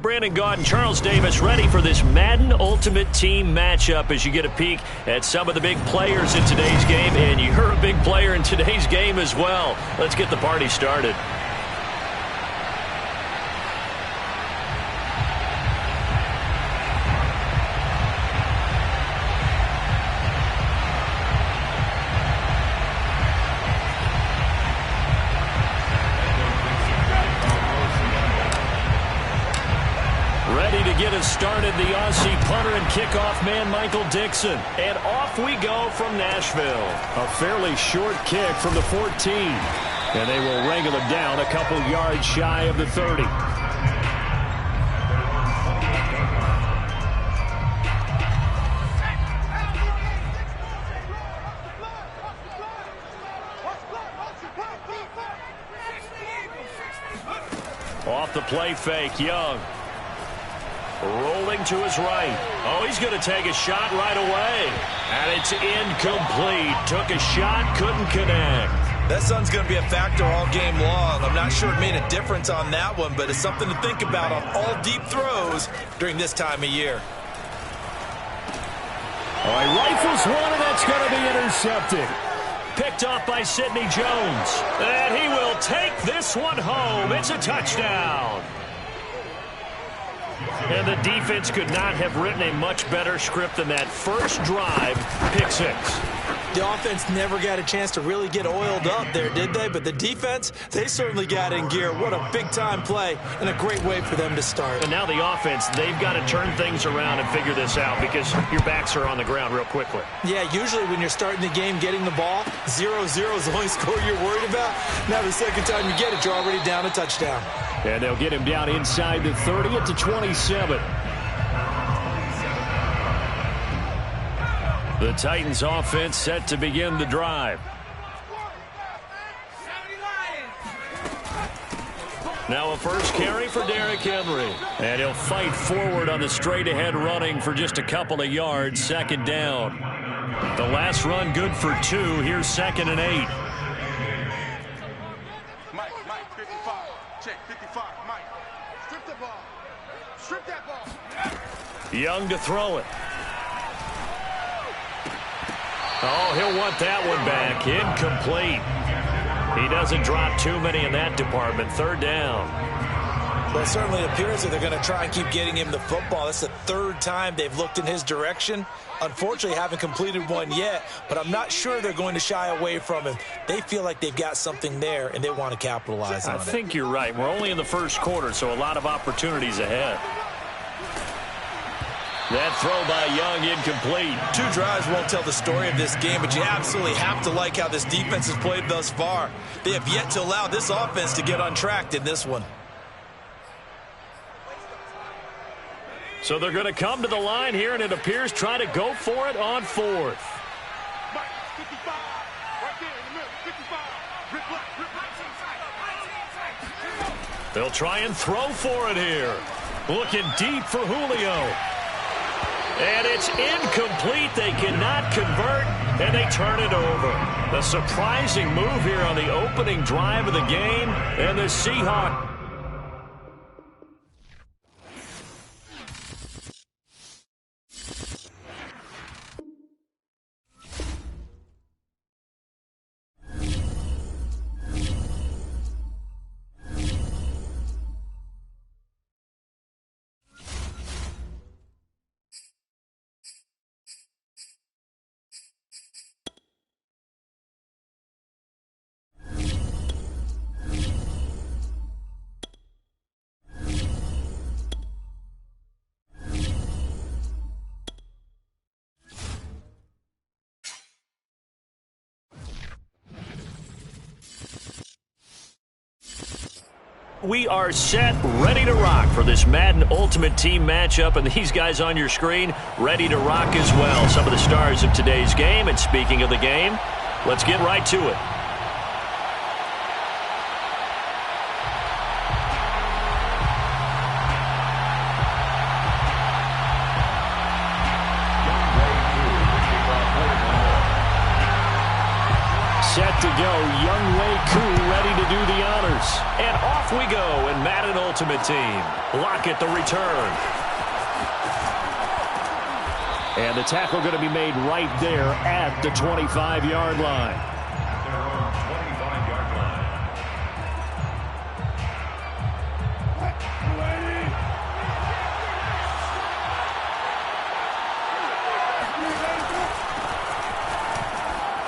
Brandon Gaud and Charles Davis ready for this Madden Ultimate Team matchup as you get a peek at some of the big players in today's game. And you're a big player in today's game as well. Let's get the party started. Started the Aussie punter and kickoff man Michael Dixon. And off we go from Nashville. A fairly short kick from the 14. And they will wrangle him down a couple yards shy of the 30. Off the play fake, Young. Rolling to his right. Oh, he's going to take a shot right away. And it's incomplete. Took a shot, couldn't connect. That sun's going to be a factor all game long. I'm not sure it made a difference on that one, but it's something to think about on all deep throws during this time of year. All right, rifles one, and that's going to be intercepted. Picked off by Sidney Jones. And he will take this one home. It's a touchdown. And the defense could not have written a much better script than that first drive, pick six. The offense never got a chance to really get oiled up there, did they? But the defense, they certainly got in gear. What a big-time play and a great way for them to start. And now the offense, they've got to turn things around and figure this out because your backs are on the ground real quickly. Yeah, usually when you're starting the game getting the ball, 0-0 is the only score you're worried about. Now the second time you get it, you're already down a touchdown. And they'll get him down inside the 30 at the 27. The Titans offense set to begin the drive. Now a first carry for Derrick Henry. And he'll fight forward on the straight-ahead running for just a couple of yards, second down. The last run good for 2. Here's 2nd and 8. Young to throw it. Oh, he'll want that one back. Incomplete. He doesn't drop too many in that department. Third down. Well, it certainly appears that they're going to try and keep getting him the football. That's the third time they've looked in his direction. Unfortunately, haven't completed one yet, but I'm not sure they're going to shy away from him. They feel like they've got something there, and they want to capitalize on it. I think you're right. We're only in the first quarter, so a lot of opportunities ahead. That throw by Young incomplete. 2 drives won't tell the story of this game, but you absolutely have to like how this defense has played thus far. They have yet to allow this offense to get untracked in this one. So they're going to come to the line here, and it appears try to go for it on 4th. They'll try and throw for it here. Looking deep for Julio. And it's incomplete. They cannot convert, and they turn it over. A surprising move here on the opening drive of the game, and the Seahawks. We are set, ready to rock for this Madden Ultimate Team matchup, and these guys on your screen ready to rock as well. Some of the stars of today's game, and speaking of the game, let's get right to it. Set to go, Young Wei Koo ready to do the honors. And off we go in Madden Ultimate Team. Lockett the return. And the tackle going to be made right there at the 25-yard line.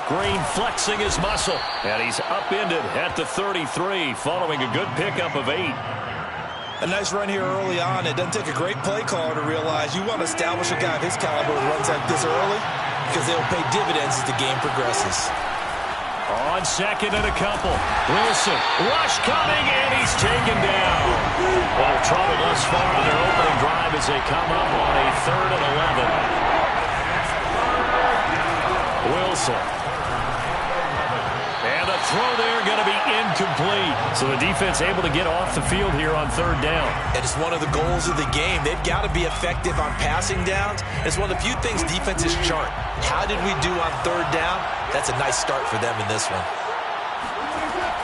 Green flexing his muscle, and he's upended at the 33 following a good pickup of 8. A nice run here early on. It doesn't take a great play caller to realize you want to establish a guy of his caliber with runs like this early because they'll pay dividends as the game progresses. On second and a couple. Wilson, rush coming, and he's taken down. Well, trouble thus far on their opening drive as they come up on a 3rd and 11. Wilson. And the throw there going to be incomplete. So the defense able to get off the field here on 3rd down. And it's one of the goals of the game. They've got to be effective on passing downs. It's one of the few things defenses chart. How did we do on 3rd down? That's a nice start for them in this one.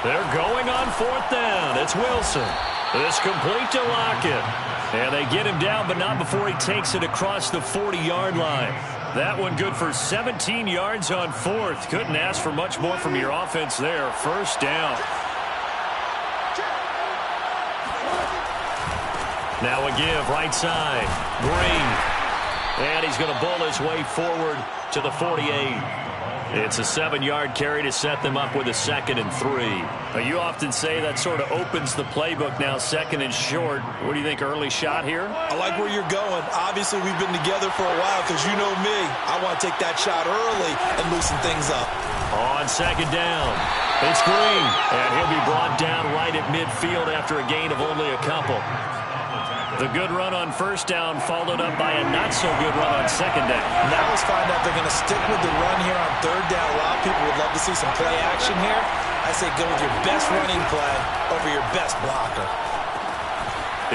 They're going on 4th down. It's Wilson. It's complete to Lockett. And they get him down, but not before he takes it across the 40-yard line. That one good for 17 yards on 4th. Couldn't ask for much more from your offense there. 1st down. Now a give, right side. Green. And he's going to bull his way forward to the 48. It's a 7-yard carry to set them up with a 2nd and 3. Now, you often say that sort of opens the playbook now, 2nd and short. What do you think, early shot here? I like where you're going. Obviously, we've been together for a while because you know me. I want to take that shot early and loosen things up. On 2nd down, it's Green. And he'll be brought down right at midfield after a gain of only a couple. The good run on 1st down followed up by a not-so-good run on 2nd down. Now let's find out if they're going to stick with the run here on 3rd down. A lot of people would love to see some play action here. I say go with your best running play over your best blocker.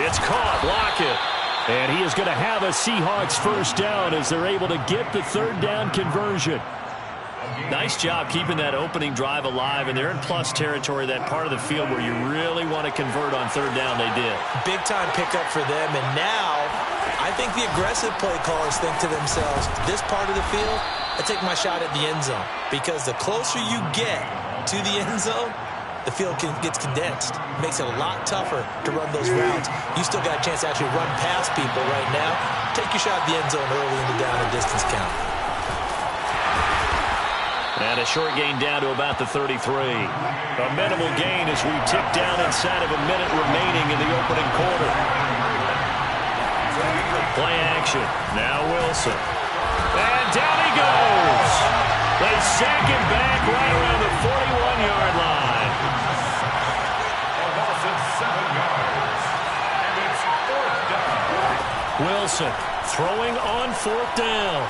It's caught, Lockett. And he is going to have a Seahawks 1st down as they're able to get the 3rd down conversion. Nice job keeping that opening drive alive, and they're in plus territory, that part of the field where you really want to convert on 3rd down. They did. Big-time pickup for them, and now I think the aggressive play callers think to themselves, this part of the field, I take my shot at the end zone, because the closer you get to the end zone, the field gets condensed. It makes it a lot tougher to run those routes. You still got a chance to actually run past people right now. Take your shot at the end zone early in the down and distance count. And a short gain down to about the 33. A minimal gain as we tick down inside of a minute remaining in the opening quarter. Play action. Now Wilson. And down he goes. They sack him back right around the 41-yard line. Wilson throwing on 4th down.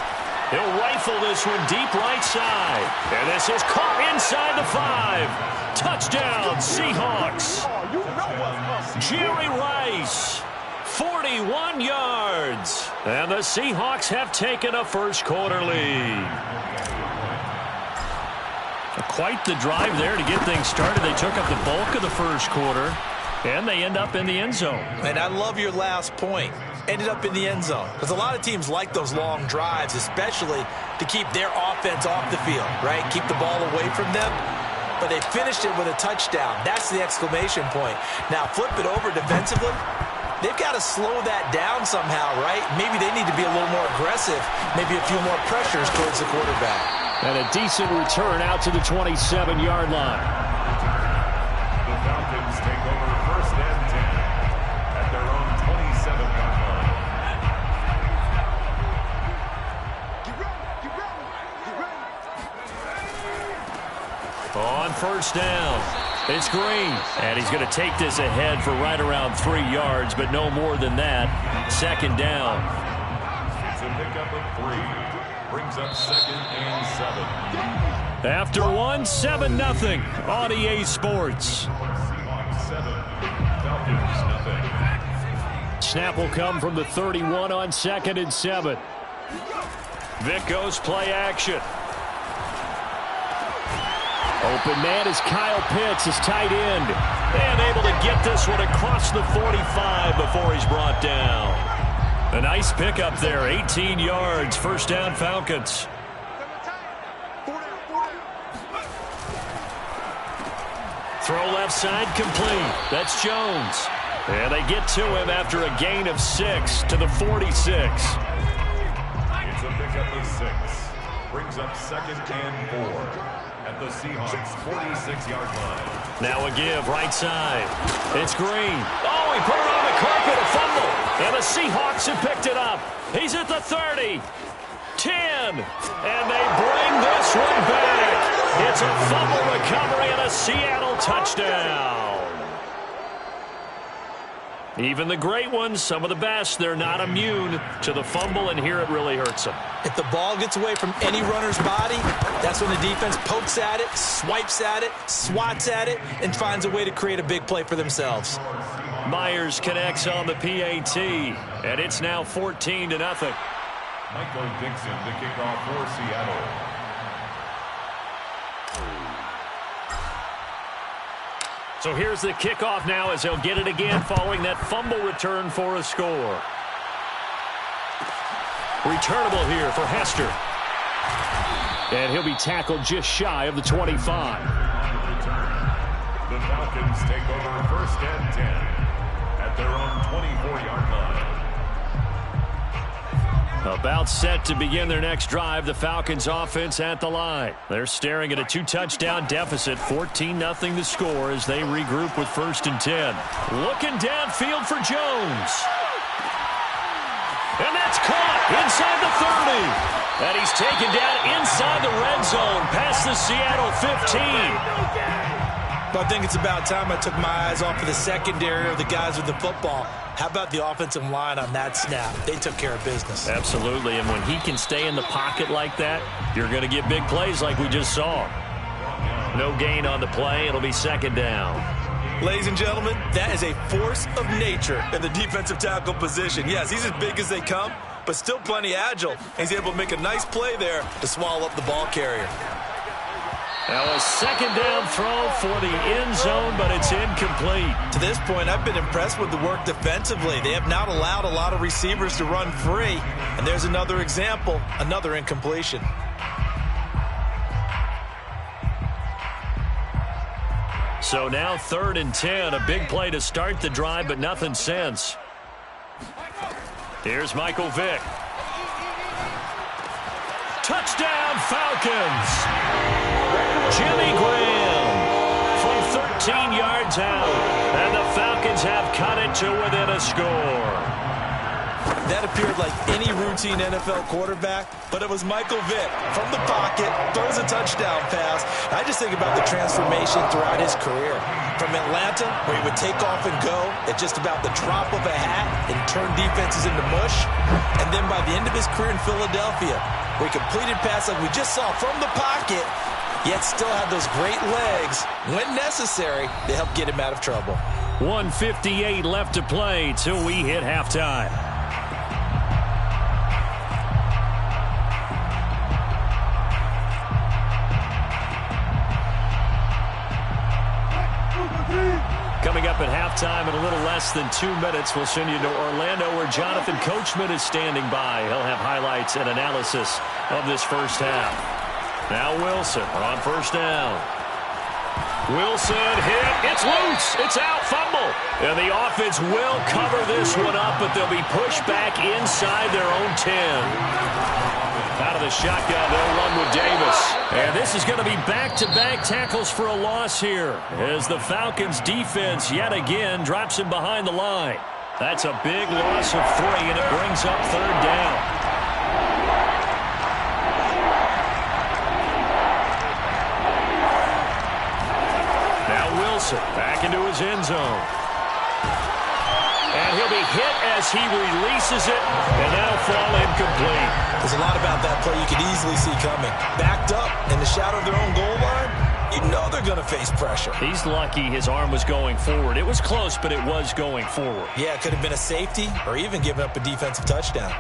He'll rifle this one deep right side. And this is caught inside the 5. Touchdown, Seahawks. Jerry Rice, 41 yards. And the Seahawks have taken a 1st quarter lead. Quite the drive there to get things started. They took up the bulk of the 1st quarter, and they end up in the end zone. And I love your last point. Ended up in the end zone. Because a lot of teams like those long drives, especially to keep their offense off the field, right? Keep the ball away from them. But they finished it with a touchdown. That's the exclamation point. Now flip it over defensively. They've got to slow that down somehow, right? Maybe they need to be a little more aggressive. Maybe a few more pressures towards the quarterback. And a decent return out to the 27-yard line. The Falcons take over 1st and 10 at their own 27-yard line. On 1st down, it's Green. And he's going to take this ahead for right around 3 yards, but no more than that. 2nd down. It's a pickup of 3. Brings up 2nd and 7. After 7-0 on EA Sports. Seahawks 7, Falcons 0. Snap will come from the 31 on 2nd and 7. Vic goes play action. A Open man is Kyle Pitts, his tight end. And able to get this one across the 45 before he's brought down. A nice pickup there, 18 yards, first down Falcons. Throw left side complete. That's Jones. And they get to him after a gain of 6 to the 46. It's a pickup of 6. Brings up 2nd and 4 at the Seahawks 46-yard line. Now a give, right side. It's Green. Oh, he put it on the carpet, a fumble. And the Seahawks have picked it up. He's at the 30. 10. And they bring this one back. It's a fumble recovery and a Seattle touchdown. Even the great ones, some of the best, they're not immune to the fumble, and here it really hurts them. If the ball gets away from any runner's body, that's when the defense pokes at it, swipes at it, swats at it, and finds a way to create a big play for themselves. Myers connects on the PAT, and it's now 14-0. Michael Dixon to kick off for Seattle. So here's the kickoff now as he'll get it again following that fumble return for a score. Returnable here for Hester. And he'll be tackled just shy of the 25. The Falcons take over 1st and 10 at their own 24-yard line. About set to begin their next drive, the Falcons offense at the line. They're staring at a 2-touchdown deficit, 14-0 the score as they regroup with 1st and 10. Looking downfield for Jones. And that's caught inside the 30. And he's taken down inside the red zone past the Seattle 15. But I think it's about time I took my eyes off of the secondary or the guys with the football. How about the offensive line on that snap? They took care of business. Absolutely, and when he can stay in the pocket like that, you're going to get big plays like we just saw. No gain on the play. It'll be 2nd down. Ladies and gentlemen, that is a force of nature in the defensive tackle position. Yes, he's as big as they come, but still plenty agile. He's able to make a nice play there to swallow up the ball carrier. Now a 2nd down throw for the end zone, but it's incomplete. To this point, I've been impressed with the work defensively. They have not allowed a lot of receivers to run free. And there's another example, another incompletion. So now 3rd and 10, a big play to start the drive, but nothing since. Here's Michael Vick. Touchdown Falcons! Jimmy Graham from 13 yards out, and the Falcons have cut it to within a score. That appeared like any routine NFL quarterback, but it was Michael Vick from the pocket, throws a touchdown pass. I just think about the transformation throughout his career. From Atlanta, where he would take off and go at just about the drop of a hat and turn defenses into mush. And then by the end of his career in Philadelphia, where he completed passes like we just saw from the pocket, yet still had those great legs, when necessary, to help get him out of trouble. 1:58 left to play till we hit halftime. Coming up at halftime in a little less than 2 minutes, we'll send you to Orlando where Jonathan Coachman is standing by. He'll have highlights and analysis of this first half. Now Wilson on 1st down. Wilson hit. It's loose. It's out. Fumble. And the offense will cover this one up, but they'll be pushed back inside their own 10. Out of the shotgun, they'll run with Davis. And this is going to be back-to-back tackles for a loss here as the Falcons defense yet again drops him behind the line. That's a big loss of 3, and it brings up 3rd down. Back into his end zone. And he'll be hit as he releases it, and that'll fall incomplete. There's a lot about that play you could easily see coming. Backed up in the shadow of their own goal line, you know they're going to face pressure. He's lucky his arm was going forward. It was close, but it was going forward. Yeah, it could have been a safety or even given up a defensive touchdown.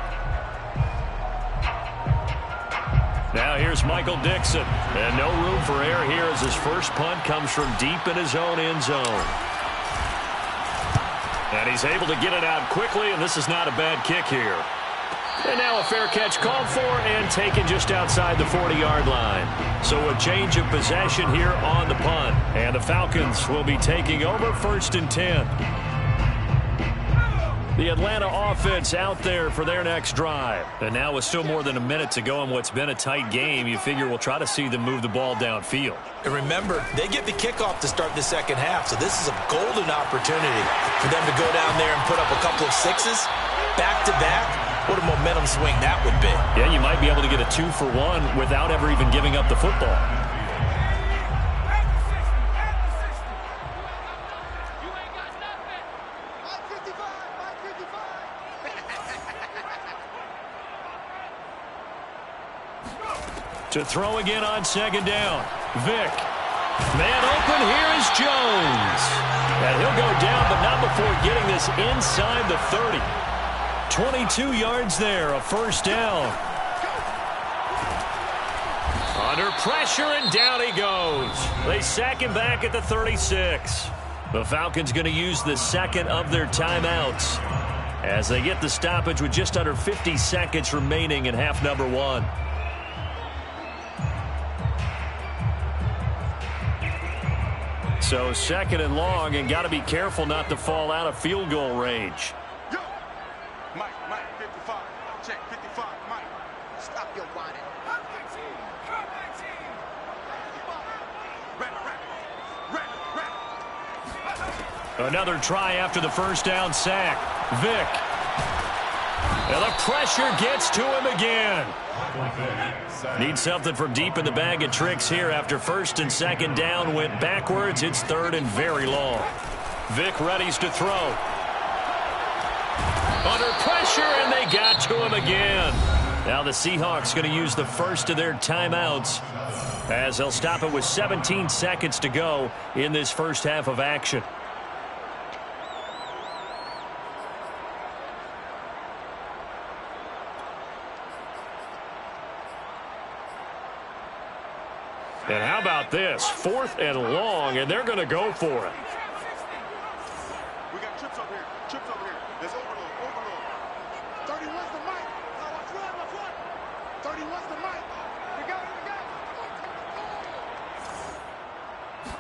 Now here's Michael Dixon. And no room for error here as his first punt comes from deep in his own end zone. And he's able to get it out quickly, and this is not a bad kick here. And now a fair catch called for and taken just outside the 40-yard line. So a change of possession here on the punt. And the Falcons will be taking over 1st and 10. The Atlanta offense out there for their next drive. And now with still more than a minute to go in what's been a tight game, you figure we'll try to see them move the ball downfield. And remember, they get the kickoff to start the second half, so this is a golden opportunity for them to go down there and put up a couple of sixes back-to-back. What a momentum swing that would be. Yeah, you might be able to get a 2-for-1 without ever even giving up the football. To throw again on 2nd down. Vick. Man open, here is Jones. And he'll go down, but not before getting this inside the 30. 22 yards there, a 1st down. Under pressure, and down he goes. They sack him back at the 36. The Falcons going to use the second of their timeouts as they get the stoppage with just under 50 seconds remaining in half number 1. So 2nd and long, and got to be careful not to fall out of field goal range. Yo, Mike, 55. Check 55, Mike. Stop your whining. Another try after the 1st down sack. Vick. And the pressure gets to him again. Need something from deep in the bag of tricks here after 1st and 2nd down went backwards. It's 3rd and very long. Vick readies to throw. Under pressure, and they got to him again. Now the Seahawks going to use the first of their timeouts as they'll stop it with 17 seconds to go in this first half of action. And how about this? 4th and long, and they're going to go for it. We got trips over here. Trips over here. There's overload. 31's the mic. Watch one. 31's the mic. We got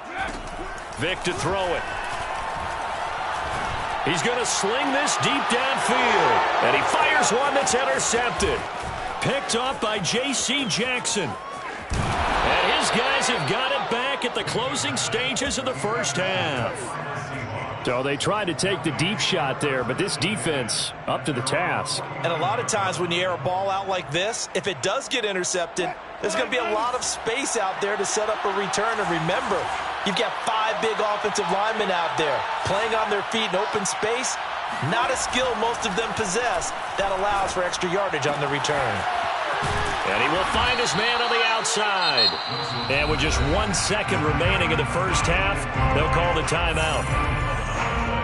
it. Vick to throw it. He's going to sling this deep downfield. And he fires one that's intercepted. Picked off by J.C. Jackson. And his guys have got it back at the closing stages of the first half. So they tried to take the deep shot there, but this defense up to the task. And a lot of times when you air a ball out like this, if it does get intercepted, there's going to be a lot of space out there to set up a return. And remember, you've got 5 big offensive linemen out there playing on their feet in open space. Not a skill most of them possess that allows for extra yardage on the return. And he will find his man on the outside. And with just 1 second remaining in the first half, they'll call the timeout.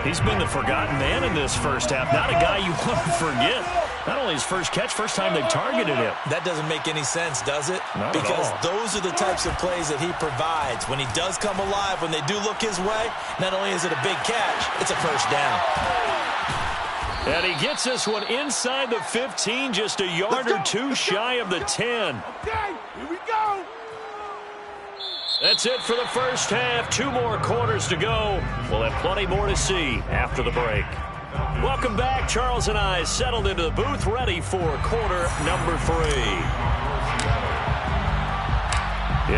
He's been the forgotten man in this first half. Not a guy you want to forget. Not only his first catch, first time they've targeted him. That doesn't make any sense, does it? Not because at all. those are the types of plays that he provides. When he does come alive, when they do look his way, not only is it a big catch, it's a first down. And he gets this one inside the 15, just a yard or two shy of the 10. Okay, here we go. That's it for the first half. 2 more quarters to go. We'll have plenty more to see after the break. Welcome back. Charles and I settled into the booth, ready for quarter number 3.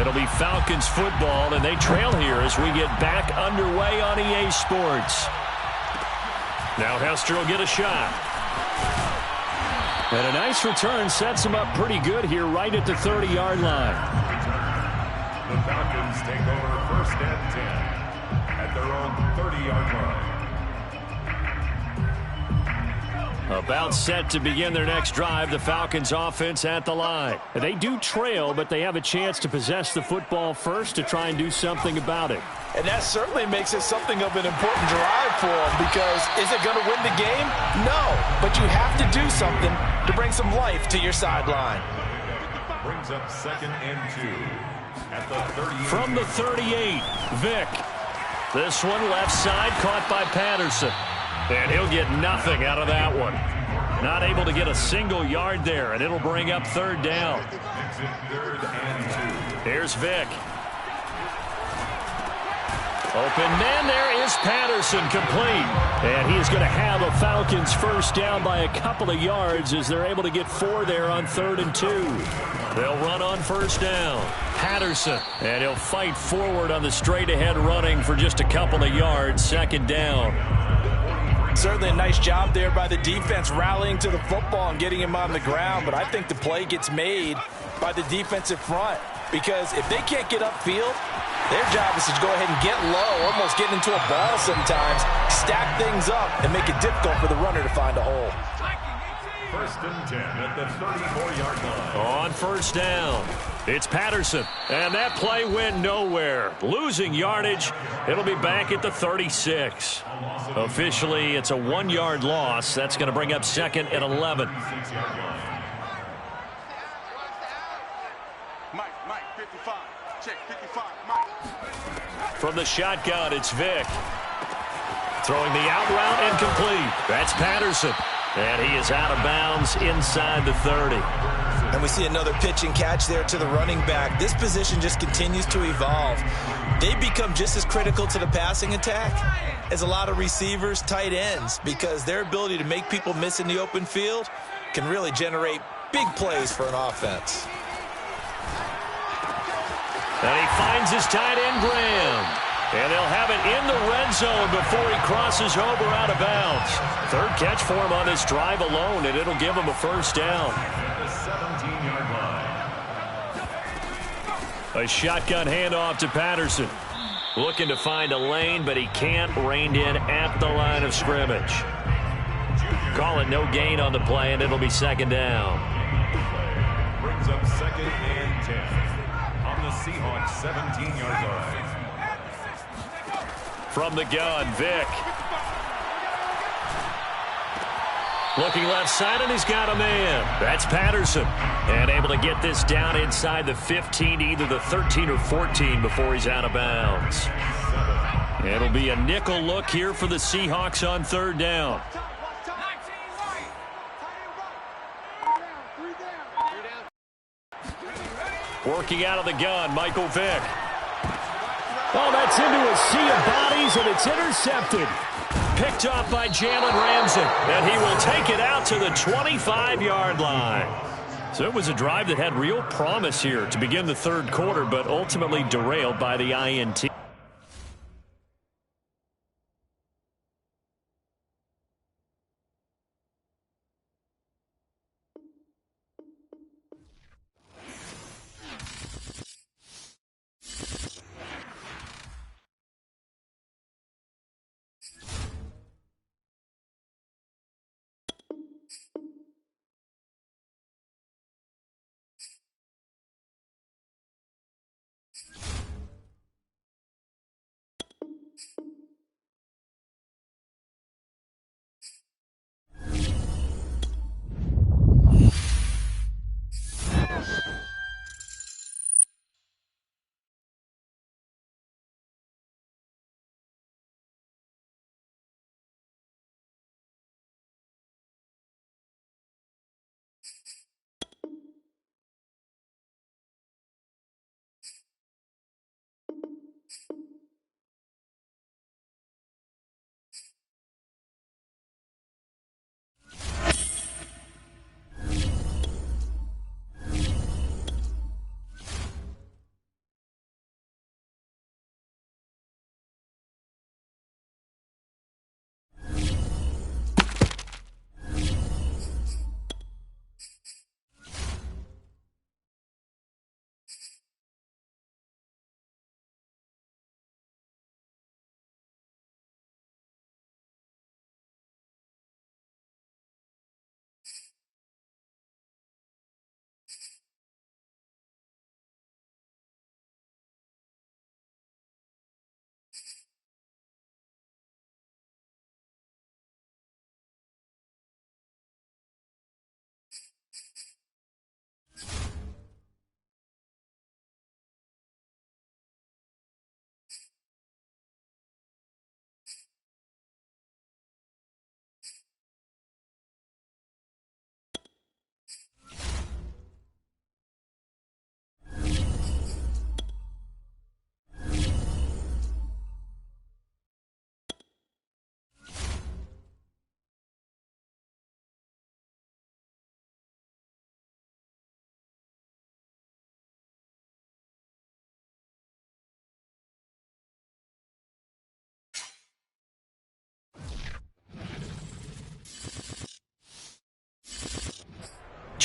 It'll be Falcons football, and they trail here as we get back underway on EA Sports. Now Hester will get a shot. And a nice return sets him up pretty good here right at the 30-yard line. The Falcons take over 1st and 10 at their own 30-yard line. About set to begin their next drive, the Falcons offense at the line. They do trail, but they have a chance to possess the football first to try and do something about it. And that certainly makes it something of an important drive for them, because is it going to win the game? No, but you have to do something to bring some life to your sideline. Brings up 2nd and 2 at the 38. From the 38, Vick. This one left side caught by Patterson. And he'll get nothing out of that one. Not able to get a single yard there, and it'll bring up 3rd down. Makes it 3rd and 2. Here's Vick. Open man, there is Patterson, complete. And he is going to have a Falcons first down by a couple of yards as they're able to get 4 there on 3rd and 2. They'll run on first down. Patterson, and he'll fight forward on the straight-ahead running for just a couple of yards, 2nd down. Certainly a nice job there by the defense rallying to the football and getting him on the ground, but I think the play gets made by the defensive front because if they can't get upfield, their job is to go ahead and get low, almost get into a ball sometimes, stack things up, and make it difficult for the runner to find a hole. 1st and 10 at the 34-yard line. On first down, it's Patterson, and that play went nowhere. Losing yardage, it'll be back at the 36. Officially, it's a 1-yard loss. That's going to bring up 2nd and 11. Mike, 55. Check, 55, Mike. From the shotgun, it's Vick. Throwing the out route incomplete. That's Patterson. And he is out of bounds inside the 30. And we see another pitch and catch there to the running back. This position just continues to evolve. They become just as critical to the passing attack as a lot of receivers, tight ends, because their ability to make people miss in the open field can really generate big plays for an offense. And he finds his tight end, Graham. And they'll have it in the red zone before he crosses over out of bounds. 3rd catch for him on this drive alone, and it'll give him a first down. The 17-yard line. A shotgun handoff to Patterson. Looking to find a lane, but he can't. Reined in at the line of scrimmage. Call it no gain on the play, and it'll be 2nd down. Brings up 2nd and 10 on the Seahawks 17-yard line. From the gun, Vick. Looking left side, and he's got a man. That's Patterson. And able to get this down inside the 15, either the 13 or 14 before he's out of bounds. It'll be a nickel look here for the Seahawks on 3rd down. Working out of the gun, Michael Vick. Oh, that's into a sea of bodies, and it's intercepted. Picked off by Jalen Ramsey, and he will take it out to the 25-yard line. So it was a drive that had real promise here to begin the 3rd quarter, but ultimately derailed by the INT.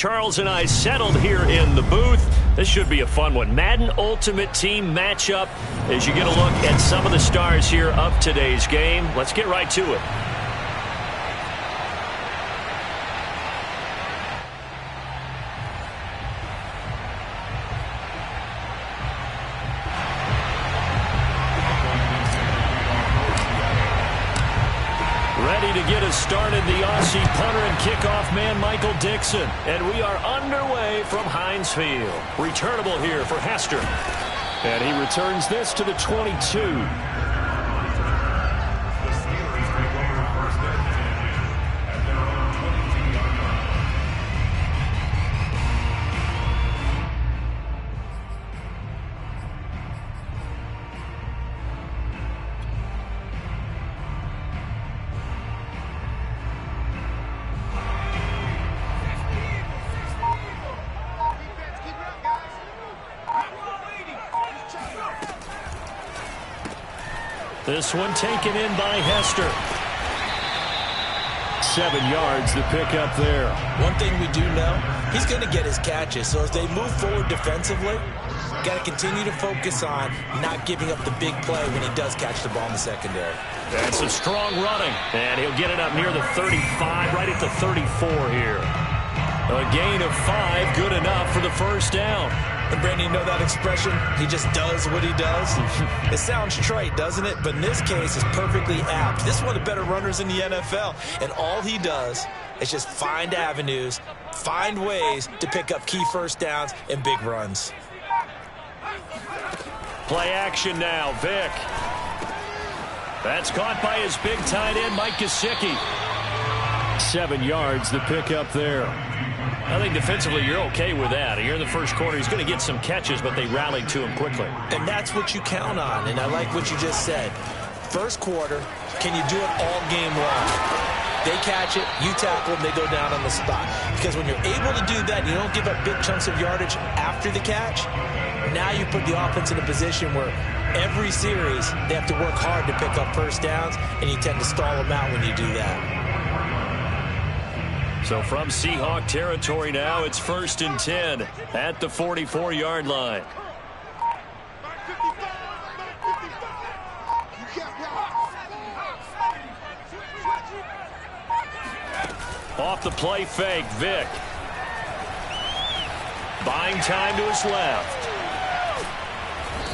Charles and I settled here in the booth. This should be a fun one. Madden Ultimate Team matchup as you get a look at some of the stars here of today's game. Let's get right to it. Ready to get us started, the Aussie punter and kickoff man, Michael Dixon. And we are underway from Heinz Field. Returnable here for Hester. And he returns this to the 22. This one taken in by Hester. 7 yards to pick up there. One thing we do know, he's going to get his catches. So as they move forward defensively, got to continue to focus on not giving up the big play when he does catch the ball in the secondary. That's a strong running. And he'll get it up near the 35, right at the 34 here. A gain of 5, good enough for the first down. And Brandon, you know that expression? He just does what he does. It sounds trite, doesn't it? But in this case, it's perfectly apt. This is one of the better runners in the NFL. And all he does is just find avenues, find ways to pick up key first downs and big runs. Play action now, Vick. That's caught by his big tight end, Mike Gesicki. 7 yards to pick up there. I think defensively you're okay with that. Here in the first quarter, he's going to get some catches, but they rallied to him quickly. And that's what you count on, and I like what you just said. First quarter, can you do it all game long? They catch it, you tackle them, they go down on the spot. Because when you're able to do that, you don't give up big chunks of yardage after the catch. Now you put the offense in a position where every series they have to work hard to pick up first downs, and you tend to stall them out when you do that. So from Seahawk territory now, it's 1st and 10 at the 44-yard line. Off the play fake, Vick. Buying time to his left.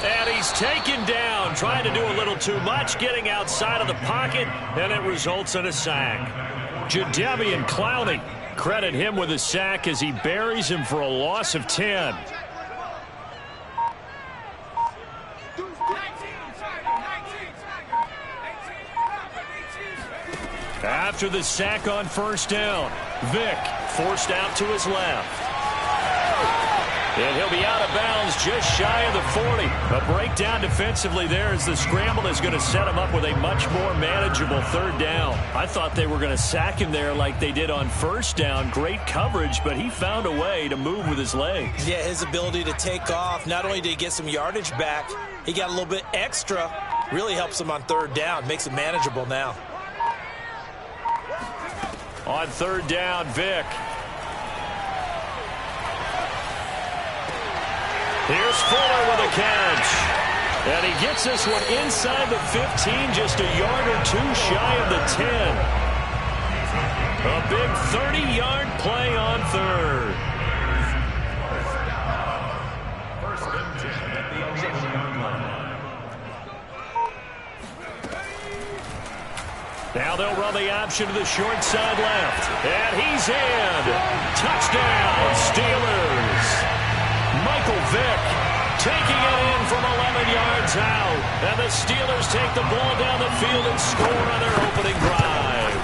And he's taken down, trying to do a little too much, getting outside of the pocket, and it results in a sack. Jadeveon Clowney, credit him with a sack as he buries him for a loss of 10. After the sack on first down, Vick forced out to his left. And he'll be out of bounds just shy of the 40. A breakdown defensively there as the scramble is going to set him up with a much more manageable third down. I thought they were going to sack him there like they did on first down. Great coverage, but he found a way to move with his legs. Yeah, his ability to take off. Not only did he get some yardage back, he got a little bit extra. Really helps him on third down. Makes it manageable now. On third down, Vick. Here's Fuller with a catch. And he gets this one inside the 15, just a yard or two shy of the 10. A big 30-yard play on third. 1st and 10 at the 11-yard line. Now they'll run the option to the short side left. And he's in. Touchdown, Steelers. Michael Vick taking it in from 11 yards out. And the Steelers take the ball down the field and score on their opening drive.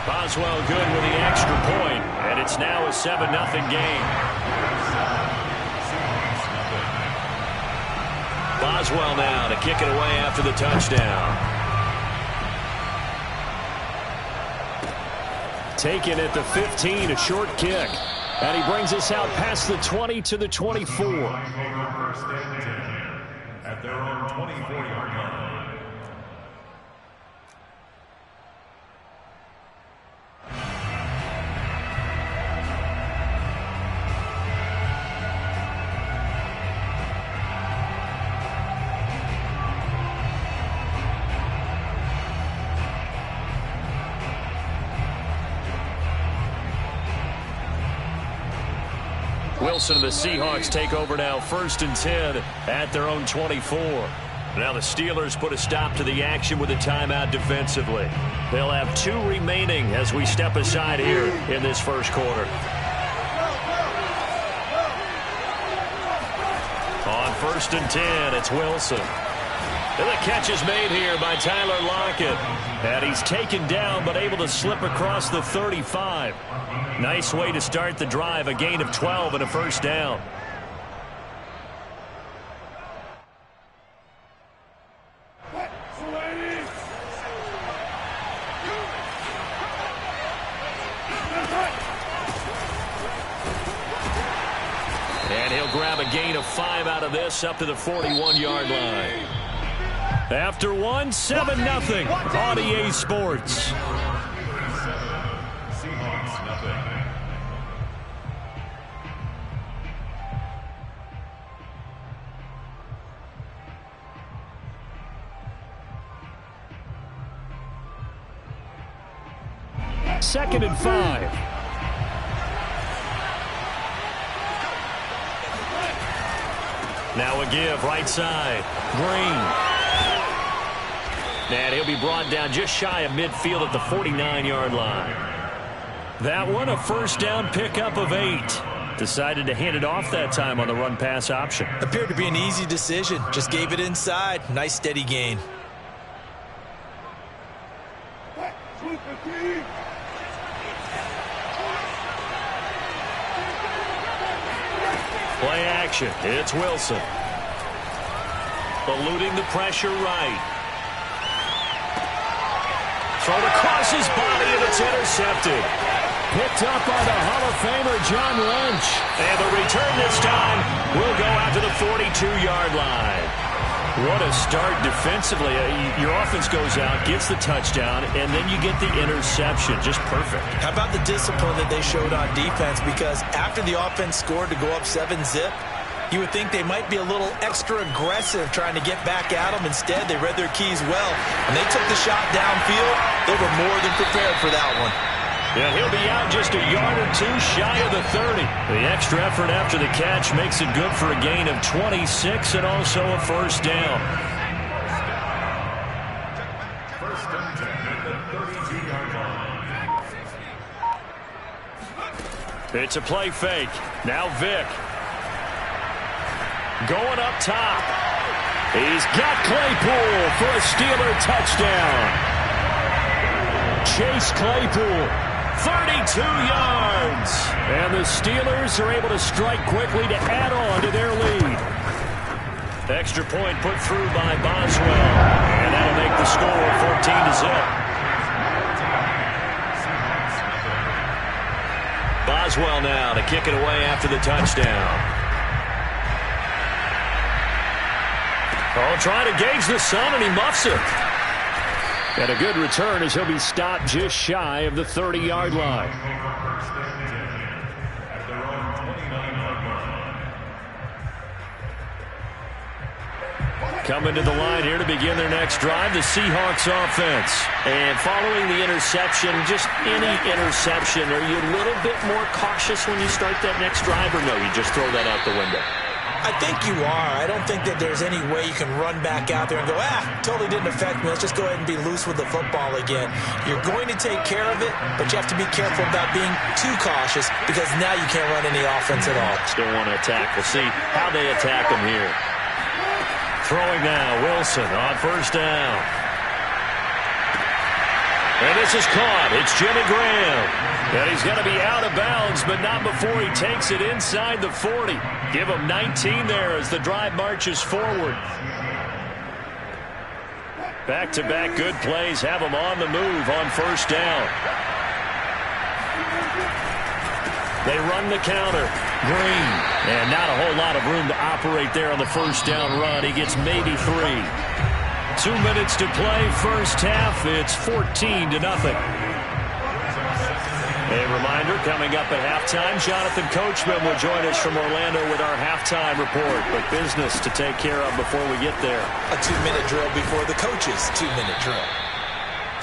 Boswell good with the extra point, and it's now a 7-0 game. Boswell now to kick it away after the touchdown. Taken at the 15, a short kick. And he brings us out past the 20 to the 24. 1st and 10 at their own 24-yard line. Wilson and the Seahawks take over now, 1st and 10 at their own 24. Now the Steelers put a stop to the action with a timeout defensively. They'll have 2 remaining as we step aside here in this first quarter. On 1st and 10, it's Wilson. And the catch is made here by Tyler Lockett. And he's taken down but able to slip across the 35. Nice way to start the drive, a gain of 12 and a first down. And he'll grab a gain of 5 out of this up to the 41-yard line. After 1, 7-0 on EA Sports. Seahawks, nothing. Second and 5. Now a give, right side. Green. And he'll be brought down just shy of midfield at the 49-yard line. That one, a first down pickup of 8. Decided to hand it off that time on the run-pass option. Appeared to be an easy decision. Just gave it inside. Nice steady gain. Play action. It's Wilson. Eluding the pressure right. Thrown across his body, and it's intercepted. Picked up by the Hall of Famer John Lynch. And the return this time will go out to the 42-yard line. What a start defensively. Your offense goes out, gets the touchdown, and then you get the interception. Just perfect. How about the discipline that they showed on defense? Because after the offense scored to go up 7-zip, you would think they might be a little extra aggressive trying to get back at them. Instead, they read their keys well. When they took the shot downfield, they were more than prepared for that one. Yeah, he'll be out just a yard or 2 shy of the 30. The extra effort after the catch makes it good for a gain of 26 and also a first down. First and 10 at the 32-yard line. It's a play fake. Now Vick. Going up top. He's got Claypool for a Steeler touchdown. Chase Claypool, 32 yards. And the Steelers are able to strike quickly to add on to their lead. Extra point put through by Boswell. And that'll make the score 14-0. Boswell now to kick it away after the touchdown. Oh, trying to gauge the sun, and he muffs it. And a good return as he'll be stopped just shy of the 30-yard line. Coming to the line here to begin their next drive, the Seahawks offense. And following the interception, just any interception, are you a little bit more cautious when you start that next drive, or no, you just throw that out the window? I think you are. I don't think that there's any way you can run back out there and go, totally didn't affect me. Let's just go ahead and be loose with the football again. You're going to take care of it, but you have to be careful about being too cautious because now you can't run any offense at all. Still want to attack. We'll see how they attack him here. Throwing now, Wilson on first down. And this is caught. It's Jimmy Graham. And he's going to be out of bounds, but not before he takes it inside the 40. Give him 19 there as the drive marches forward. Back-to-back good plays have him on the move on first down. They run the counter. Green. And not a whole lot of room to operate there on the first down run. He gets maybe 3. 2 minutes to play, first half. It's 14-0. A reminder, coming up at halftime, Jonathan Coachman will join us from Orlando with our halftime report. But business to take care of before we get there. A 2-minute drill before the coach's 2-minute drill.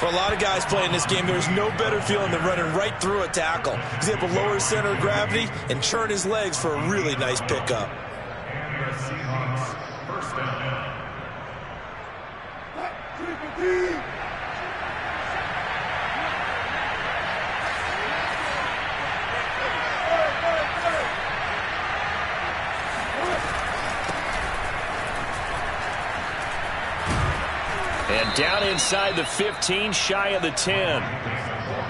For a lot of guys playing this game, there's no better feeling than running right through a tackle. He's able to lower his center of gravity and churn his legs for a really nice pickup. And the Seahawks, first down. And down inside the 15, shy of the 10.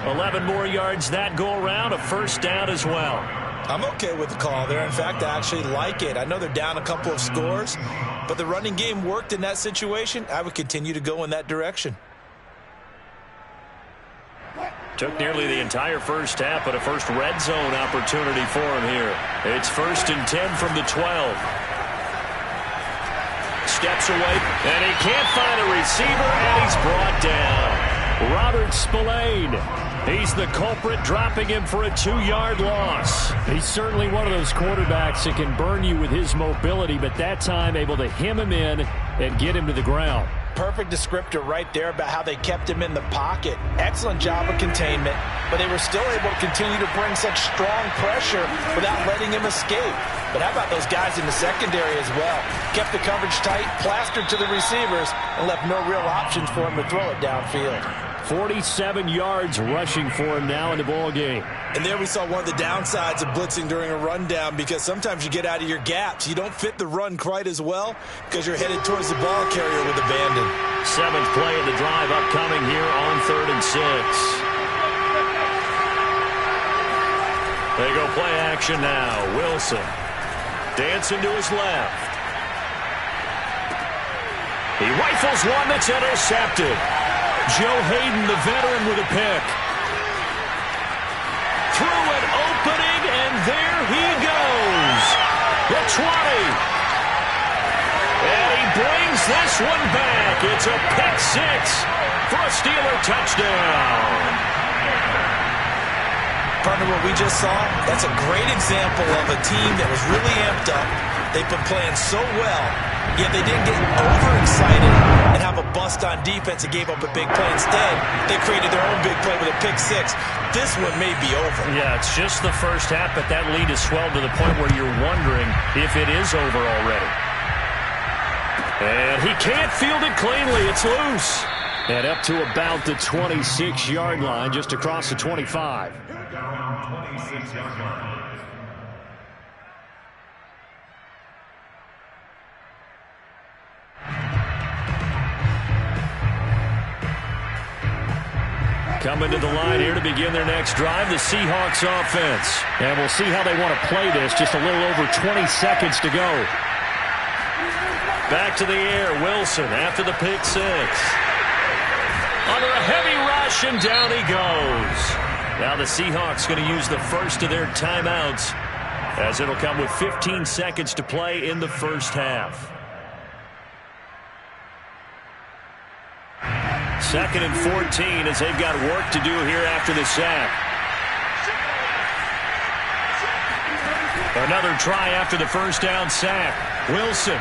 11 more yards that go around, a first down as well. I'm okay with the call there. In fact, I actually like it. I know they're down a couple of scores, but the running game worked in that situation. I would continue to go in that direction. Took nearly the entire first half, but a first red zone opportunity for him here. It's 1st and 10 from the 12. Steps away, and he can't find a receiver, and he's brought down. Robert Spillane. He's the culprit, dropping him for a 2-yard loss. He's certainly one of those quarterbacks that can burn you with his mobility, but that time able to hem him in and get him to the ground. Perfect descriptor right there about how they kept him in the pocket. Excellent job of containment, but they were still able to continue to bring such strong pressure without letting him escape. But how about those guys in the secondary as well? Kept the coverage tight, plastered to the receivers, and left no real options for him to throw it downfield. 47 yards rushing for him now in the ball game. And there we saw one of the downsides of blitzing during a rundown, because sometimes you get out of your gaps. You don't fit the run quite as well because you're headed towards the ball carrier with abandon. 7th play of the drive upcoming here on 3rd and 6. They go play action now. Wilson dancing to his left. He rifles one that's intercepted. Joe Hayden, the veteran, with a pick. Through an opening, and there he goes. The 20. And he brings this one back. It's a pick 6 for a Steeler touchdown. Partner, what we just saw, that's a great example of a team that was really amped up. They've been playing so well, yet they didn't get overexcited and have a bust on defense and gave up a big play. Instead, they created their own big play with a pick 6. This one may be over. Yeah, it's just the first half, but that lead has swelled to the point where you're wondering if it is over already. And he can't field it cleanly. It's loose. And up to about the 26-yard line, just across the 25. Down 26-yard line. Coming to the line here to begin their next drive, the Seahawks offense. And we'll see how they want to play this. Just a little over 20 seconds to go. Back to the air, Wilson after the pick 6. Under a heavy rush, and down he goes. Now the Seahawks going to use the first of their timeouts, as it'll come with 15 seconds to play in the first half. 2nd and 14 as they've got work to do here after the sack. Another try after the first down sack. Wilson.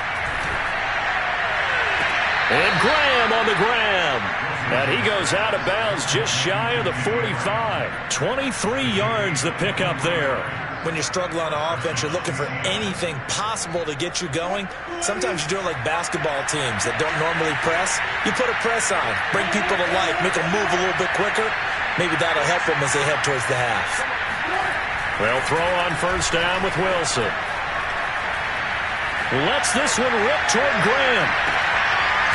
And Graham on the ground. And he goes out of bounds just shy of the 45. 23 yards the pickup there. When you struggle on offense, you're looking for anything possible to get you going. Sometimes you do it like basketball teams that don't normally press. You put a press on, bring people to life, make them move a little bit quicker. Maybe that'll help them as they head towards the half. They'll throw on first down with Wilson. Lets this one rip toward Graham.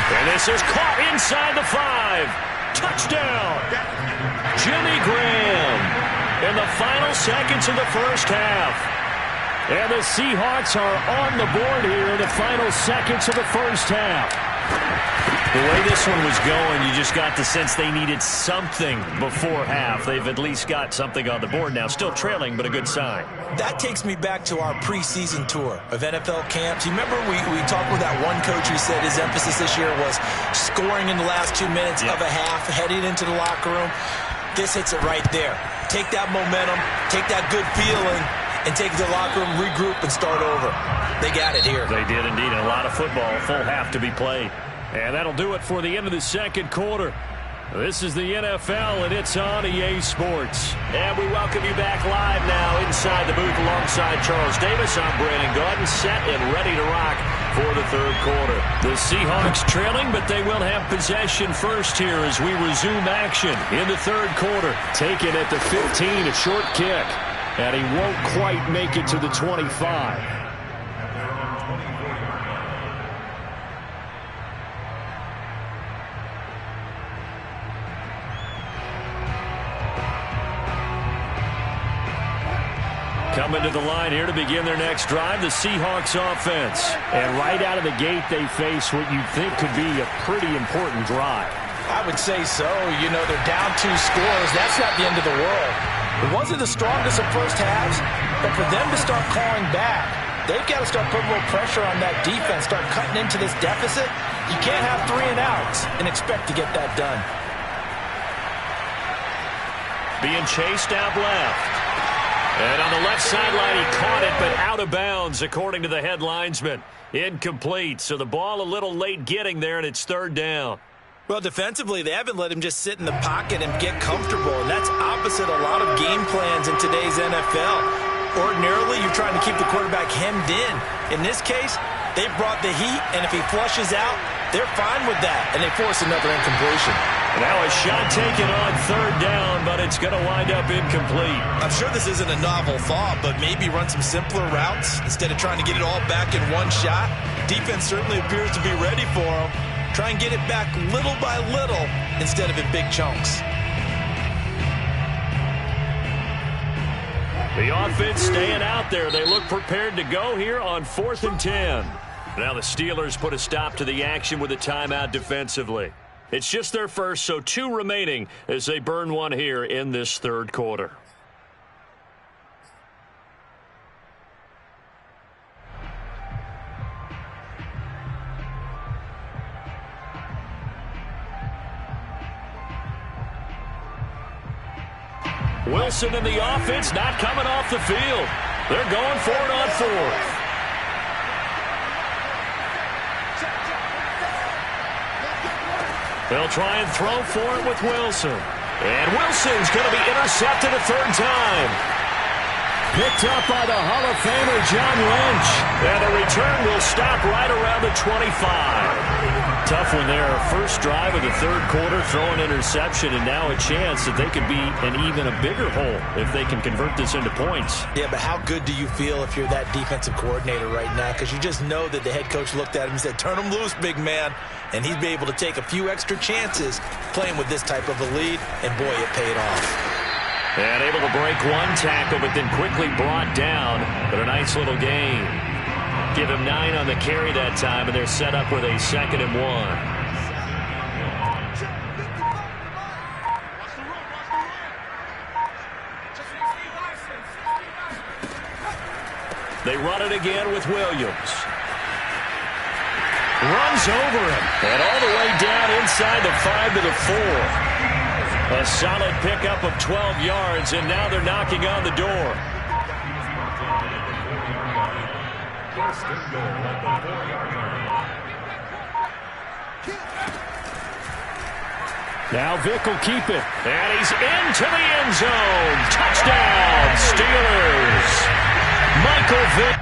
And this is caught inside the 5. Touchdown. Jimmy Graham. In the final seconds of the first half. And the Seahawks are on the board here in the final seconds of the first half. The way this one was going, you just got the sense they needed something before half. They've at least got something on the board now. Still trailing, but a good sign. That takes me back to our preseason tour of NFL camps. You remember we talked with that one coach who said his emphasis this year was scoring in the last 2 minutes of a half, heading into the locker room. This hits it right there. Take that momentum, take that good feeling, and take it to the locker room, regroup, and start over. They got it here. They did indeed. A lot of football, full half to be played. And that'll do it for the end of the second quarter. This is the NFL, and it's on EA Sports. And we welcome you back live now inside the booth alongside Charles Davis. I'm Brandon Gaudin, set and ready to rock for the third quarter. The Seahawks trailing, but they will have possession first here as we resume action in the third quarter. Taken at the 15, a short kick. And he won't quite make it to the 25. Coming to the line here to begin their next drive, the Seahawks offense. And right out of the gate, they face what you'd think could be a pretty important drive. I would say so. You know, they're down 2 scores. That's not the end of the world. It wasn't the strongest of first halves, but for them to start clawing back, they've got to start putting a little pressure on that defense, start cutting into this deficit. You can't have 3 and outs and expect to get that done. Being chased out left. And on the left sideline, he caught it, but out of bounds, according to the head linesman. Incomplete, so the ball a little late getting there, and it's third down. Well, defensively, they haven't let him just sit in the pocket and get comfortable, and that's opposite a lot of game plans in today's NFL. Ordinarily, you're trying to keep the quarterback hemmed in. In this case, they brought the heat, and if he flushes out, they're fine with that, and they force another incompletion. Now a shot taken on third down, but it's going to wind up incomplete. I'm sure this isn't a novel thought, but maybe run some simpler routes instead of trying to get it all back in one shot. Defense certainly appears to be ready for him. Try and get it back little by little instead of in big chunks. The offense staying out there. They look prepared to go here on 4th and 10. Now the Steelers put a stop to the action with a timeout defensively. It's just their first, so 2 remaining as they burn one here in this third quarter. Wilson in the offense, not coming off the field. They're going for it on 4th. They'll try and throw for it with Wilson. And Wilson's going to be intercepted a third time. Picked up by the Hall of Famer John Lynch. And the return will stop right around the 25. Tough one there. First drive of the third quarter, throwing interception, and now a chance that they could be in even a bigger hole if they can convert this into points. Yeah, but how good do you feel if you're that defensive coordinator right now? Because you just know that the head coach looked at him and said, turn him loose, big man. And he'd be able to take a few extra chances playing with this type of a lead, and boy, it paid off. And able to break one tackle, but then quickly brought down. But a nice little gain. Give him 9 on the carry that time, and they're set up with a 2nd and 1. They run it again with Williams. Runs over him. And all the way down inside the 5 to the 4. A solid pickup of 12 yards, and now they're knocking on the door. Now Vick will keep it. And he's into the end zone. Touchdown, Steelers. Michael Vick.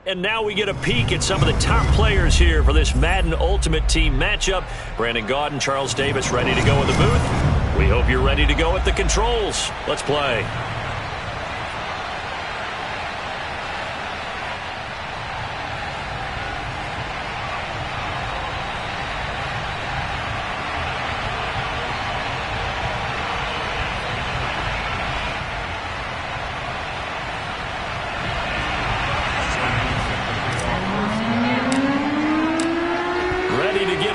And now we get a peek at some of the top players here for this Madden Ultimate Team matchup. Brandon Gaudin, Charles Davis ready to go in the booth. We hope you're ready to go at the controls. Let's play.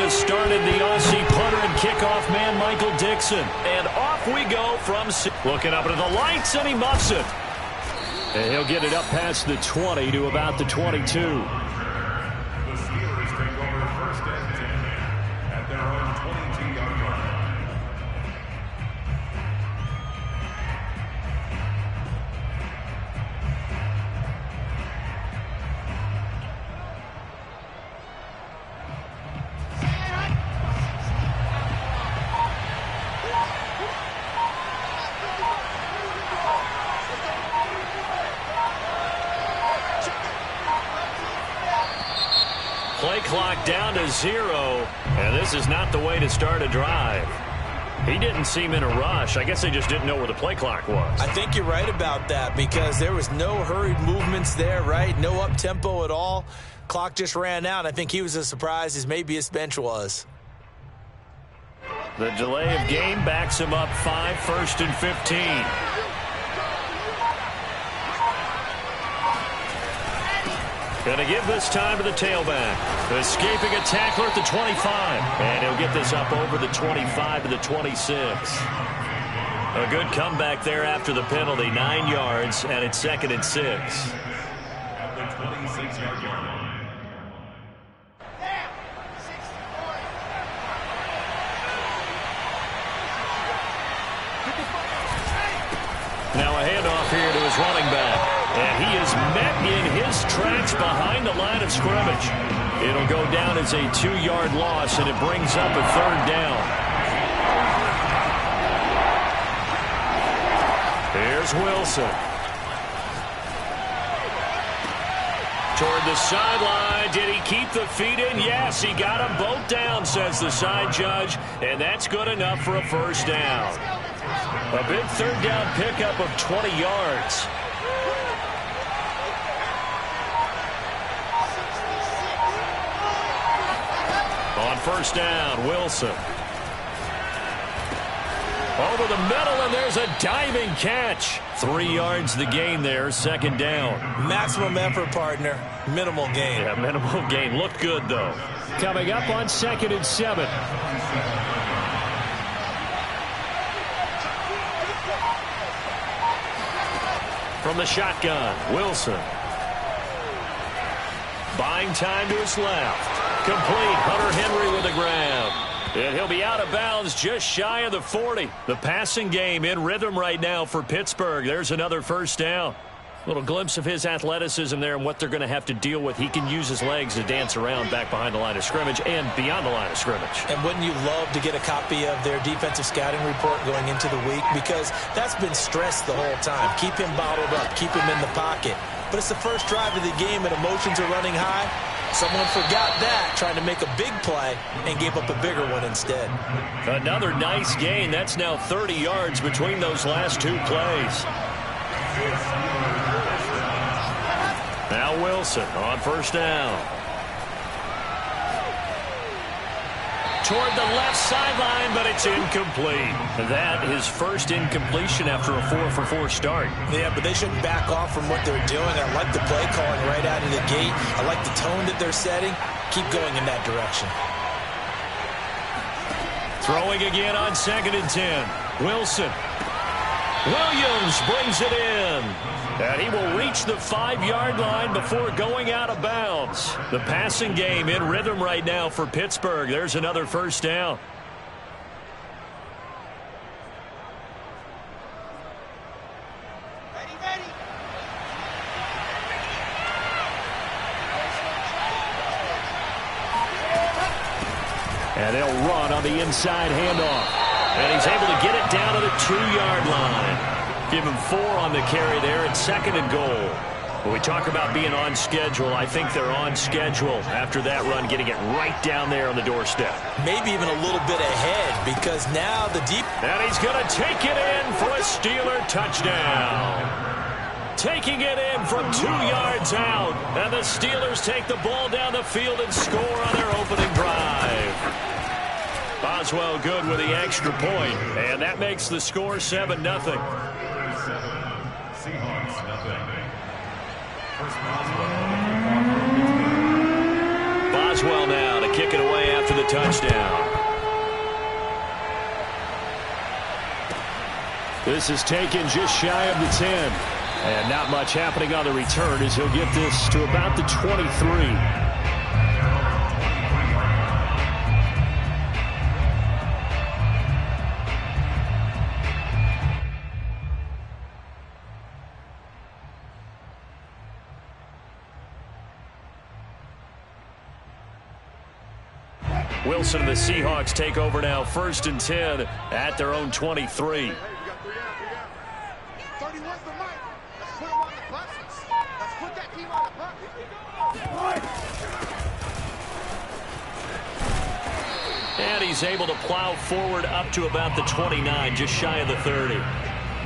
Started the Aussie punter and kickoff man, Michael Dixon. And off we go from... Looking up into the lights, and he muffs it. And he'll get it up past the 20 to about the 22. The Steelers take over first and 10 at their own 22-yard line. Play clock down to 0, and this is not the way to start a drive. He didn't seem in a rush. I guess they just didn't know where the play clock was. I think you're right about that because there was no hurried movements there, right? No up-tempo at all. Clock just ran out. I think he was as surprised as maybe his bench was. The delay of game backs him up 5, 1st and 15. Going to give this time to the tailback. Escaping a tackler at the 25. And he'll get this up over the 25 to the 26. A good comeback there after the penalty. 9 yards, and it's 2nd and 6. At the 26-yard line. Now a handoff here to his running back. And he is met in his tracks behind the line of scrimmage. It'll go down as a 2-yard loss, and it brings up a 3rd down. Here's Wilson. Toward the sideline. Did he keep the feet in? Yes, he got them both down, says the side judge. And that's good enough for a 1st down. A big 3rd down pickup of 20 yards. On 1st down, Wilson. Over the middle, and there's a diving catch. 3 yards the gain there, 2nd down. Maximum effort, partner. Minimal gain. Yeah, minimal gain. Looked good, though. Coming up on 2nd and 7. From the shotgun, Wilson. Buying time to his left. Complete. Hunter Henry with a grab. And he'll be out of bounds just shy of the 40. The passing game in rhythm right now for Pittsburgh. There's another 1st down. A little glimpse of his athleticism there and what they're going to have to deal with. He can use his legs to dance around back behind the line of scrimmage and beyond the line of scrimmage. And wouldn't you love to get a copy of their defensive scouting report going into the week? Because that's been stressed the whole time. Keep him bottled up. Keep him in the pocket. But it's the first drive of the game and emotions are running high. Someone forgot that, trying to make a big play, and gave up a bigger one instead. Another nice gain. That's now 30 yards between those last 2 plays. Now Wilson on 1st down. Toward the left sideline, but it's incomplete. That is 1st incompletion after a 4-for-4 start. Yeah, but they shouldn't back off from what they're doing. I like the play calling right out of the gate. I like the tone that they're setting. Keep going in that direction. Throwing again on 2nd and 10. Wilson. Williams brings it in. And he will reach the 5-yard line before going out of bounds. The passing game in rhythm right now for Pittsburgh. There's another 1st down. And they'll run on the inside handoff. And he's able to get it down to the 2-yard line. Give him 4 on the carry there at 2nd and goal. When we talk about being on schedule, I think they're on schedule after that run, getting it right down there on the doorstep. Maybe even a little bit ahead, because now the deep... And he's going to take it in for a Steeler touchdown. Taking it in from 2 yards out. And the Steelers take the ball down the field and score on their opening drive. Boswell good with the extra point, and that makes the score 7-0. Seahawks, nothing. Boswell now to kick it away after the touchdown. This is taken just shy of the 10. And not much happening on the return as he'll get this to about the 23. Wilson and the Seahawks take over now, 1st and 10 at their own 23. Hey, we got 3 down. 31's the mic. Let's put him on the buses. Let's put that team on the bus. And he's able to plow forward up to about the 29, just shy of the 30.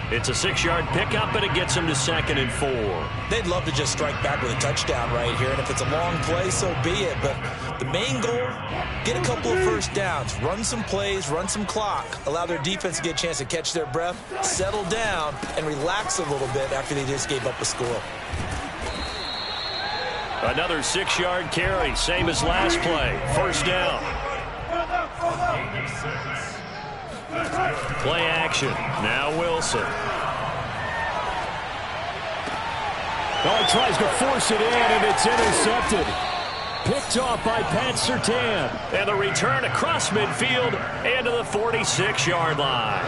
It's a 6-yard pickup, and it gets him to 2nd and 4. They'd love to just strike back with a touchdown right here, and if it's a long play, so be it. But the main goal, get a couple of first downs, run some plays, run some clock, allow their defense to get a chance to catch their breath, settle down, and relax a little bit after they just gave up a score. Another 6-yard carry, same as last play. 1st down. Play action. Now Wilson. Oh, he tries to force it in, and it's intercepted. Picked off by Pat Surtain. And the return across midfield into the 46-yard line.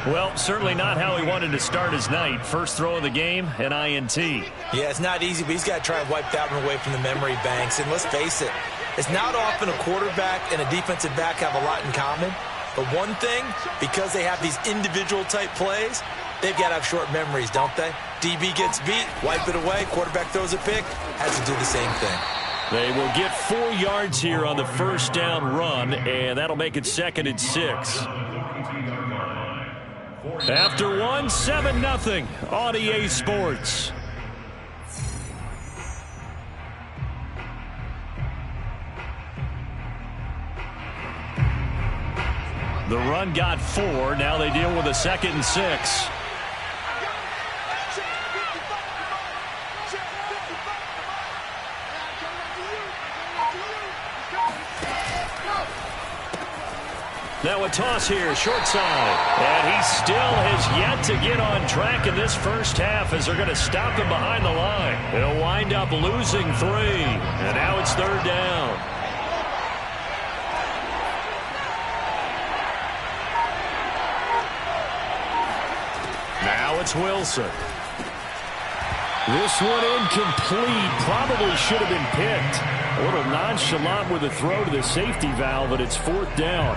Well, certainly not how he wanted to start his night. First throw of the game, an INT. Yeah, it's not easy, but he's got to try and wipe that one away from the memory banks. And let's face it, it's not often a quarterback and a defensive back have a lot in common. But one thing, because they have these individual type plays, they've got to have short memories, don't they? DB gets beat, wipe it away, quarterback throws a pick, has to do the same thing. They will get 4 yards here on the 1st down run, and that'll make it 2nd and 6. After 1, 7-0 on EA Sports. The run got 4. Now they deal with a 2nd and 6. Now a toss here, short side. And he still has yet to get on track in this first half as they're going to stop him behind the line. He'll wind up losing 3. And now it's 3rd down. Now it's Wilson. This one incomplete. Probably should have been picked. A little nonchalant with a throw to the safety valve, but it's 4th down.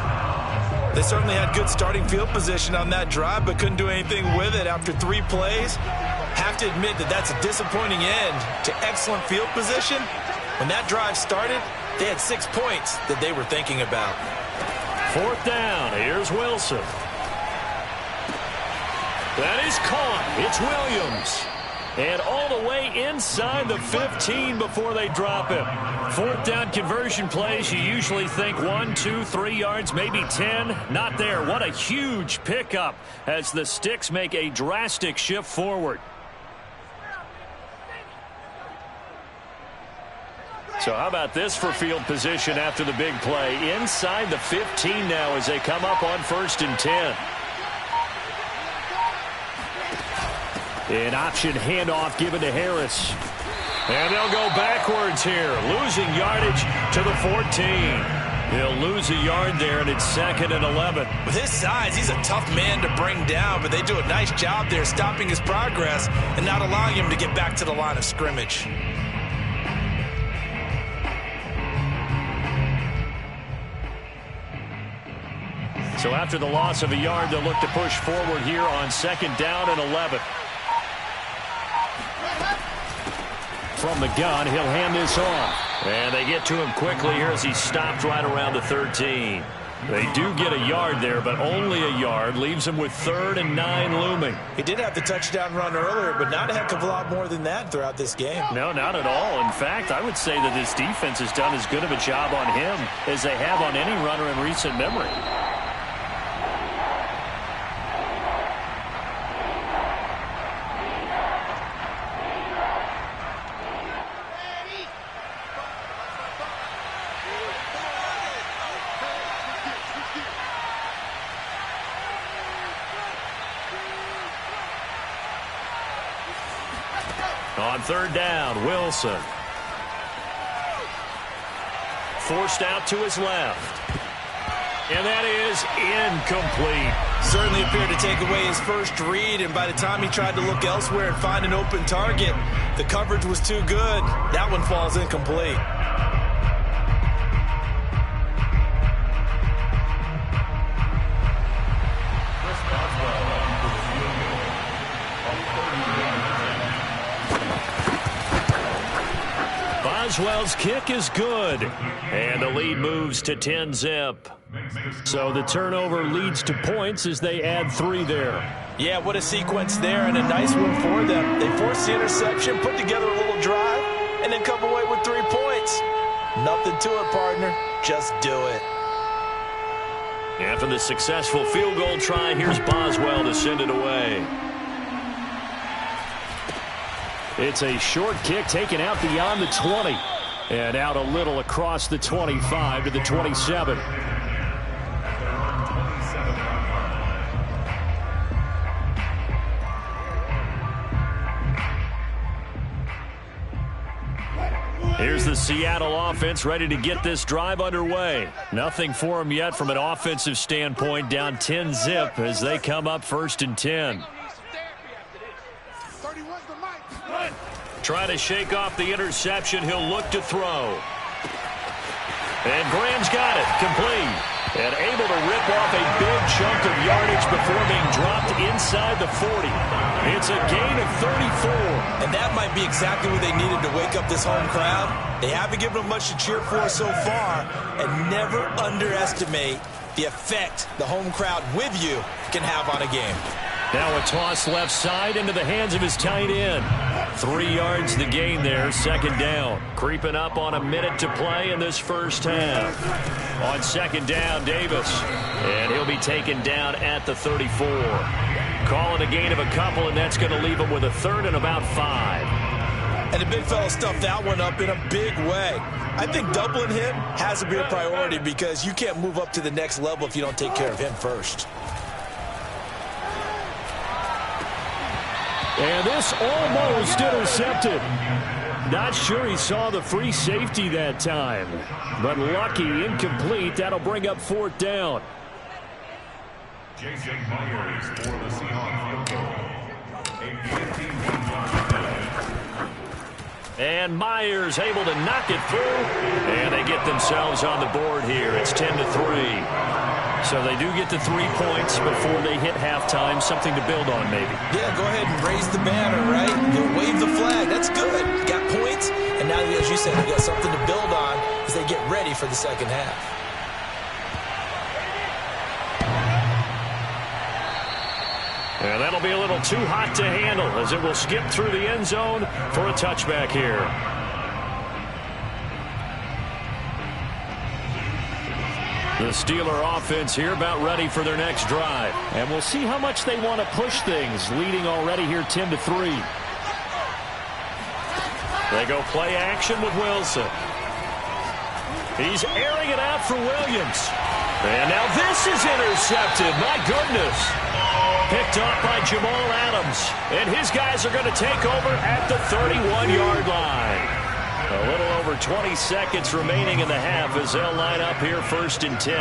They certainly had good starting field position on that drive, but couldn't do anything with it after 3 plays. Have to admit that that's a disappointing end to excellent field position. When that drive started, they had 6 points that they were thinking about. 4th down. Here's Wilson. That is caught. It's Williams. And all the way inside the 15 before they drop him. 4th down conversion plays, you usually think 1, 2, 3 yards, maybe 10. Not there. What a huge pickup as the Sticks make a drastic shift forward. So how about this for field position after the big play? Inside the 15 now as they come up on 1st and 10. An option handoff given to Harris. And they'll go backwards here, losing yardage to the 14. He'll lose a yard there, and it's 2nd and 11. With his size, he's a tough man to bring down, but they do a nice job there stopping his progress and not allowing him to get back to the line of scrimmage. So after the loss of a yard, they'll look to push forward here on 2nd down and 11. from the gun. He'll hand this off. And they get to him quickly here as he stopped right around the 13. They do get a yard there, but only a yard. Leaves him with 3rd and 9 looming. He did have the touchdown run earlier, but not a heck of a lot more than that throughout this game. No, not at all. In fact, I would say that this defense has done as good of a job on him as they have on any runner in recent memory. On 3rd down, Wilson. Forced out to his left. And that is incomplete. Certainly appeared to take away his first read, and by the time he tried to look elsewhere and find an open target, the coverage was too good. That one falls incomplete. Boswell's kick is good, and the lead moves to 10-zip. So the turnover leads to points as they add 3 there. Yeah, what a sequence there, and a nice one for them. They forced the interception, put together a little drive, and then come away with 3 points. Nothing to it, partner. Just do it. After the successful field goal try, here's Boswell to send it away. It's a short kick taken out beyond the 20 and out a little across the 25 to the 27. Here's the Seattle offense ready to get this drive underway. Nothing for them yet from an offensive standpoint, down 10-zip as they come up 1st and 10. Trying to shake off the interception. He'll look to throw. And Graham's got it. Complete. And able to rip off a big chunk of yardage before being dropped inside the 40. It's a gain of 34. And that might be exactly what they needed to wake up this home crowd. They haven't given them much to cheer for so far. And never underestimate the effect the home crowd with you can have on a game. Now a toss left side into the hands of his tight end. 3 yards the gain there, 2nd down. Creeping up on a minute to play in this first half. On 2nd down, Davis. And he'll be taken down at the 34. Calling a gain of a couple, and that's going to leave him with a 3rd and about 5. And the big fella stuffed that one up in a big way. I think doubling him has to be a priority because you can't move up to the next level if you don't take care of him first. And this almost intercepted. Not sure he saw the free safety that time. But lucky, incomplete. That'll bring up 4th down. Jason Myers for the Seahawks field goal. A 15-yard. And Myers able to knock it through. And they get themselves on the board here. It's 10-3. So they do get the 3 points before they hit halftime. Something to build on, maybe. Yeah, go ahead and raise the banner, right? You'll wave the flag. That's good. You got points, and now, as you said, you got something to build on as they get ready for the second half. And that'll be a little too hot to handle as it will skip through the end zone for a touchback here. The Steeler offense here about ready for their next drive. And we'll see how much they want to push things, leading already here 10-3. They go play action with Wilson. He's airing it out for Williams. And now this is intercepted. My goodness. Picked off by Jamal Adams. And his guys are going to take over at the 31-yard line. A little over 20 seconds remaining in the half as they'll line up here 1st and 10.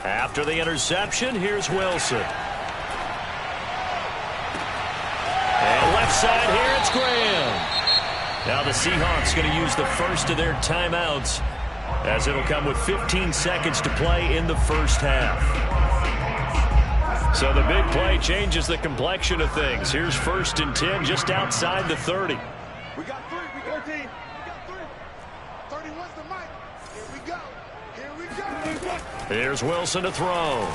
After the interception, here's Wilson. And left side here, it's Graham. Now the Seahawks going to use the first of their timeouts as it'll come with 15 seconds to play in the first half. So the big play changes the complexion of things. Here's 1st and 10 just outside the 30. We got 3. We got 3. We got 3. 31's the mic. Here we go. Here we go. Here's Wilson to throw.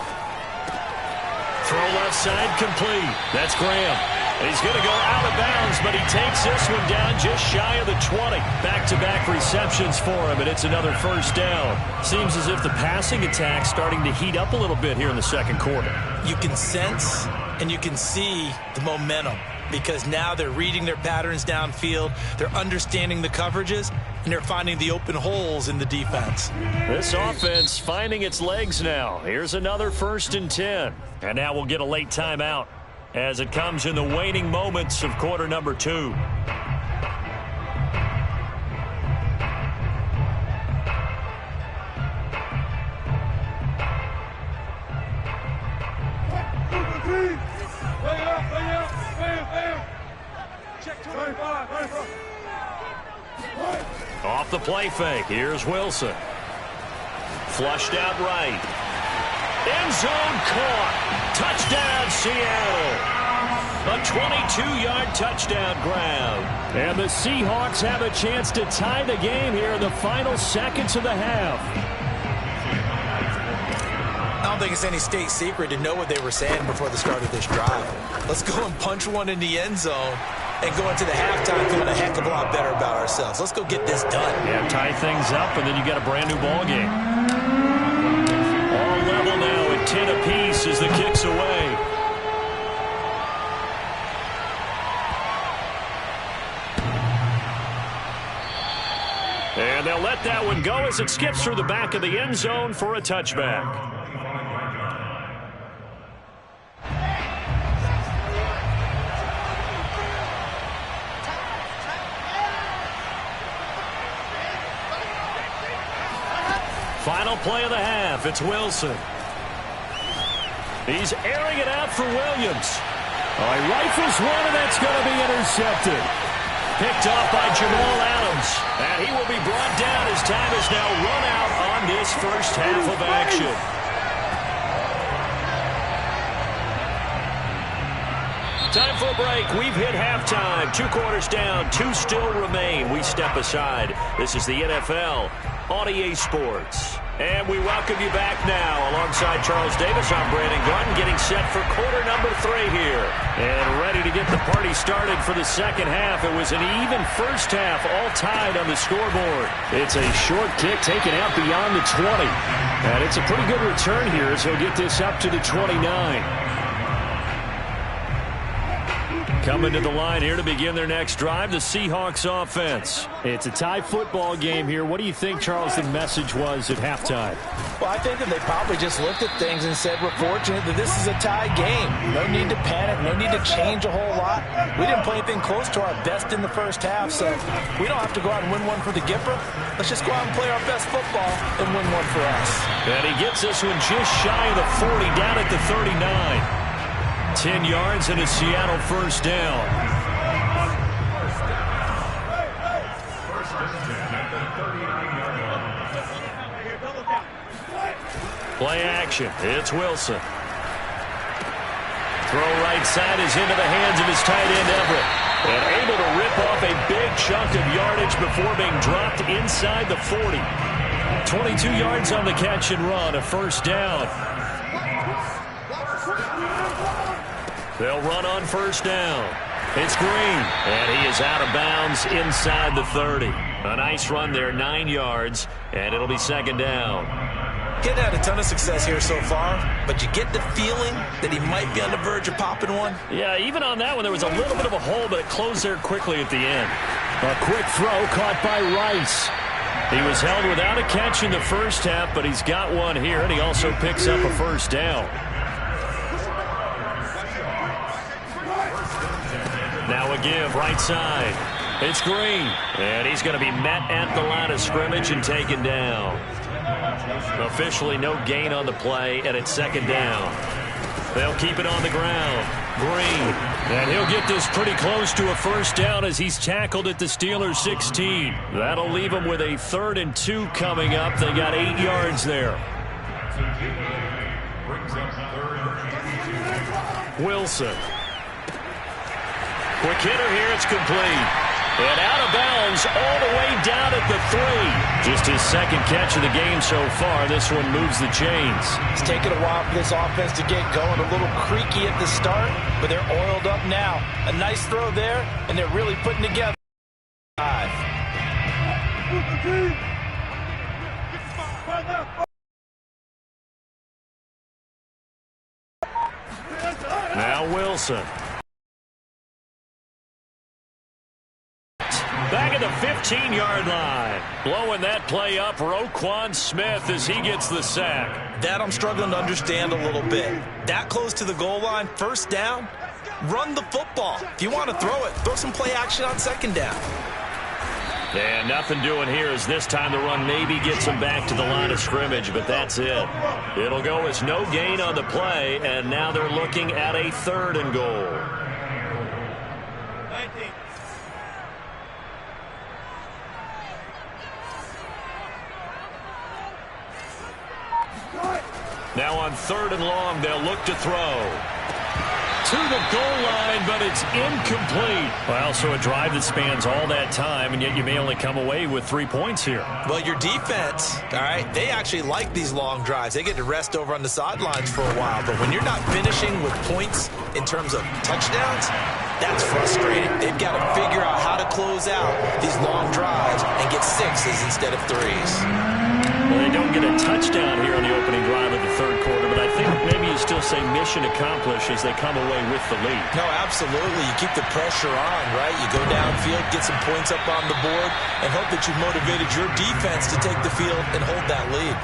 Throw left side complete. That's Graham. He's going to go out of bounds, but he takes this one down just shy of the 20. Back-to-back receptions for him, and it's another 1st down. Seems as if the passing attack's starting to heat up a little bit here in the 2nd quarter. You can sense and you can see the momentum because now they're reading their patterns downfield, they're understanding the coverages, and they're finding the open holes in the defense. This offense finding its legs now. Here's another 1st and 10. And now we'll get a late timeout as it comes in the waning moments of quarter number 2. Off the play fake. Here's Wilson. Flushed out right. End zone caught. Touchdown, Seattle. A 22-yard touchdown grab. And the Seahawks have a chance to tie the game here in the final seconds of the half. I don't think it's any state secret to know what they were saying before the start of this drive. Let's go and punch one in the end zone and go into the halftime feeling a heck of a lot better about ourselves. Let's go get this done. Yeah, tie things up, and then you got a brand new ball game. All level now at 10 apiece as the kick's away. And they'll let that one go as it skips through the back of the end zone for a touchback. Final play of the half. It's Wilson. He's airing it out for Williams. He rifles one, and that's going to be intercepted. Picked off by Jamal Adams. And he will be brought down as time is now run out on this first half of action. Time for a break. We've hit halftime. 2 quarters down. 2 still remain. We step aside. This is the NFL on EA Sports. And we welcome you back now. Alongside Charles Davis, I'm Brandon Garden, getting set for quarter number 3 here. And ready to get the party started for the second half. It was an even first half, all tied on the scoreboard. It's a short kick taken out beyond the 20. And it's a pretty good return here as he'll get this up to the 29. Coming to the line here to begin their next drive, the Seahawks offense. It's a tie football game here. What do you think, Charles, the message was at halftime? Well, I think that they probably just looked at things and said, we're fortunate that this is a tie game. No need to panic. No need to change a whole lot. We didn't play anything close to our best in the first half, so we don't have to go out and win one for the Gipper. Let's just go out and play our best football and win one for us. And he gets this one just shy of the 40, down at the 39. 10 yards and a Seattle first down. Play action. It's Wilson. Throw right side is into the hands of his tight end Everett. And able to rip off a big chunk of yardage before being dropped inside the 40. 22 yards on the catch and run, a first down. They'll run on first down. It's Green, and he is out of bounds inside the 30. A nice run there, 9 yards, and it'll be second down. Getting had a ton of success here so far, but you get the feeling that he might be on the verge of popping one. Yeah, even on that one, there was a little bit of a hole, but it closed there quickly at the end. A quick throw caught by Rice. He was held without a catch in the first half, but he's got one here, and he also picks up a first down. Now a give, right side. It's Green, and he's going to be met at the line of scrimmage and taken down. Officially no gain on the play, and it's second down. They'll keep it on the ground. Green, and he'll get this pretty close to a first down as he's tackled at the Steelers' 16. That'll leave him with a 3rd and 2 coming up. They got 8 yards there. Brings up 3rd and 2. Wilson. Quick hitter here. It's complete. And out of bounds all the way down at the 3. Just his second catch of the game so far. This one moves the chains. It's taken a while for this offense to get going. A little creaky at the start, but they're oiled up now. A nice throw there, and they're really putting together. Now Wilson. Back at the 15-yard line. Blowing that play up, Roquan Smith, as he gets the sack. That I'm struggling to understand a little bit. That close to the goal line, first down, run the football. If you want to throw it, throw some play action on second down. And nothing doing here as this time the run maybe gets him back to the line of scrimmage, but that's it. It'll go as no gain on the play, and now they're looking at a 3rd and goal. Now on 3rd and long, they'll look to throw. To the goal line, but it's incomplete. Well, so a drive that spans all that time, and yet you may only come away with 3 points here. Well, your defense, all right, they actually like these long drives. They get to rest over on the sidelines for a while. But when you're not finishing with points in terms of touchdowns, that's frustrating. They've got to figure out how to close out these long drives and get 6s instead of 3s. Well, they don't get a touchdown here on the opening drive of the 3rd quarter, but I think maybe you still say mission accomplished as they come away with the lead. No, absolutely. You keep the pressure on, right? You go downfield, get some points up on the board, and hope that you've motivated your defense to take the field and hold that lead.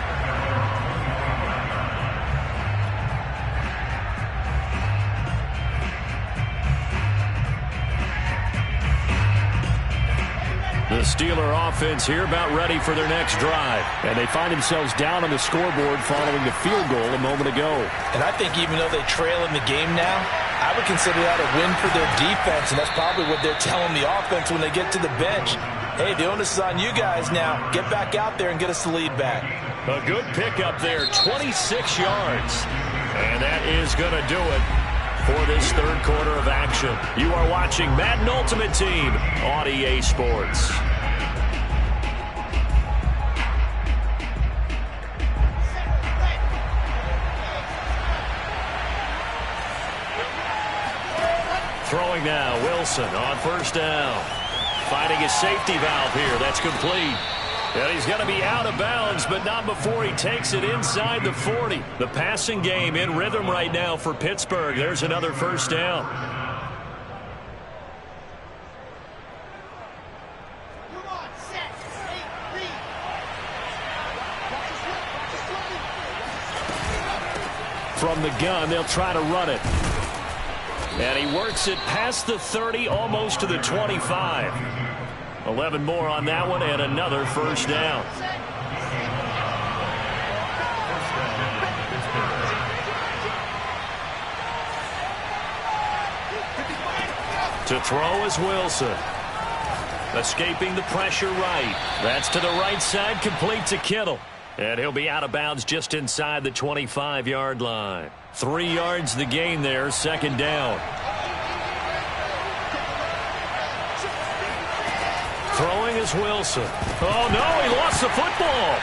The Steeler offense here about ready for their next drive. And they find themselves down on the scoreboard following the field goal a moment ago. And I think even though they trail in the game now, I would consider that a win for their defense, and that's probably what they're telling the offense when they get to the bench. Hey, the onus is on you guys now. Get back out there and get us the lead back. A good pickup there, 26 yards. And that is going to do it for this 3rd quarter of action. You are watching Madden Ultimate Team on EA Sports. Throwing now, Wilson on 1st down. Finding his safety valve here. That's complete. And he's going to be out of bounds, but not before he takes it inside the 40. The passing game in rhythm right now for Pittsburgh. There's another 1st down. From the gun, they'll try to run it. And he works it past the 30, almost to the 25. 11 more on that one, and another 1st down. To throw is Wilson. Escaping the pressure right. That's to the right side, complete to Kittle. And he'll be out of bounds just inside the 25-yard line. 3 yards the gain there, 2nd down. Throwing is Wilson. Oh, no, he lost the football.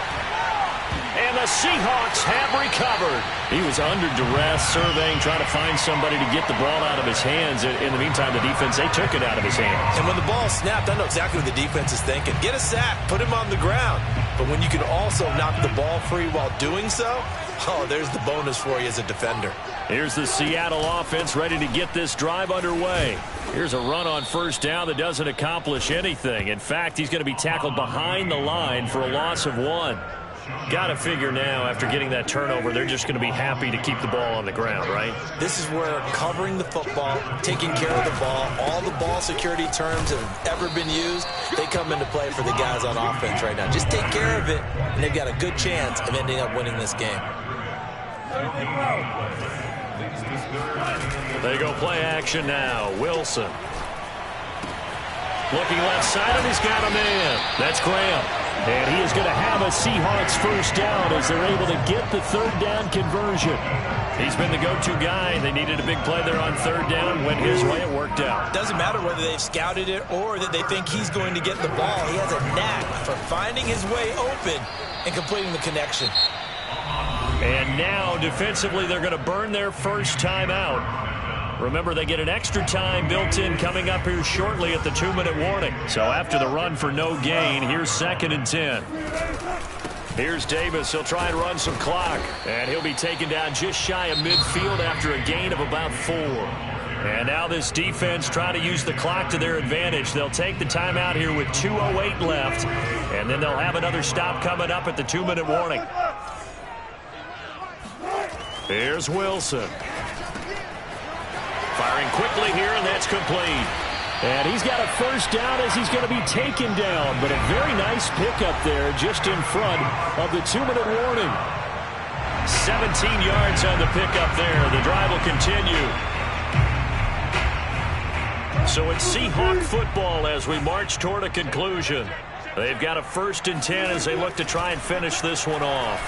And the Seahawks have recovered. He was under duress, surveying, trying to find somebody to get the ball out of his hands. In the meantime, the defense, they took it out of his hands. And when the ball snapped, I know exactly what the defense is thinking. Get a sack, put him on the ground. But when you can also knock the ball free while doing so, oh, there's the bonus for you as a defender. Here's the Seattle offense ready to get this drive underway. Here's a run on 1st down that doesn't accomplish anything. In fact, he's going to be tackled behind the line for a loss of 1. Got to figure now, after getting that turnover, they're just going to be happy to keep the ball on the ground, right? This is where covering the football, taking care of the ball, all the ball security terms that have ever been used, they come into play for the guys on offense right now. Just take care of it, and they've got a good chance of ending up winning this game. They go play action now. Wilson. Looking left side, and he's got a man. That's Graham. And he is going to have a Seahawks 1st down as they're able to get the 3rd down conversion. He's been the go-to guy. They needed a big play there on third down. Went his way. It worked out. Doesn't matter whether they've scouted it or that they think he's going to get the ball. He has a knack for finding his way open and completing the connection. And now, defensively, they're going to burn their first timeout. Remember, they get an extra time built in coming up here shortly at the 2-minute warning. So after the run for no gain, here's 2nd and 10. Here's Davis. He'll try and run some clock. And he'll be taken down just shy of midfield after a gain of about 4. And now this defense trying to use the clock to their advantage. They'll take the timeout here with 2:08 left. And then they'll have another stop coming up at the 2-minute warning. Here's Wilson. Firing quickly here, and that's complete. And he's got a first down as he's going to be taken down. But a very nice pickup there just in front of the 2-minute warning. 17 yards on the pickup there. The drive will continue. So it's Seahawk football as we march toward a conclusion. They've got a 1st and 10 as they look to try and finish this one off.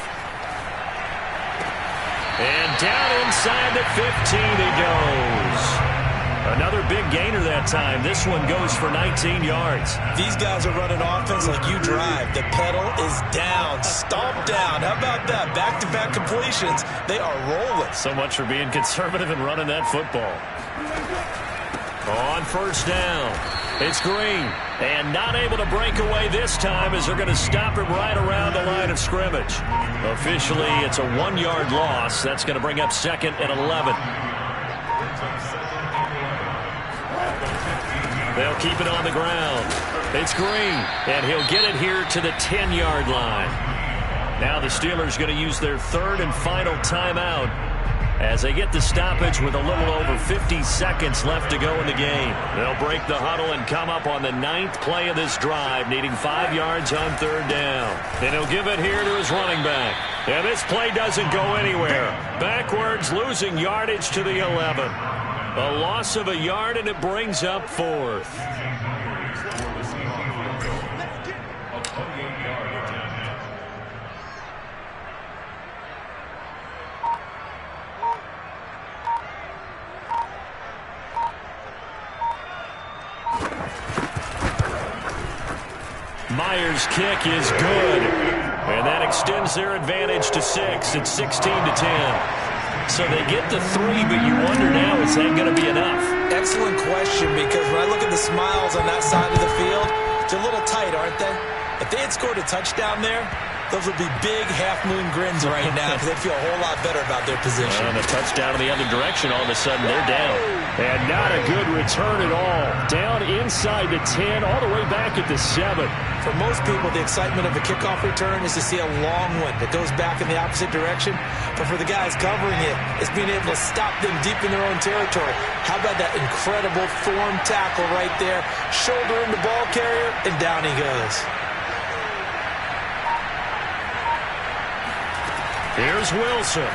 And down inside the 15 he goes. Another big gainer that time. This one goes for 19 yards. These guys are running offense like you drive. The pedal is down, stomp down. How about that? Back-to-back completions. They are rolling. So much for being conservative and running that football. On first down, it's Green. And not able to break away this time as they're going to stop him right around the line of scrimmage. Officially, it's a 1-yard loss. That's going to bring up 2nd and 11. They'll keep it on the ground. It's Green, and he'll get it here to the 10-yard line. Now the Steelers going to use their 3rd and final timeout as they get the stoppage with a little over 50 seconds left to go in the game. They'll break the huddle and come up on the 9th play of this drive, needing 5 yards on 3rd down. And he'll give it here to his running back. And this play doesn't go anywhere. Backwards, losing yardage to the 11. A loss of a yard, and it brings up 4th. Myers' kick is good. And that extends their advantage to 6. It's 16-10. So they get the 3, but you wonder now, is that going to be enough? Excellent question, because when I look at the smiles on that side of the field, they're a little tight, aren't they? If they had scored a touchdown there, those would be big half-moon grins right now because they feel a whole lot better about their position. And a touchdown in the other direction, all of a sudden they're down. And not a good return at all. Down inside the 10, all the way back at the 7. For most people, the excitement of a kickoff return is to see a long one that goes back in the opposite direction. But for the guys covering it, it's being able to stop them deep in their own territory. How about that incredible form tackle right there? Shoulder in the ball carrier, and down he goes. Here's Wilson.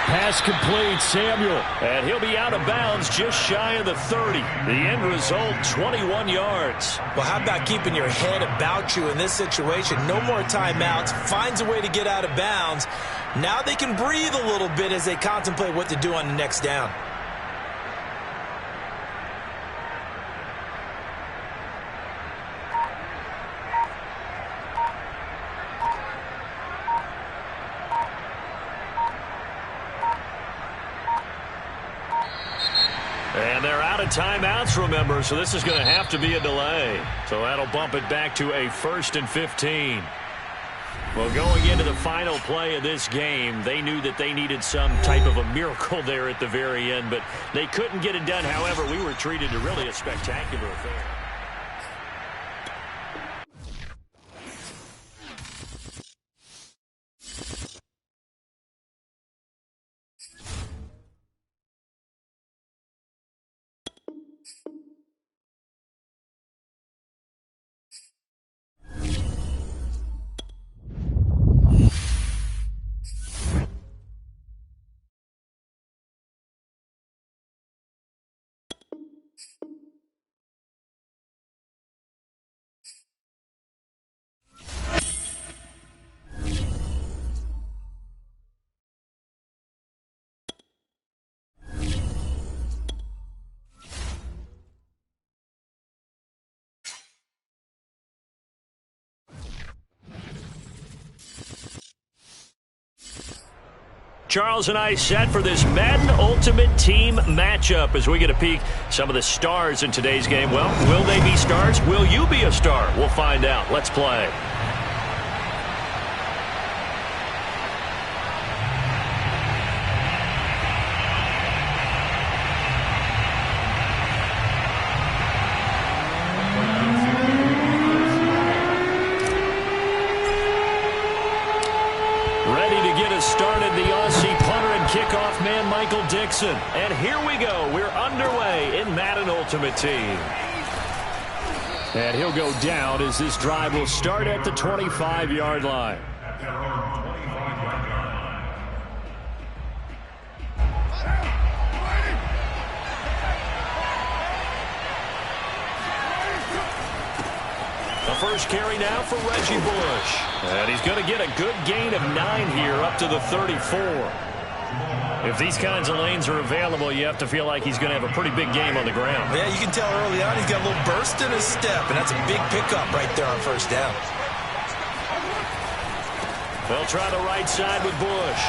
Pass complete, Samuel. And he'll be out of bounds just shy of the 30. The end result, 21 yards. Well, how about keeping your head about you in this situation? No more timeouts. Finds a way to get out of bounds. Now they can breathe a little bit as they contemplate what to do on the next down. And they're out of timeouts, remember, so this is going to have to be a delay. So that'll bump it back to a 1st and 15. Well, going into the final play of this game, they knew that they needed some type of a miracle there at the very end, but they couldn't get it done. However, we were treated to really a spectacular affair. Charles and I set for this Madden Ultimate Team matchup as we get a peek some of the stars in today's game. Well, will they be stars? Will you be a star? We'll find out. Let's play. Started the Aussie punter and kickoff man, Michael Dixon. And here we go. We're underway in Madden Ultimate Team. And he'll go down as this drive will start at the 25-yard line. The first carry now for Reggie Bush. And he's going to get a good gain of 9 here up to the 34. If these kinds of lanes are available, you have to feel like he's going to have a pretty big game on the ground. Yeah, you can tell early on he's got a little burst in his step, and that's a big pickup right there on first down. They'll try the right side with Bush.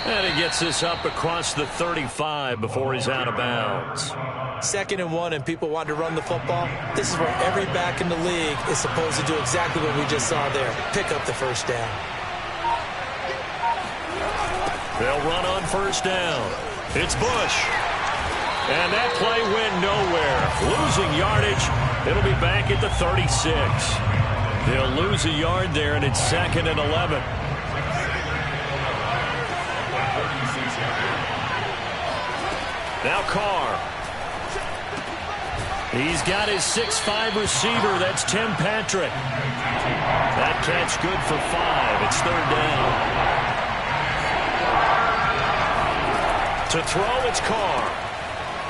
And he gets this up across the 35 before he's out of bounds. 2nd and 1, and people want to run the football. This is where every back in the league is supposed to do exactly what we just saw there. Pick up the first down. They'll run on first down. It's Bush. And that play went nowhere. Losing yardage. It'll be back at the 36. They'll lose a yard there, and it's 2nd and 11. Now Carr. He's got his 6'5" receiver. That's Tim Patrick. That catch good for 5. It's 3rd down. To throw, it's Carr.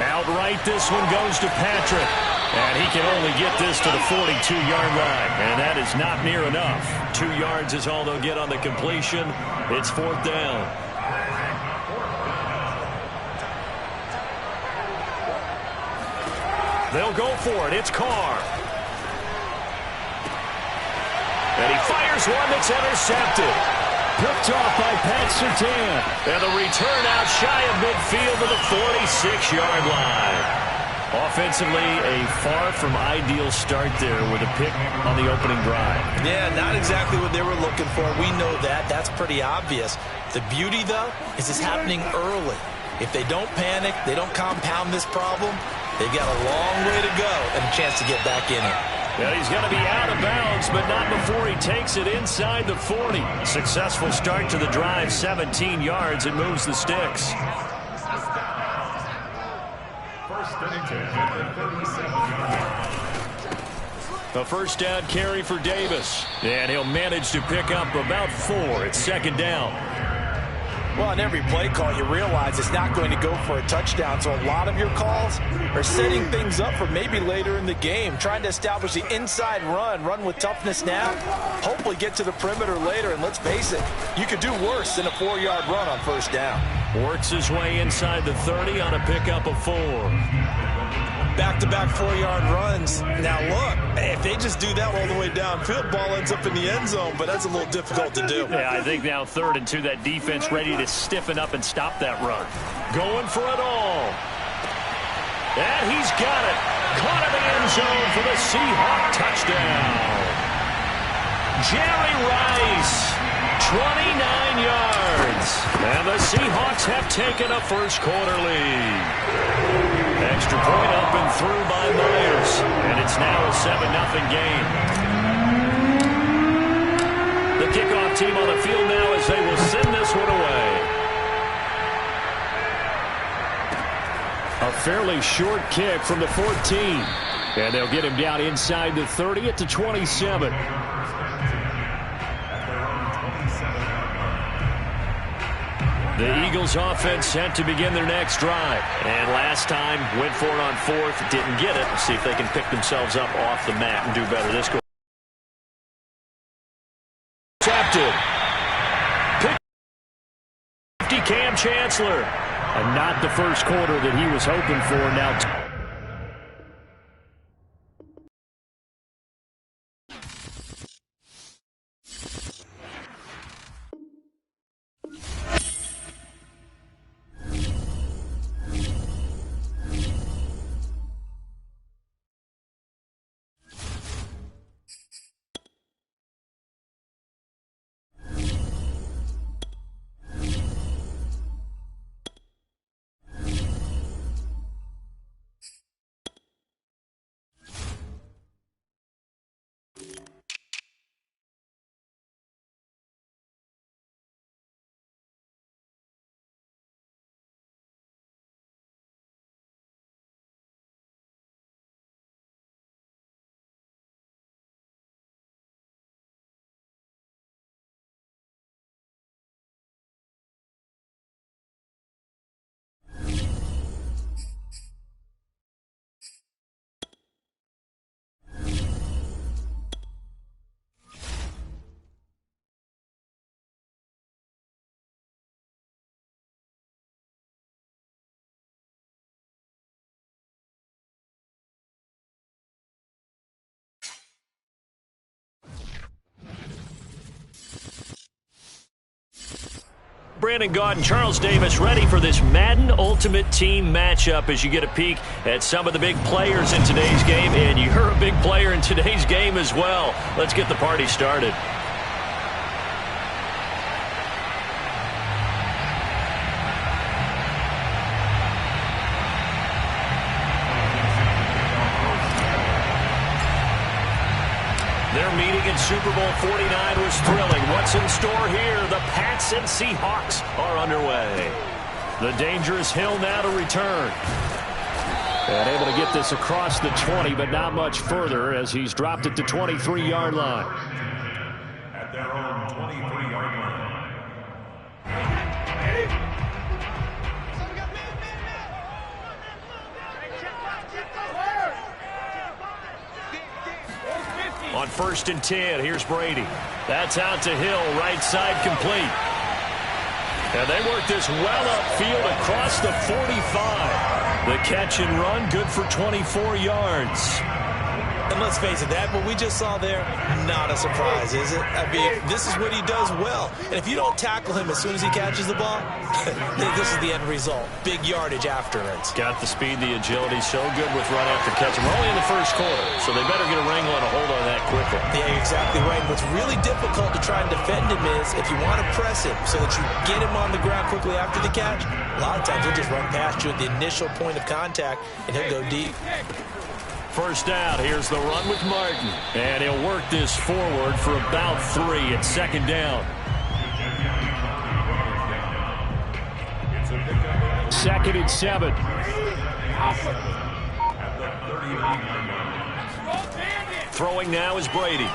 Outright, this one goes to Patrick. And he can only get this to the 42-yard line. And that is not near enough. 2 yards is all they'll get on the completion. It's 4th down. They'll go for it. It's Carr. And he fires one that's intercepted. Picked off by Pat Surtain. And the return out shy of midfield to the 46-yard line. Offensively, a far from ideal start there with a pick on the opening drive. Yeah, not exactly what they were looking for. We know that. That's pretty obvious. The beauty, though, is it's happening early. If they don't panic, they don't compound this problem, they've got a long way to go and a chance to get back in it. Yeah, he's going to be out of bounds, but not before he takes it inside the 40. Successful start to the drive, 17 yards, and moves the sticks. A first down carry for Davis. And he'll manage to pick up about 4. It's 2nd down. Well, on every play call, you realize it's not going to go for a touchdown. So a lot of your calls are setting things up for maybe later in the game, trying to establish the inside run with toughness now, hopefully get to the perimeter later. And let's face it, you could do worse than a 4-yard run on first down. Works his way inside the 30 on a pickup of 4. Back-to-back 4-yard runs. Now, look, if they just do that all the way downfield, ball ends up in the end zone, but that's a little difficult to do. Yeah, I think now 3rd and 2, that defense ready to stiffen up and stop that run. Going for it all. And he's got it. Caught in the end zone for the Seahawk touchdown. Jerry Rice, 29 yards. And the Seahawks have taken a first-quarter lead. Extra point up and through by Myers. And it's now a 7-0 game. The kickoff team on the field now as they will send this one away. A fairly short kick from the 14. And they'll get him down inside the 30 at the 27. The Eagles offense set to begin their next drive. And last time, went for it on 4th, didn't get it. See if they can pick themselves up off the mat and do better this go. Intercepted. 50 Cam Chancellor. And not the first quarter that he was hoping for. Now Brandon Gaudin, Charles Davis ready for this Madden Ultimate Team matchup as you get a peek at some of the big players in today's game. And you're a big player in today's game as well. Let's get the party started. Their meeting in Super Bowl 49 was thrilling. What's in store here? The Pats and Seahawks are underway. The dangerous Hill now to return. And able to get this across the 20, but not much further as he's dropped it to 23-yard line. At their own 23-yard line. On 1st and 10, here's Brady. That's out to Hill, right side complete. And they work this well upfield across the 45. The catch and run, good for 24 yards. And let's face it, that what we just saw there, not a surprise, is it? I mean, this is what he does well. And if you don't tackle him as soon as he catches the ball, this is the end result. Big yardage after it. Got the speed, the agility, so good with run after catch. We're only in the first quarter, so they better get a wrangle and a hold on that quickly. Yeah, you're exactly right. What's really difficult to try and defend him is if you want to press him so that you get him on the ground quickly after the catch, a lot of times he'll just run past you at the initial point of contact, and he'll go deep. First down, here's the run with Martin. And he'll work this forward for about 3 at 2nd down. 2nd and 7. Throwing now is Brady.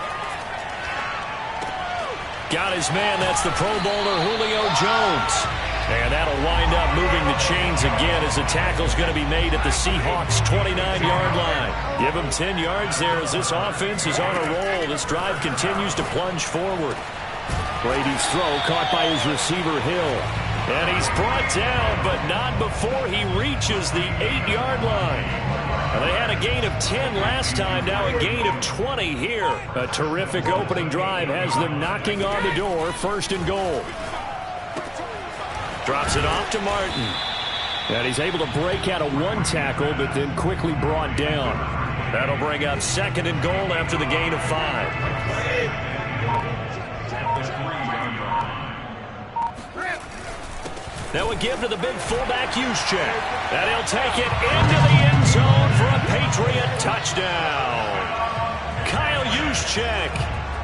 Got his man, that's the Pro Bowler Julio Jones. And that'll wind up moving the chains again as the tackle's going to be made at the Seahawks' 29-yard line. Give him 10 yards there as this offense is on a roll. This drive continues to plunge forward. Brady's throw caught by his receiver Hill. And he's brought down, but not before he reaches the 8-yard line. Well, they had a gain of 10 last time, now a gain of 20 here. A terrific opening drive has them knocking on the door, 1st and goal. Drops it off to Martin. And he's able to break out of one tackle, but then quickly brought down. That'll bring up 2nd and goal after the gain of 5. Now a give to the big fullback Juszczyk. And he'll take it into the end zone for a Patriot touchdown. Kyle Juszczyk.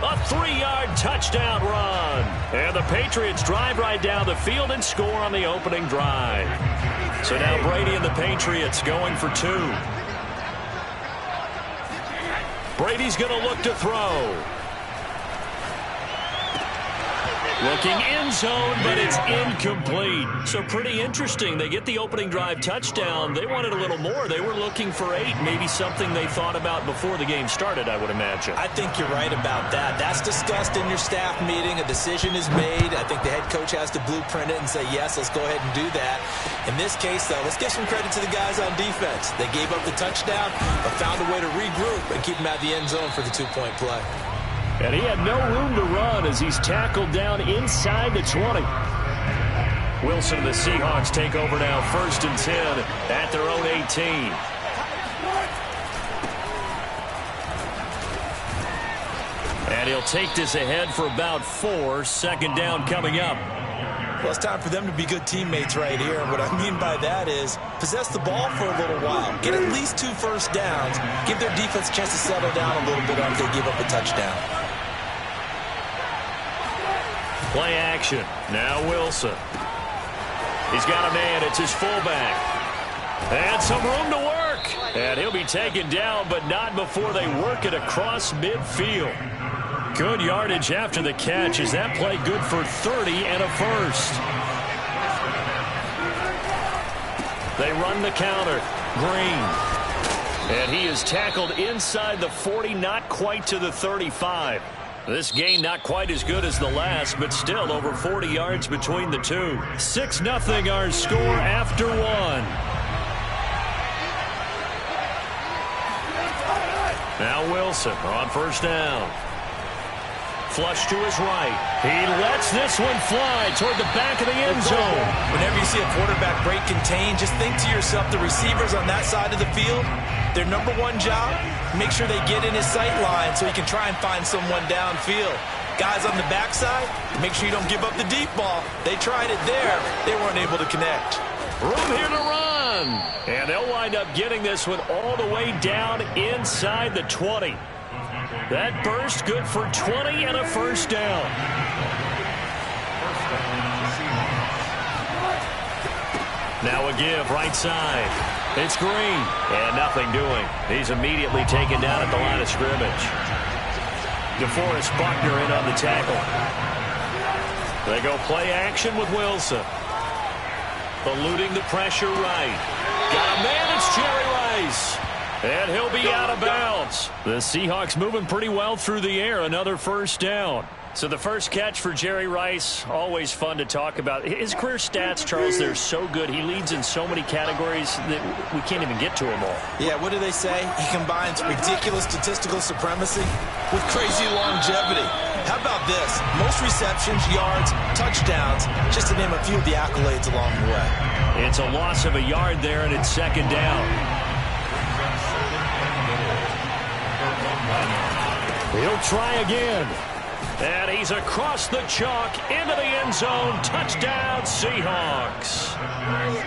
A 3-yard touchdown run. And the Patriots drive right down the field and score on the opening drive. So now Brady and the Patriots going for 2. Brady's going to look to throw. Looking end zone, but it's incomplete. So pretty interesting. They get the opening drive touchdown. They wanted a little more. They were looking for 8. Maybe something they thought about before the game started, I would imagine. I think you're right about that. That's discussed in your staff meeting. A decision is made. I think the head coach has to blueprint it and say, yes, let's go ahead and do that. In this case, though, let's give some credit to the guys on defense. They gave up the touchdown, but found a way to regroup and keep them out of the end zone for the 2-point play. And he had no room to run as he's tackled down inside the 20. Wilson and the Seahawks take over now, 1st and 10 at their own 18. And he'll take this ahead for about 4. 2nd down coming up. Well, it's time for them to be good teammates right here. And what I mean by that is possess the ball for a little while. Get at least 2 first downs. Give their defense a chance to settle down a little bit after they give up a touchdown. Play action. Now Wilson. He's got a man. It's his fullback. And some room to work. And he'll be taken down, but not before they work it across midfield. Good yardage after the catch. Is that play good for 30 and a first? They run the counter. Green. And he is tackled inside the 40, not quite to the 35. This game not quite as good as the last, but still over 40 yards between the two. 6-0 our score after 1. Now Wilson on 1st down. flush to his right. He lets this one fly toward the back of the end zone. Whenever you see a quarterback break contain, just think to yourself, the receivers on that side of the field, their number one job, make sure they get in his sight line so he can try and find someone downfield. Guys on the backside, make sure you don't give up the deep ball. They tried it there. They weren't able to connect. Room here to run. And they'll wind up getting this one all the way down inside the 20. That burst good for 20 and a first down. Now a give right side. It's Green. And nothing doing. He's immediately taken down at the line of scrimmage. DeForest Buckner in on the tackle. They go play action with Wilson. Eluding the pressure right. Got a man, it's Jerry Rice. And he'll be out of bounds. The Seahawks moving pretty well through the air. Another first down. So the first catch for Jerry Rice, always fun to talk about. His career stats, Charles, they're so good. He leads in so many categories that we can't even get to them all. Yeah, what do they say? He combines ridiculous statistical supremacy with crazy longevity. How about this? Most receptions, yards, touchdowns, just to name a few of the accolades along the way. It's a loss of a yard there, and it's second down. He'll try again. And he's across the chalk into the end zone. Touchdown, Seahawks.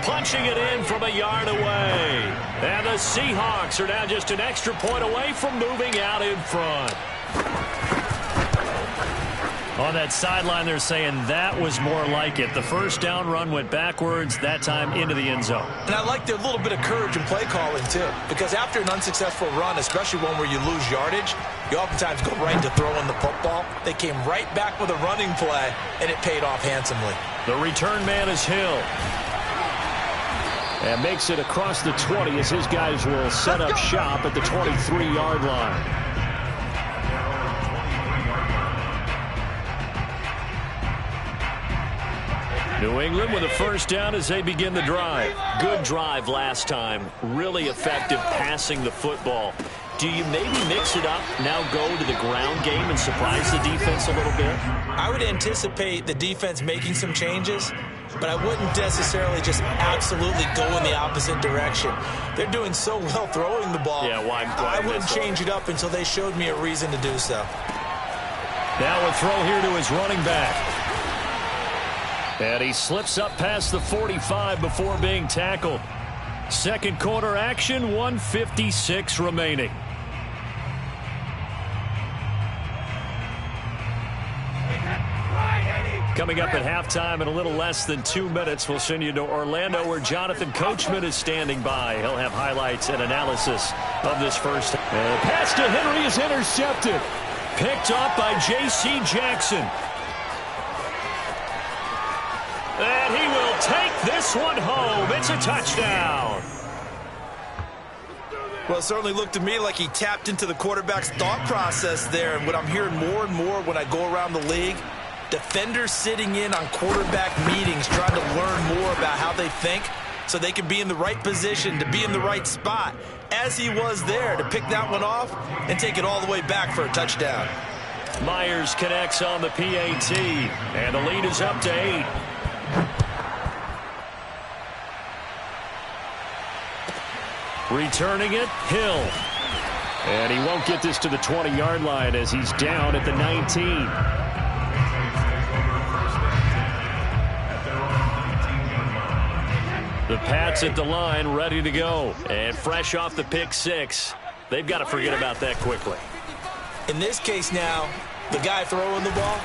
Punching it in from a yard away. And the Seahawks are now just an extra point away from moving out in front. On that sideline, they're saying that was more like it. The first down run went backwards, that time into the end zone. And I like their little bit of courage in play calling, too. Because after an unsuccessful run, especially one where you lose yardage, you oftentimes go right to throwing the football. They came right back with a running play, and it paid off handsomely. The return man is Hill. And makes it across the 20 as his guys will set up shop at the 23-yard line. New England with a first down as they begin the drive. Good drive last time. Really effective passing the football. Do you maybe mix it up, now go to the ground game and surprise the defense a little bit? I would anticipate the defense making some changes, but I wouldn't necessarily just absolutely go in the opposite direction. They're doing so well throwing the ball. Yeah, why I wouldn't change it up until they showed me a reason to do so. Now a throw here to his running back. And he slips up past the 45 before being tackled. Second quarter action, 1:56 remaining. Coming up at halftime in a little less than 2 minutes, we'll send you to Orlando where Jonathan Coachman is standing by. He'll have highlights and analysis of this first. And pass to Henry is intercepted. Picked up by J.C. Jackson. And he will take this one home. It's a touchdown. Well, it certainly looked to me like he tapped into the quarterback's thought process there. And what I'm hearing more and more when I go around the league, defenders sitting in on quarterback meetings trying to learn more about how they think so they can be in the right position, to be in the right spot, as he was there to pick that one off and take it all the way back for a touchdown. Myers connects on the PAT, and the lead is up to 8. Returning it, Hill. And he won't get this to the 20-yard line as he's down at the 19. The Pats at the line, ready to go. And fresh off the pick 6. They've got to forget about that quickly. In this case now, the guy throwing the ball,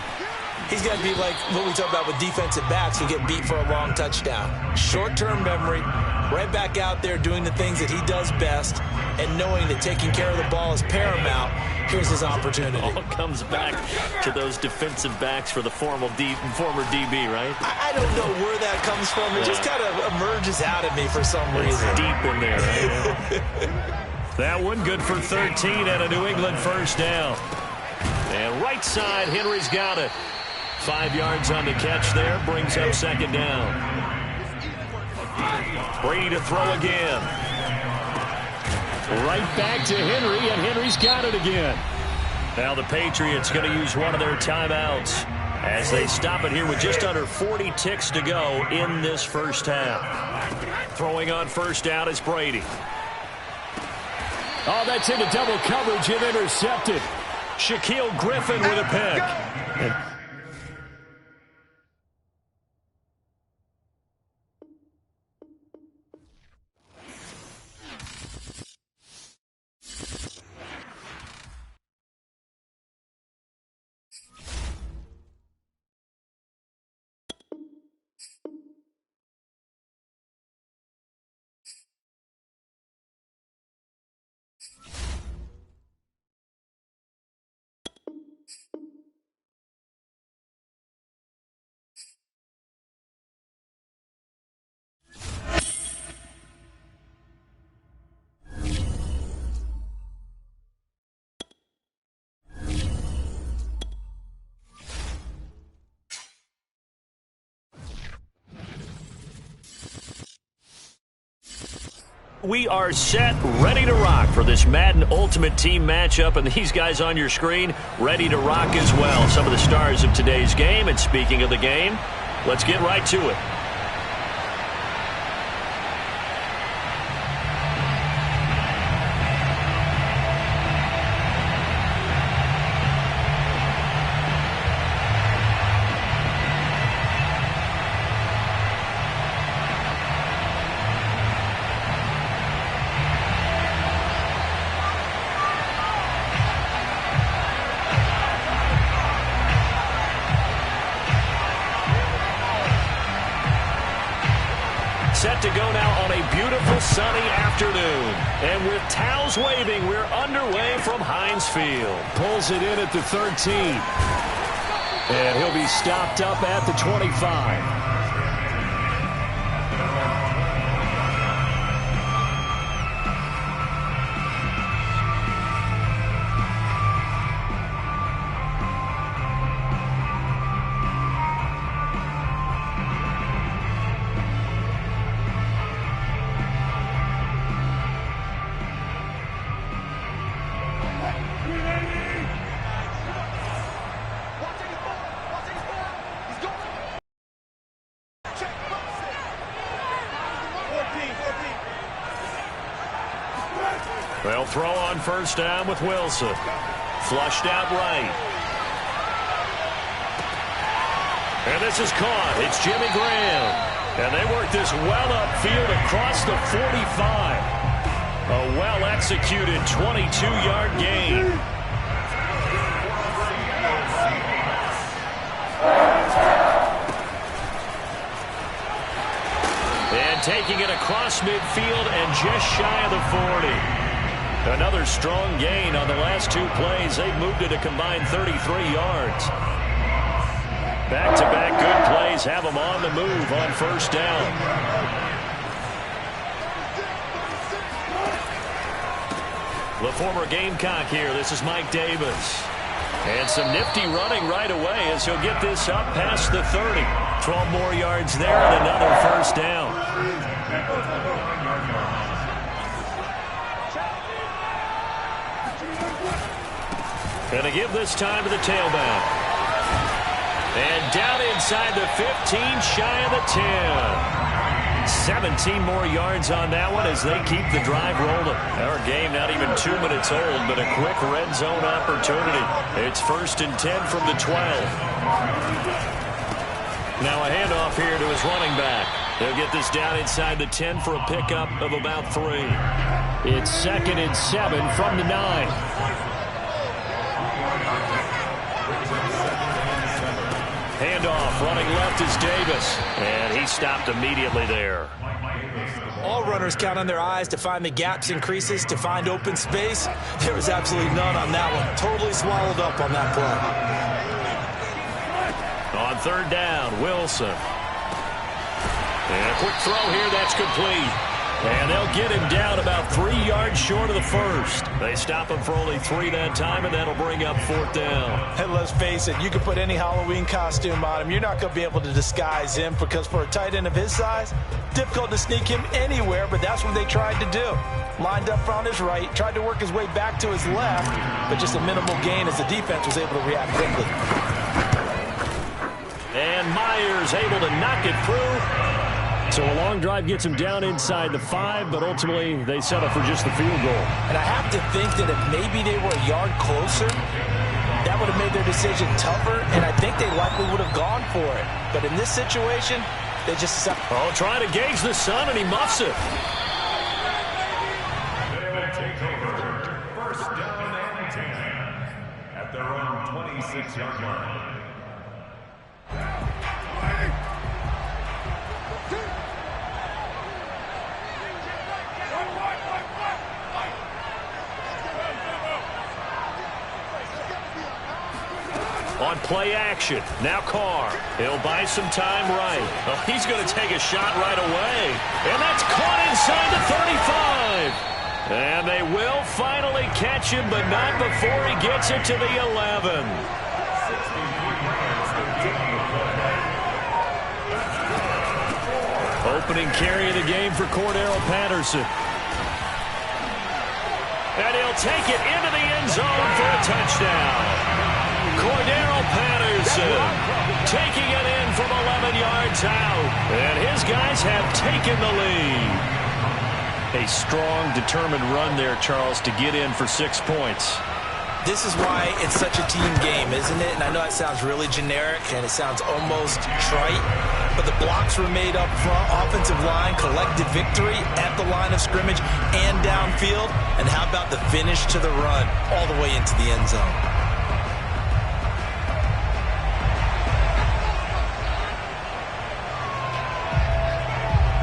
he's got to be like what we talk about with defensive backs who get beat for a long touchdown. Short-term memory, right back out there doing the things that he does best, and knowing that taking care of the ball is paramount. Here's his opportunity. All comes back to those defensive backs for the former DB, right? I don't know where that comes from. It just kind of emerges out of me for some reason. It's deep in there, right? That one good for 13 and a New England first down. And right side, Henry's got it. 5 yards on the catch there, brings up second down. Brady to throw again. Right back to Henry, and Henry's got it again. Now the Patriots going to use one of their timeouts as they stop it here with just under 40 ticks to go in this first half. Throwing on first down is Brady. Oh, that's into double coverage and intercepted. Shaquille Griffin with a pick. We are set, ready to rock for this Madden Ultimate Team matchup, and these guys on your screen ready to rock as well. Some of the stars of today's game, and speaking of the game, let's get right to it. Set to go now on a beautiful sunny afternoon. And with towels waving, we're underway from Heinz Field. Pulls it in at the 13. And he'll be stopped up at the 25. They'll throw on first down with Wilson. Flushed out right. And this is caught. It's Jimmy Graham. And they work this well upfield across the 45. A well-executed 22-yard gain. And taking it across midfield and just shy of the 40. Another strong gain on the last two plays. They've moved it a combined 33 yards. Back-to-back good plays have them on the move on first down. The former Gamecock here. This is Mike Davis. And some nifty running right away as he'll get this up past the 30. 12 more yards there and another first down. And to give this time to the tailback. And down inside the 15, shy of the 10. 17 more yards on that one as they keep the drive rolling. Our game not even 2 minutes old, but a quick red zone opportunity. It's 1st and 10 from the 12. Now a handoff here to his running back. They'll get this down inside the 10 for a pickup of about 3. It's 2nd and 7 from the 9. Handoff, running left is Davis. And he stopped immediately there. All runners count on their eyes to find the gaps and creases, to find open space. There was absolutely none on that one. Totally swallowed up on that play. On third down, Wilson. And a quick throw here, that's complete. And they'll get him down about 3 yards short of the first. They stop him for only 3 that time, and that'll bring up 4th down. And let's face it, you can put any Halloween costume on him. You're not going to be able to disguise him because for a tight end of his size, difficult to sneak him anywhere, but that's what they tried to do. Lined up on his right, tried to work his way back to his left, but just a minimal gain as the defense was able to react quickly. And Myers able to knock it through. So a long drive gets him down inside the 5, but ultimately they settle for just the field goal. And I have to think that if maybe they were a yard closer, that would have made their decision tougher, and I think they likely would have gone for it. But in this situation, they just... Oh, trying to gauge the sun, and he muffs it. They'll take over. First down and 10 at their own 26-yard line. On play action, now Carr. He'll buy some time right. Oh, he's going to take a shot right away. And that's caught inside the 35. And they will finally catch him, but not before he gets it to the 11. Opening carry of the game for Cordero Patterson. And he'll take it into the end zone for a touchdown. Cordero Patterson taking it in from 11 yards out. And his guys have taken the lead. A strong, determined run there, Charles, to get in for 6 points. This is why it's such a team game, isn't it? And I know it sounds really generic and it sounds almost trite, but the blocks were made up front. Offensive line collected victory at the line of scrimmage and downfield. And how about the finish to the run all the way into the end zone?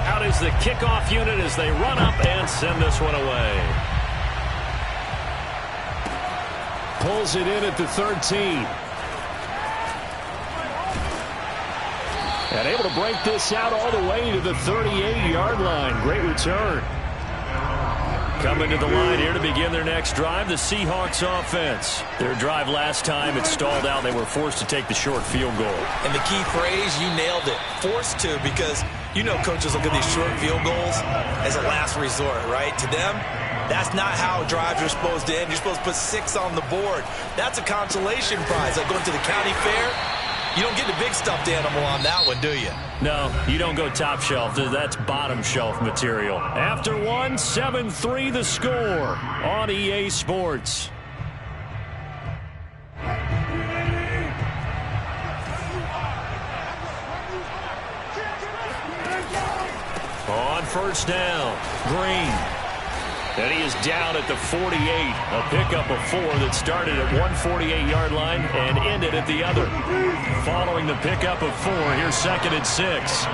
Out is the kickoff unit as they run up and send this one away. Pulls it in at the 13. And able to break this out all the way to the 38-yard line. Great return. Coming to the line here to begin their next drive, the Seahawks offense. Their drive last time, it stalled out. They were forced to take the short field goal. And the key phrase, you nailed it, forced to, because you know coaches look at these short field goals as a last resort, right? To them, that's not how drives are supposed to end. You're supposed to put 6 on the board. That's a consolation prize. Like going to the county fair, you don't get the big stuffed animal on that one, do you? No, you don't go top shelf. That's bottom shelf material. After one, 7-3 the score on EA Sports. On first down, Green. And he is down at the 48. A pickup of 4 that started at 148-yard line and ended at the other. Following the pickup of 4, here's 2nd and 6.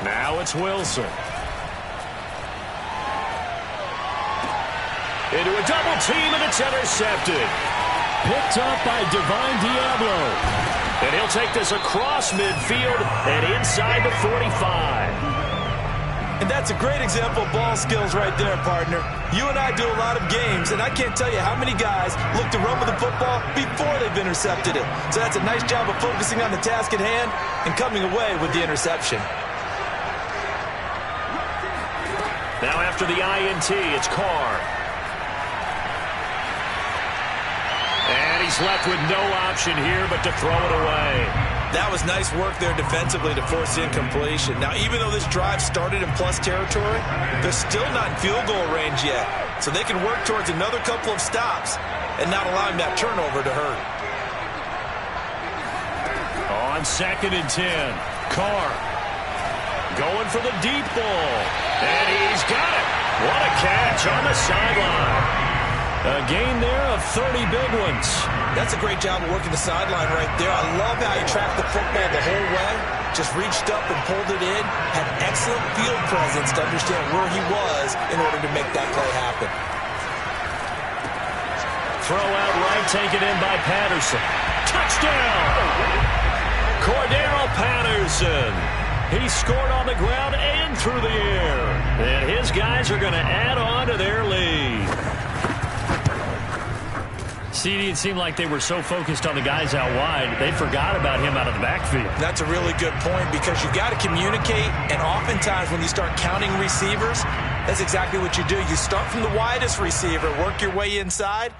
Now it's Wilson. Into a double team, and it's intercepted. Picked up by Divine Diablo. And he'll take this across midfield and inside the 45. And that's a great example of ball skills right there, partner. You and I do a lot of games, and I can't tell you how many guys look to run with the football before they've intercepted it. So that's a nice job of focusing on the task at hand and coming away with the interception. Now after the INT, it's Carr. And he's left with no option here but to throw it away. That was nice work there defensively to force the incompletion. Now, even though this drive started in plus territory, they're still not in field goal range yet. So they can work towards another couple of stops and not allowing that turnover to hurt. On 2nd and 10, Carr going for the deep ball. And he's got it. What a catch on the sideline. A gain there of 30 big ones. That's a great job of working the sideline right there. I love how he tracked the football the whole way. Just reached up and pulled it in. Had excellent field presence to understand where he was in order to make that play happen. Throw out right, taken in by Patterson. Touchdown! Cordero Patterson. He scored on the ground and through the air. And his guys are going to add on to their lead. CD, it seemed like they were so focused on the guys out wide, they forgot about him out of the backfield. That's a really good point because you got to communicate, and oftentimes when you start counting receivers, that's exactly what you do. You start from the widest receiver, work your way inside.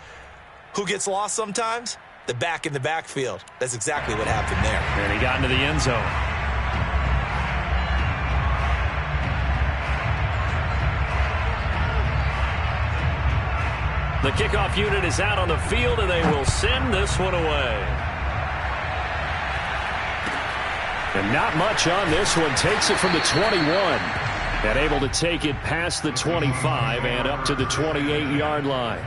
Who gets lost sometimes? The back in the backfield. That's exactly what happened there. And he got into the end zone. The kickoff unit is out on the field, and they will send this one away. And not much on this one. Takes it from the 21. And able to take it past the 25 and up to the 28-yard line.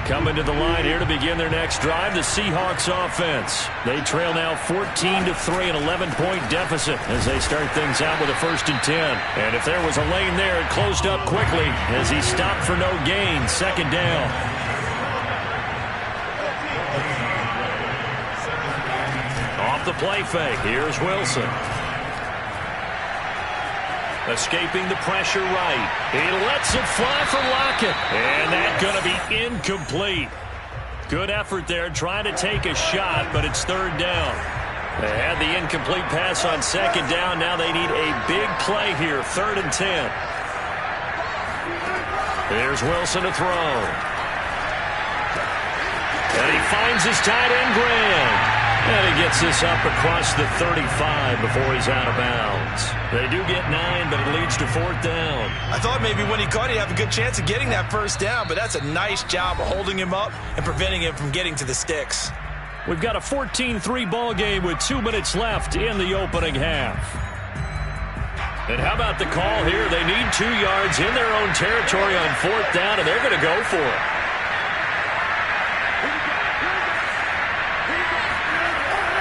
Coming to the line here to begin their next drive, the Seahawks offense. They trail now 14-3, an 11-point deficit as they start things out with a 1st and 10. And if there was a lane there, it closed up quickly as he stopped for no gain. 2nd down. Off the play fake, here's Wilson. Escaping the pressure right. He lets it fly for Lockett. And that's going to be incomplete. Good effort there trying to take a shot, but it's 3rd down. They had the incomplete pass on 2nd down. Now they need a big play here, 3rd and 10. Here's Wilson to throw. And he finds his tight end, Graham. And he gets this up across the 35 before he's out of bounds. They do get 9, but it leads to 4th down. I thought maybe when he caught it, he'd have a good chance of getting that 1st down, but that's a nice job of holding him up and preventing him from getting to the sticks. We've got a 14-3 ball game with 2 minutes left in the opening half. And how about the call here? They need 2 yards in their own territory on 4th down, and they're going to go for it.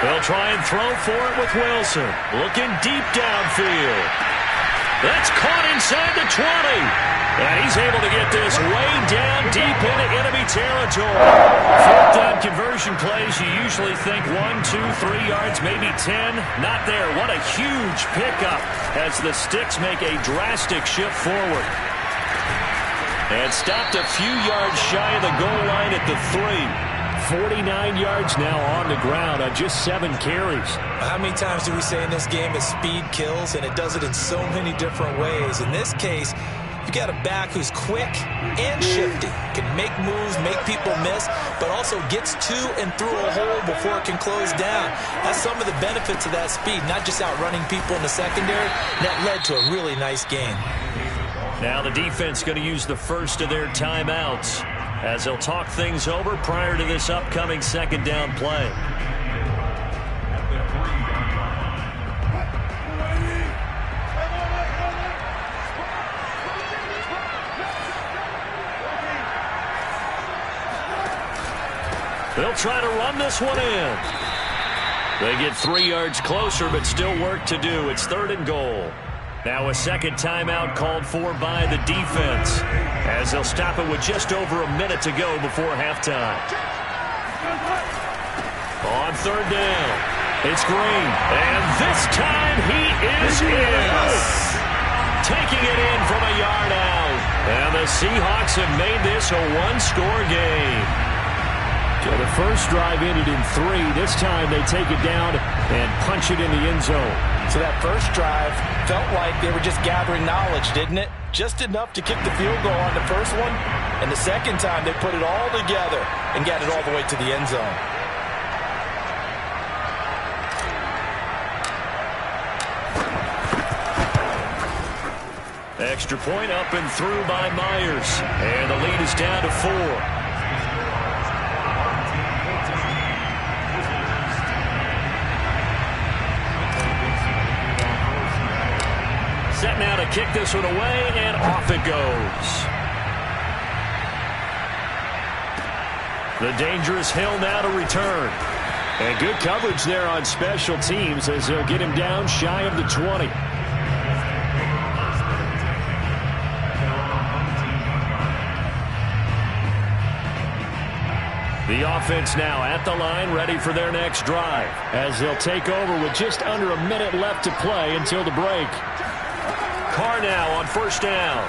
They'll try and throw for it with Wilson. Looking deep downfield. That's caught inside the 20. And he's able to get this way down deep into enemy territory. 4th down conversion plays, you usually think 1, 2, 3 yards, maybe 10. Not there. What a huge pickup as the Sticks make a drastic shift forward. And stopped a few yards shy of the goal line at the 3. 49 yards now on the ground on just 7 carries. How many times do we say in this game that speed kills, and it does it in so many different ways? In this case, you've got a back who's quick and shifty, can make moves, make people miss, but also gets to and through a hole before it can close down. That's some of the benefits of that speed, not just outrunning people in the secondary. That led to a really nice game. Now the defense going to use the first of their timeouts as they'll talk things over prior to this upcoming 2nd down play. They'll try to run this one in. They get 3 yards closer, but still work to do. It's 3rd and goal. Now a 2nd timeout called for by the defense as they'll stop it with just over a minute to go before halftime. On 3rd down, it's Green. And this time he is in. Taking it in from a yard out. And the Seahawks have made this a 1-score game. So the first drive ended in 3. This time they take it down and punch it in the end zone. So that first drive felt like they were just gathering knowledge, didn't it? Just enough to kick the field goal on the first one. And the second time they put it all together and got it all the way to the end zone. Extra point up and through by Myers. And the lead is down to 4. Set now to kick this one away, and off it goes. The dangerous Hill now to return. And good coverage there on special teams as they'll get him down shy of the 20. The offense now at the line, ready for their next drive, as they'll take over with just under a minute left to play until the break. Carr now on first down.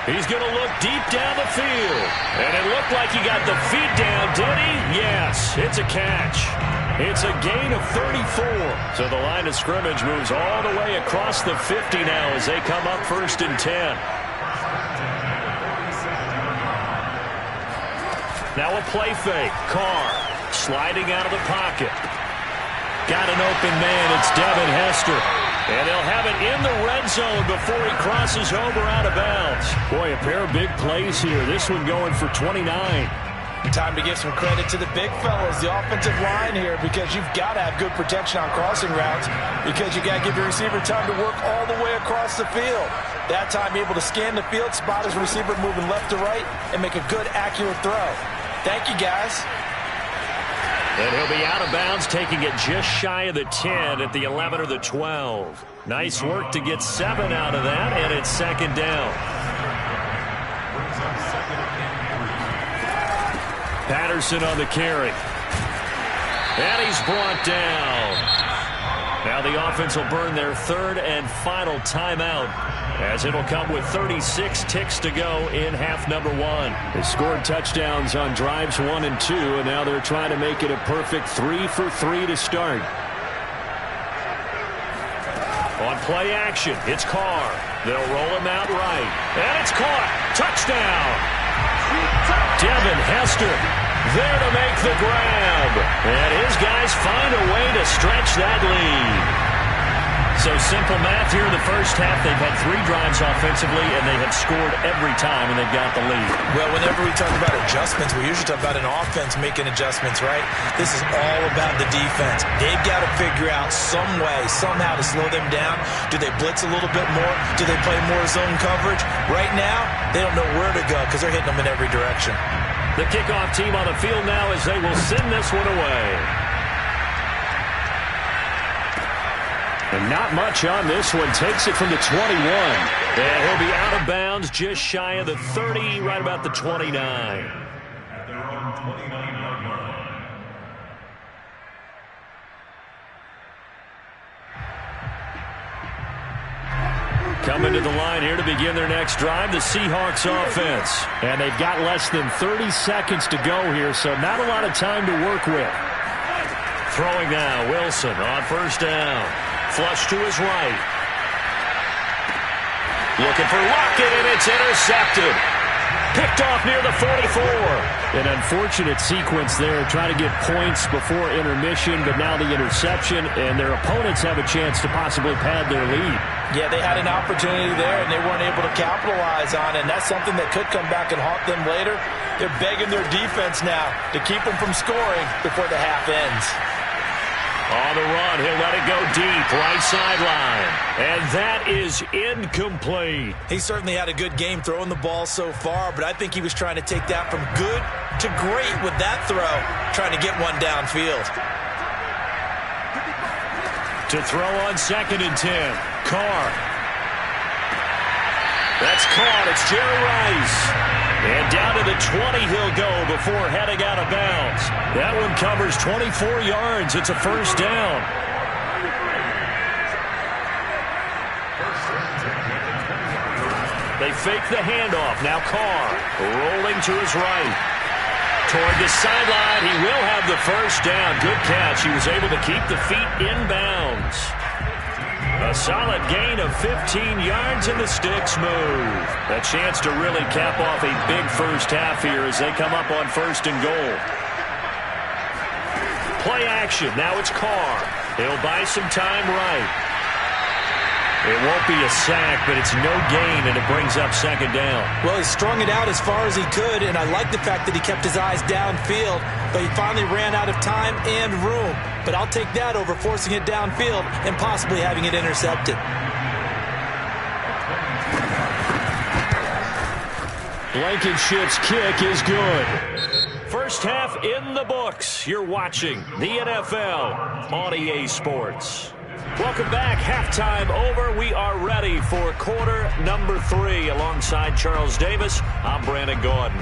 He's going to look deep down the field. And it looked like he got the feet down, did he? Yes, it's a catch. It's a gain of 34. So the line of scrimmage moves all the way across the 50 now as they come up 1st and 10. Now a play fake. Carr sliding out of the pocket. Got an open man. It's Devin Hester. And they'll have it in the red zone before he crosses over out of bounds. Boy, a pair of big plays here. This one going for 29. Time to give some credit to the big fellas, the offensive line here, because you've got to have good protection on crossing routes because you got to give your receiver time to work all the way across the field. That time able to scan the field, spot his receiver moving left to right, and make a good, accurate throw. Thank you, guys. And he'll be out of bounds, taking it just shy of the 10 at the 11 or the 12. Nice work to get 7 out of that, and it's 2nd down. Patterson on the carry. And he's brought down. Now the offense will burn their 3rd and final timeout, as it'll come with 36 ticks to go in half number 1. They scored touchdowns on drives 1 and 2, and now they're trying to make it a perfect 3 for 3 to start. On play action, it's Carr. They'll roll him out right. And it's caught. Touchdown. Devin Hester there to make the grab. And his guys find a way to stretch that lead. So simple math here in the first half. They've had 3 drives offensively, and they have scored every time, and they've got the lead. Well, whenever we talk about adjustments, we usually talk about an offense making adjustments, right? This is all about the defense. They've got to figure out some way, somehow to slow them down. Do they blitz a little bit more? Do they play more zone coverage? Right now, they don't know where to go because they're hitting them in every direction. The kickoff team on the field now as they will send this one away. And not much on this one. Takes it from the 21. And he'll be out of bounds just shy of the 30, right about the 29. At their own 29-yard line. Coming to the line here to begin their next drive, the Seahawks offense. And they've got less than 30 seconds to go here, so not a lot of time to work with. Throwing now, Wilson on first down. Flush to his right. Looking for Lockett, and it's intercepted. Picked off near the 44. An unfortunate sequence there, trying to get points before intermission, but now the interception, and their opponents have a chance to possibly pad their lead. Yeah, they had an opportunity there, and they weren't able to capitalize on it, and that's something that could come back and haunt them later. They're begging their defense now to keep them from scoring before the half ends. On the run, he'll let it go deep, right sideline. And that is incomplete. He certainly had a good game throwing the ball so far, but I think he was trying to take that from good to great with that throw, trying to get one downfield. To throw on 2nd and 10, Carr. That's caught. It's Jerry Rice. And down to the 20 he'll go before heading out of bounds. That one covers 24 yards. It's a first down. They fake the handoff. Now Carr rolling to his right. Toward the sideline. He will have the first down. Good catch. He was able to keep the feet in bounds. A solid gain of 15 yards, and the sticks move. A chance to really cap off a big first half here as they come up on 1st and goal. Play action. Now it's Carr. He'll buy some time right. It won't be a sack, but it's no gain, and it brings up 2nd down. Well, he strung it out as far as he could, and I like the fact that he kept his eyes downfield, but he finally ran out of time and room. But I'll take that over forcing it downfield and possibly having it intercepted. Blankenship's kick is good. First half in the books. You're watching the NFL on EA Sports. Welcome back. Halftime over. We are ready for quarter number 3. Alongside Charles Davis, I'm Brandon Gordon.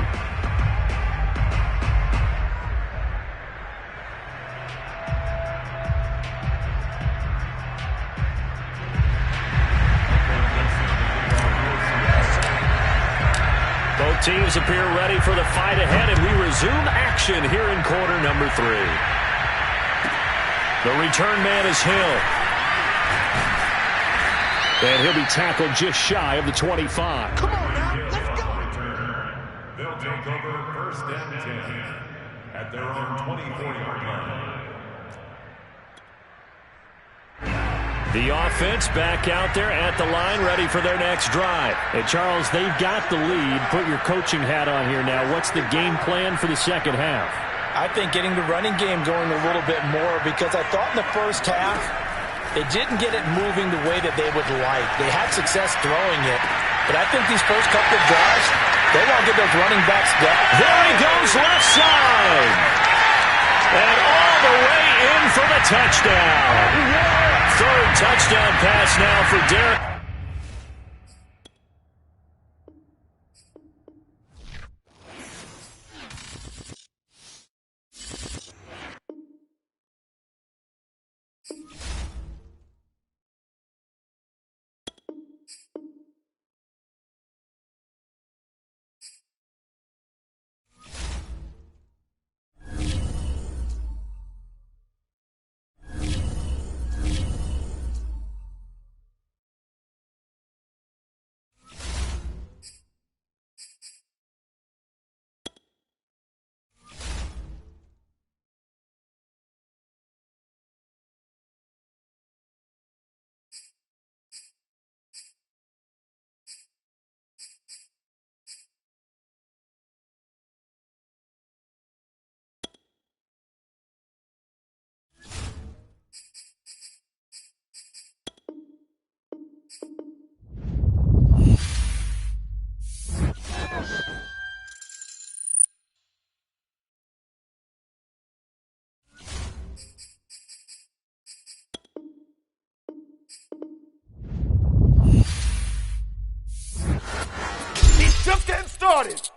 teams appear ready for the fight ahead, and we resume action here in quarter number 3. The return man is Hill. And he'll be tackled just shy of the 25. Come on now, let's go. They'll take over first and 10 at their own 24-yard line. The offense back out there at the line, ready for their next drive. Hey, Charles, they've got the lead. Put your coaching hat on here now. What's the game plan for the second half? I think getting the running game going a little bit more, because I thought in the first half they didn't get it moving the way that they would like. They had success throwing it, but I think these first couple of drives, they want to get those running backs down. There he goes, left side. And all the way in for the touchdown. Third touchdown pass now for Derek. Just getting started.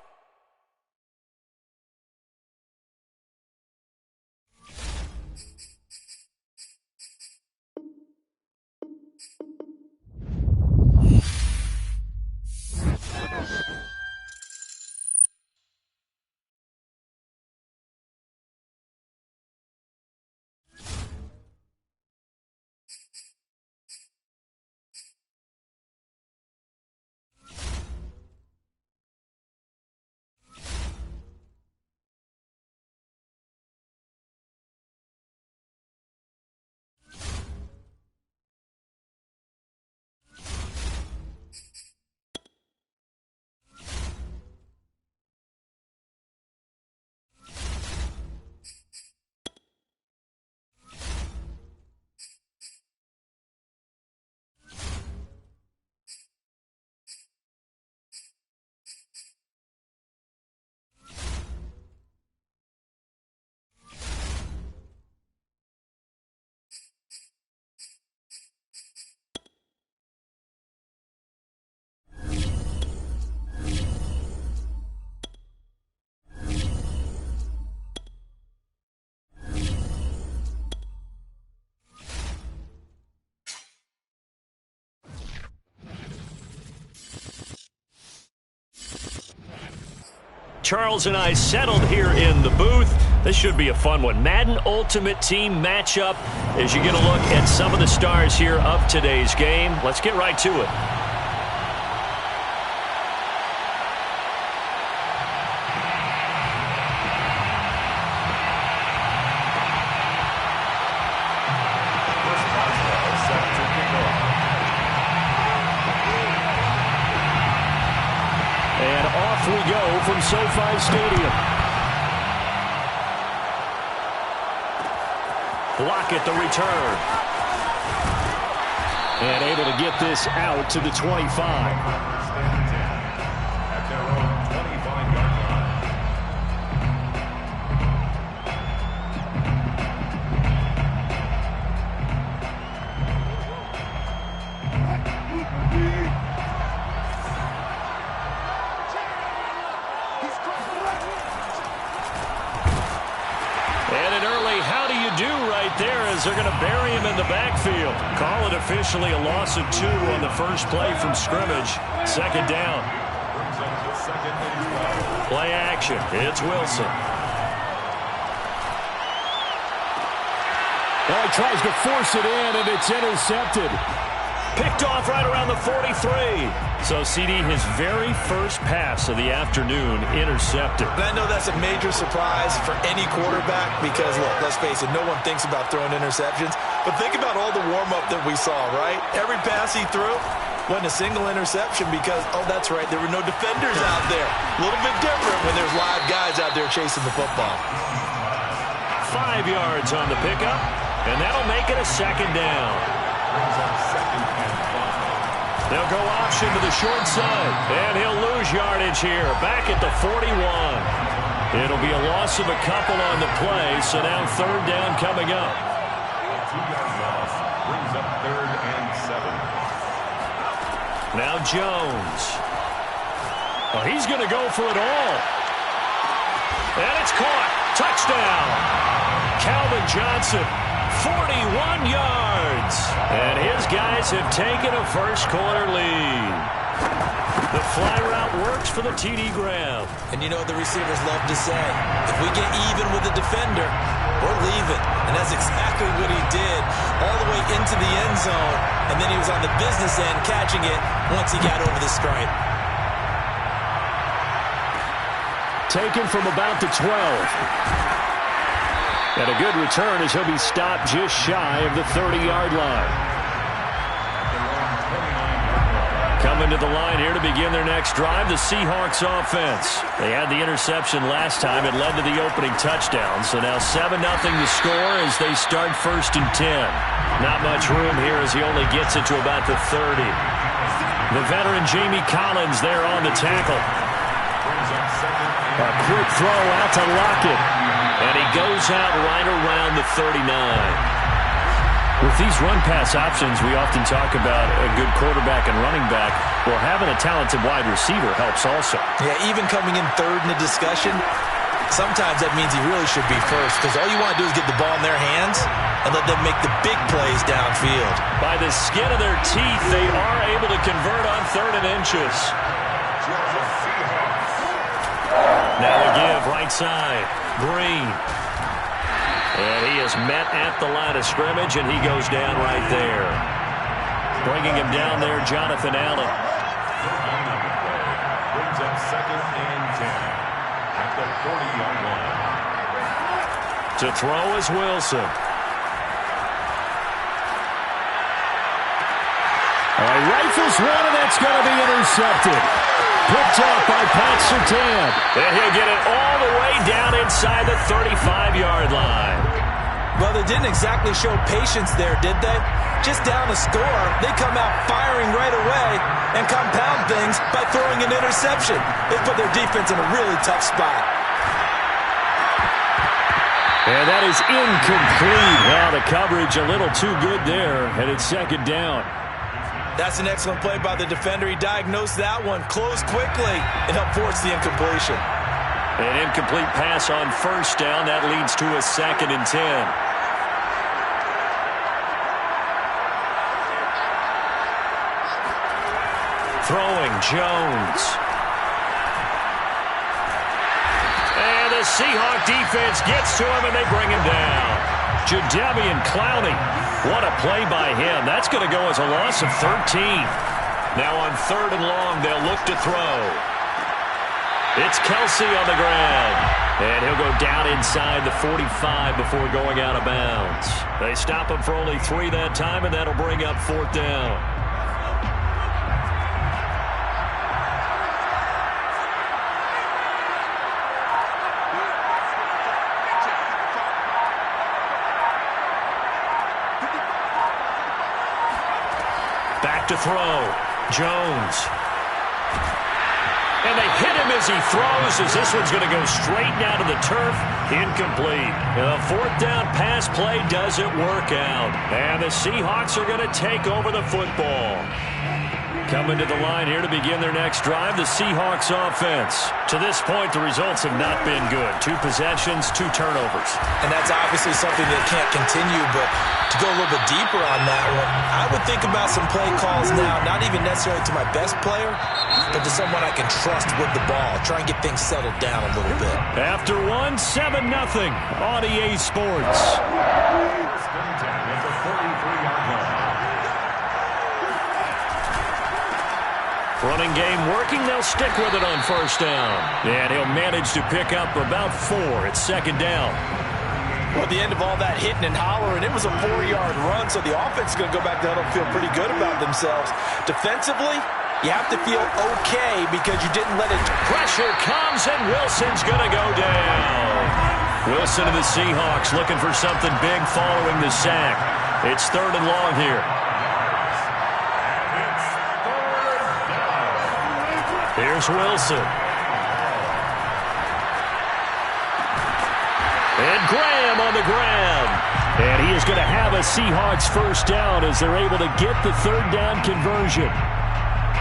Charles and I settled here in the booth. This should be a fun one. Madden Ultimate Team matchup as you get a look at some of the stars here of today's game. Let's get right to it. We go from SoFi Stadium. Lockett the return. And able to get this out to the 25. They're going to bury him in the backfield. Call it officially a loss of 2 on the first play from scrimmage. Second down. second and 12. Play action. It's Wilson. Well, he tries to force it in, and it's intercepted. Picked off right around the 43. So, CD, his very first pass of the afternoon intercepted. And I know that's a major surprise for any quarterback because, look, let's face it, no one thinks about throwing interceptions. But think about all the warm-up that we saw, right? Every pass he threw wasn't a single interception because, oh, that's right, there were no defenders out there. A little bit different when there's live guys out there chasing the football. 5 yards on the pickup, and that'll make it a second down. Brings up second and 5. They'll go option to the short side, and he'll lose yardage here, back at the 41. It'll be a loss of a couple on the play, so now third down coming up. A 2-yard loss brings up third and 7. Now Jones. Oh, he's going to go for it all. And it's caught. Touchdown. Calvin Johnson. 41 yards. And his guys have taken a first-quarter lead. The fly route works for the TD grab. And you know what the receivers love to say? If we get even with the defender, we're leaving. And that's exactly what he did all the way into the end zone. And then he was on the business end catching it once he got over the stripe. Taken from about the 12. And a good return as he'll be stopped just shy of the 30-yard line. Coming to the line here to begin their next drive, the Seahawks offense. They had the interception last time. It led to the opening touchdown. So now 7-0 to score as they start first and 10. Not much room here as he only gets it to about the 30. The veteran Jamie Collins there on the tackle. A quick throw out to Lockett. And he goes out right around the 39. With these run-pass options, we often talk about a good quarterback and running back. Well, having a talented wide receiver helps also. Yeah, even coming in third in the discussion, sometimes that means he really should be first because all you want to do is get the ball in their hands and let them make the big plays downfield. By the skin of their teeth, they are able to convert on 3rd and inches. Now a give right side. Green. And he is met at the line of scrimmage, and he goes down right there. Bringing him down there, Jonathan Allen. Brings up second and 10 at the 40-yard line. To throw is Wilson. Rifles one, and that's going to be intercepted. Picked up by Pat Surtain. And he'll get it all the way down inside the 35-yard line. Well, they didn't exactly show patience there, did they? Just down a score, they come out firing right away and compound things by throwing an interception. They put their defense in a really tough spot. And that is incomplete. Well, the coverage a little too good there, and it's second down. That's an excellent play by the defender. He diagnosed that one, closed quickly, and helped force the incompletion. An incomplete pass on first down. That leads to a 2nd and 10. Throwing, Jones. And the Seahawk defense gets to him, and they bring him down. Jadeveon Clowney. What a play by him. That's going to go as a loss of 13. Now on 3rd and long, they'll look to throw. It's Kelsey on the ground. And he'll go down inside the 45 before going out of bounds. They stop him for only 3 that time, and that'll bring up 4th down. Back to throw. Jones. And they hit him as he throws, as this one's going to go straight down to the turf. Incomplete. The 4th down pass play doesn't work out. And the Seahawks are going to take over the football. Coming to the line here to begin their next drive, the Seahawks offense. To this point, the results have not been good. 2 possessions, 2 turnovers. And that's obviously something that can't continue, but to go a little bit deeper on that one, I would think about some play calls now, not even necessarily to my best player, but to someone I can trust with the ball. Try and get things settled down a little bit. After 1, 7-0 on EA Sports. First and 10 at the 43-yard line. Running game working. They'll stick with it on first down. And he'll manage to pick up about 4 at second down. Well, at the end of all that hitting and hollering, it was a 4-yard run, so the offense is going to go back down and feel pretty good about themselves. Defensively, you have to feel okay because you didn't let it. Pressure comes, and Wilson's going to go down. Wilson and the Seahawks looking for something big following the sack. It's 3rd and long here. Here's Wilson. And Graham on the ground. And he is going to have a Seahawks first down as they're able to get the 3rd down conversion.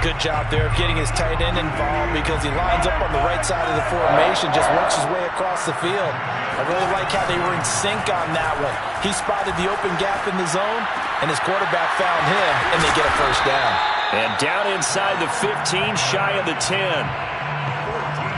Good job there of getting his tight end involved because he lines up on the right side of the formation, just works his way across the field. I really like how they were in sync on that one. He spotted the open gap in the zone, and his quarterback found him, and they get a first down. And down inside the 15, shy of the 10.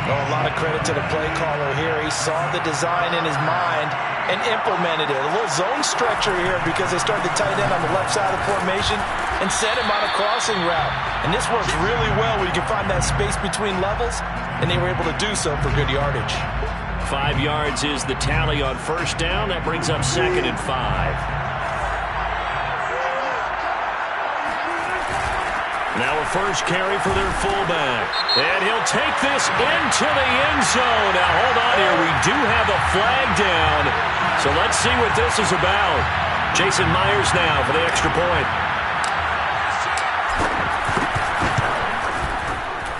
Oh, a lot of credit to the play caller here. He saw the design in his mind and implemented it. A little zone stretcher here because they started the tight end on the left side of the formation and sent him on a crossing route. And this works really well when you can find that space between levels, and they were able to do so for good yardage. 5 yards is the tally on first down. That brings up 2nd and 5. Now a first carry for their fullback. And he'll take this into the end zone. Now hold on here. We do have a flag down. So let's see what this is about. Jason Myers now for the extra point.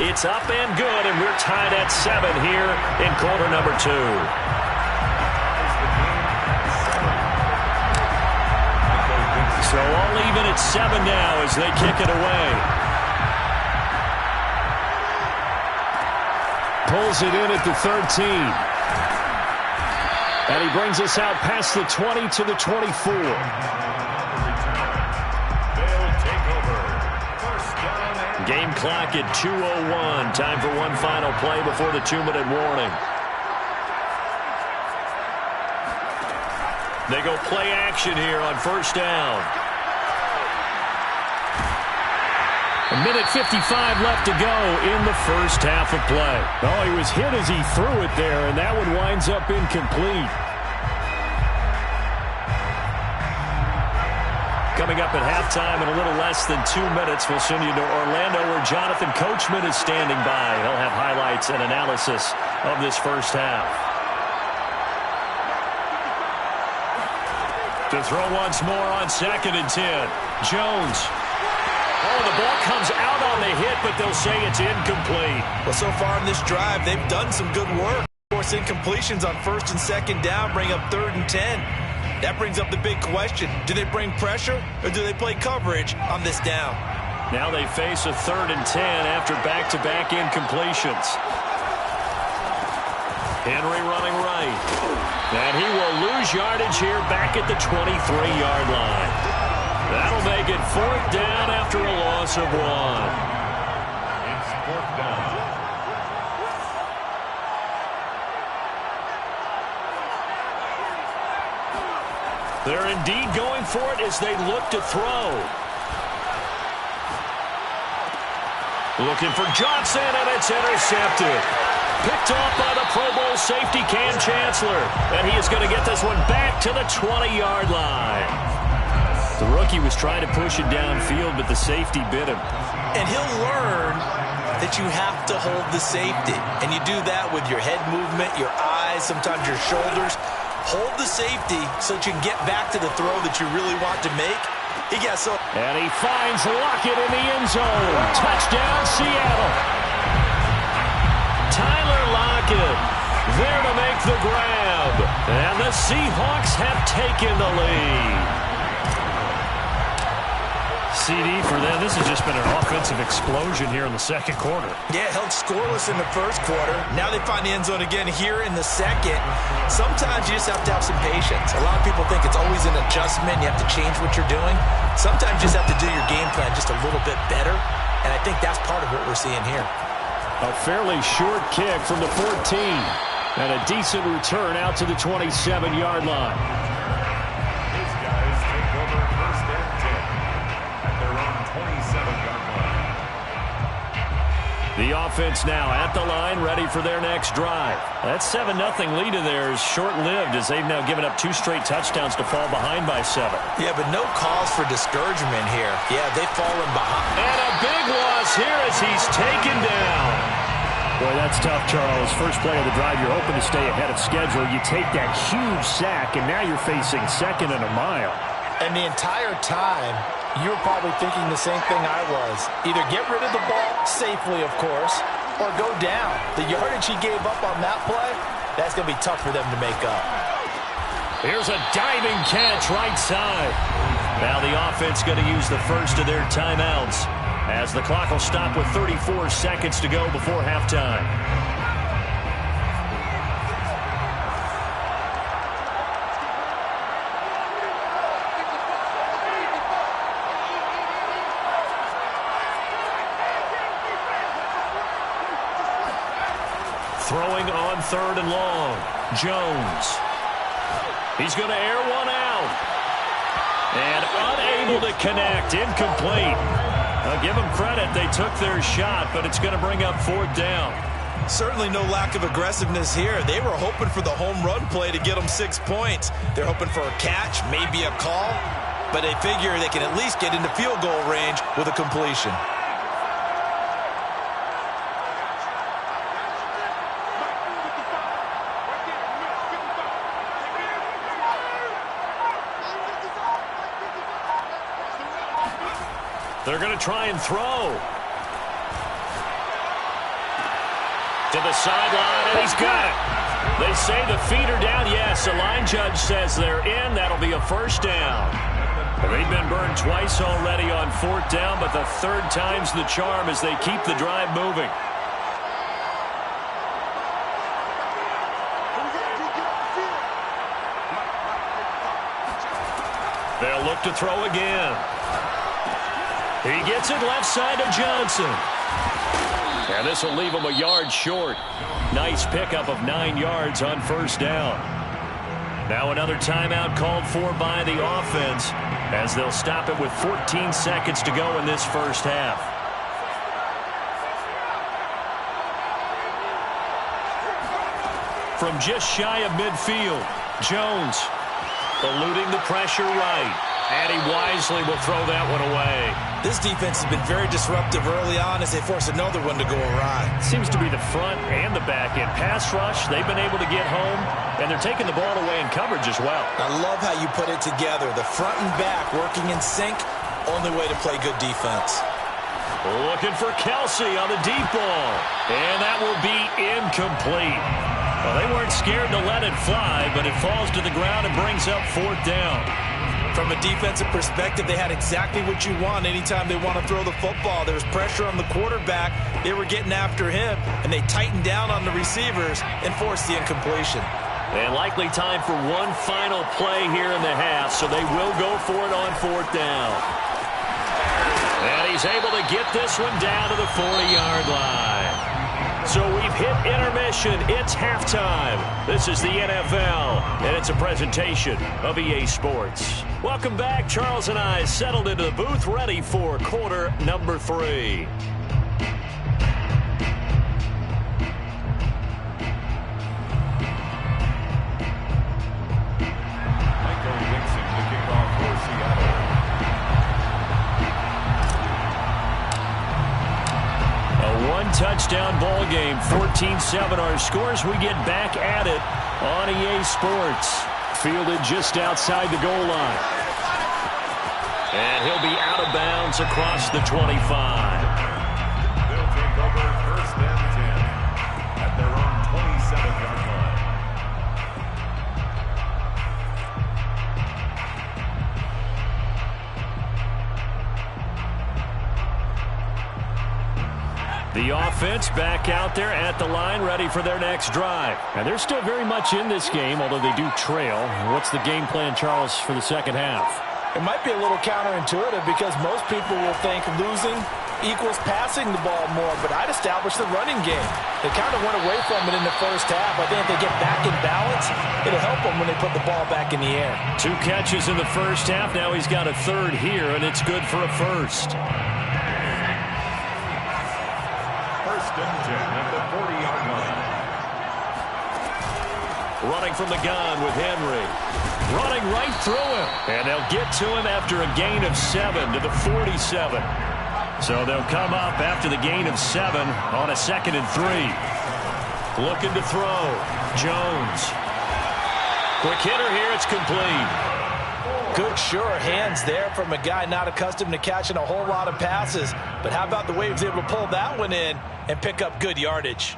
It's up and good, and we're tied at 7 here in quarter number 2. So all even at 7 now as they kick it away. Pulls it in at the 13. And he brings us out past the 20 to the 24. They'll take over. First down and Game clock at 2:01. Time for one final play before the 2-minute warning. They go play action here on first down. 1:55 left to go in the first half of play. Oh, he was hit as he threw it there, and that one winds up incomplete. Coming up at halftime in a little less than 2 minutes, we'll send you to Orlando where Jonathan Coachman is standing by. He'll have highlights and analysis of this first half. To throw once more on 2nd and 10. Jones. Oh, the ball comes out on the hit, but they'll say it's incomplete. Well, so far in this drive, they've done some good work. Of course, incompletions on 1st and 2nd down bring up 3rd and 10. That brings up the big question. Do they bring pressure, or do they play coverage on this down? Now they face a 3rd and 10 after back-to-back incompletions. Henry running right. And he will lose yardage here back at the 23-yard line. That'll make it 4th down after a loss of 1. it's 4th down. They're indeed going for it as they look to throw. Looking for Johnson, and it's intercepted. Picked off by the Pro Bowl safety Cam Chancellor. And he is going to get this one back to the 20-yard line. The rookie was trying to push it downfield, but the safety bit him. And he'll learn that you have to hold the safety. And you do that with your head movement, your eyes, sometimes your shoulders. Hold the safety so that you can get back to the throw that you really want to make. He got so. And he finds Lockett in the end zone. Touchdown, Seattle. Tyler Lockett there to make the grab. And the Seahawks have taken the lead. CD for them. This has just been an offensive explosion here in the second quarter. Yeah, held scoreless in the first quarter. Now they find the end zone again here in the second. Sometimes you just have to have some patience. A lot of people think it's always an adjustment. You have to change what you're doing. Sometimes you just have to do your game plan just a little bit better, and I think that's part of what we're seeing here. A fairly short kick from the 14, and a decent return out to the 27-yard line. His guys take over first and 10 at their own 27-yard line. The offense now at the line, ready for their next drive. That 7-0 lead of theirs short-lived as they've now given up 2 straight touchdowns to fall behind by 7. Yeah, but no cause for discouragement here. Yeah, they've fallen behind. And a big loss here as he's taken down. Boy, that's tough, Charles. First play of the drive, you're hoping to stay ahead of schedule. You take that huge sack, and now you're facing 2nd and a mile. And the entire time, you were probably thinking the same thing I was. Either get rid of the ball, safely of course, or go down. The yardage he gave up on that play, that's going to be tough for them to make up. Here's a diving catch right side. Now the offense going to use the first of their timeouts as the clock will stop with 34 seconds to go before halftime. Throwing on 3rd and long. Jones. He's going to air one out. And unable to connect. Incomplete. I'll give them credit. They took their shot, but it's going to bring up 4th down. Certainly no lack of aggressiveness here. They were hoping for the home run play to get them 6 points. They're hoping for a catch, maybe a call, but they figure they can at least get into field goal range with a completion. They're going to try and throw. To the sideline, and he's got it. They say the feet are down. Yes, the line judge says they're in. That'll be a 1st down. They've been burned twice already on 4th down, but the 3rd time's the charm as they keep the drive moving. They'll look to throw again. He gets it left side to Johnson. And this will leave him a yard short. Nice pickup of 9 yards on 1st down. Now another timeout called for by the offense as they'll stop it with 14 seconds to go in this first half. From just shy of midfield, Jones eluding the pressure right. And he wisely will throw that one away. This defense has been very disruptive early on as they force another one to go awry. Seems to be the front and the back end. Pass rush, they've been able to get home, and they're taking the ball away in coverage as well. I love how you put it together. The front and back working in sync, only way to play good defense. Looking for Kelsey on the deep ball. And that will be incomplete. Well, they weren't scared to let it fly, but it falls to the ground and brings up 4th down. From a defensive perspective, they had exactly what you want anytime they want to throw the football. There was pressure on the quarterback. They were getting after him, and they tightened down on the receivers and forced the incompletion. And likely time for one final play here in the half, so they will go for it on 4th down. And he's able to get this one down to the 40-yard line. So we've hit intermission. It's halftime. This is the NFL, and it's a presentation of EA Sports. Welcome back. Charles and I settled into the booth, ready for quarter number 3. Touchdown ball game, 14-7 our scores. We get back at it on EA Sports. Fielded just outside the goal line. And he'll be out of bounds across the 25. They'll take over first and 10 at their own 27-yard line. The offense back out there at the line, ready for their next drive. And they're still very much in this game, although they do trail. What's the game plan, Charles, for the second half? It might be a little counterintuitive because most people will think losing equals passing the ball more, but I'd establish the running game. They kind of went away from it in the first half. I think if they get back in balance, it'll help them when they put the ball back in the air. 2 catches in the first half. Now he's got a third here, and it's good for a first. First and 10 at the 40-yard line. Running from the gun with Henry. Running right through him. And they'll get to him after a gain of 7 to the 47. So they'll come up after the gain of 7 on a 2nd and 3. Looking to throw. Jones. Quick hitter here. It's complete. Good, sure hands there from a guy not accustomed to catching a whole lot of passes. But how about the way he was able to pull that one in and pick up good yardage?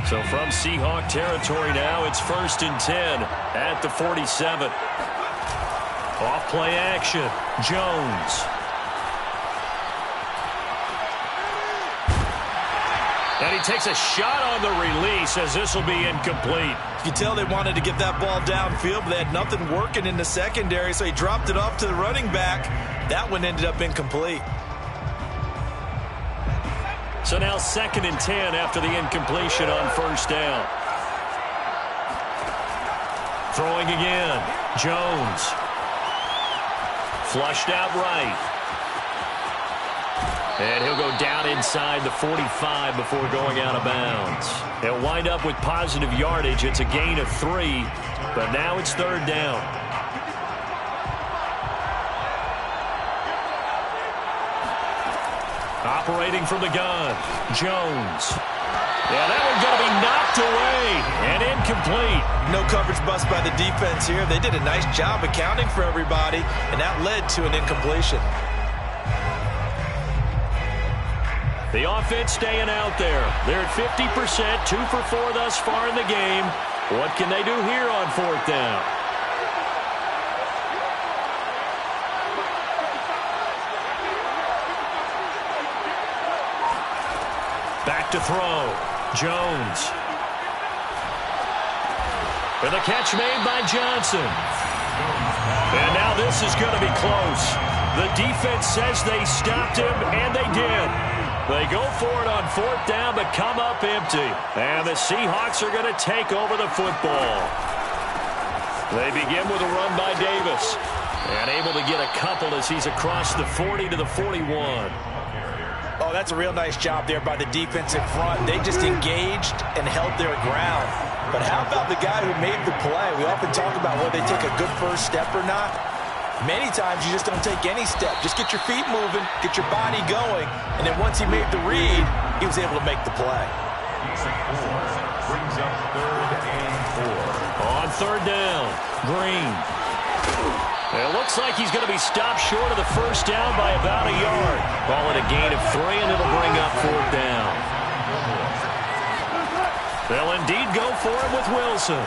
So from Seahawk territory now, it's 1st and 10 at the 47. Off play action. Jones. And he takes a shot on the release as this will be incomplete. You can tell they wanted to get that ball downfield, but they had nothing working in the secondary, so he dropped it off to the running back. That one ended up incomplete. So now 2nd and 10 after the incompletion on 1st down. Throwing again. Jones. Flushed out right. And he'll go down inside the 45 before going out of bounds. He'll wind up with positive yardage. It's a gain of 3, but now it's 3rd down. Operating from the gun. Jones. Yeah, that one's going to be knocked away and incomplete. No coverage bust by the defense here. They did a nice job accounting for everybody, and that led to an incompletion. The offense staying out there. They're at 50%, 2 for 4 thus far in the game. What can they do here on 4th down? Back to throw. Jones. And the catch made by Johnson. And now this is going to be close. The defense says they stopped him, and they did. They go for it on 4th down, but come up empty. And the Seahawks are going to take over the football. They begin with a run by Davis. And able to get a couple as he's across the 40 to the 41. Oh, that's a real nice job there by the defense in front. They just engaged and held their ground. But how about the guy who made the play? We often talk about whether they take a good first step or not. Many times you just don't take any step. Just get your feet moving, get your body going, and then once he made the read, he was able to make the play. Brings up 3rd and 4. On 3rd down, Green. It looks like he's going to be stopped short of the 1st down by about a yard. Call it a gain of 3, and it'll bring up 4th down. They'll indeed go for it with Wilson.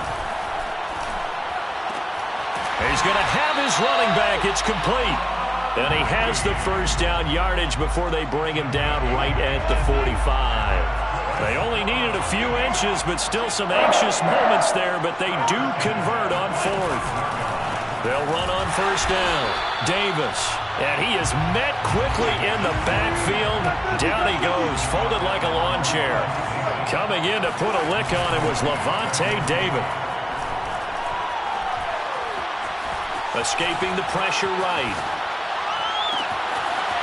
He's going to have his running back. It's complete. And he has the 1st down yardage before they bring him down right at the 45. They only needed a few inches, but still some anxious moments there, but they do convert on 4th. They'll run on 1st down. Davis. And he is met quickly in the backfield. Down he goes, folded like a lawn chair. Coming in to put a lick on it was Levante David. Escaping the pressure right.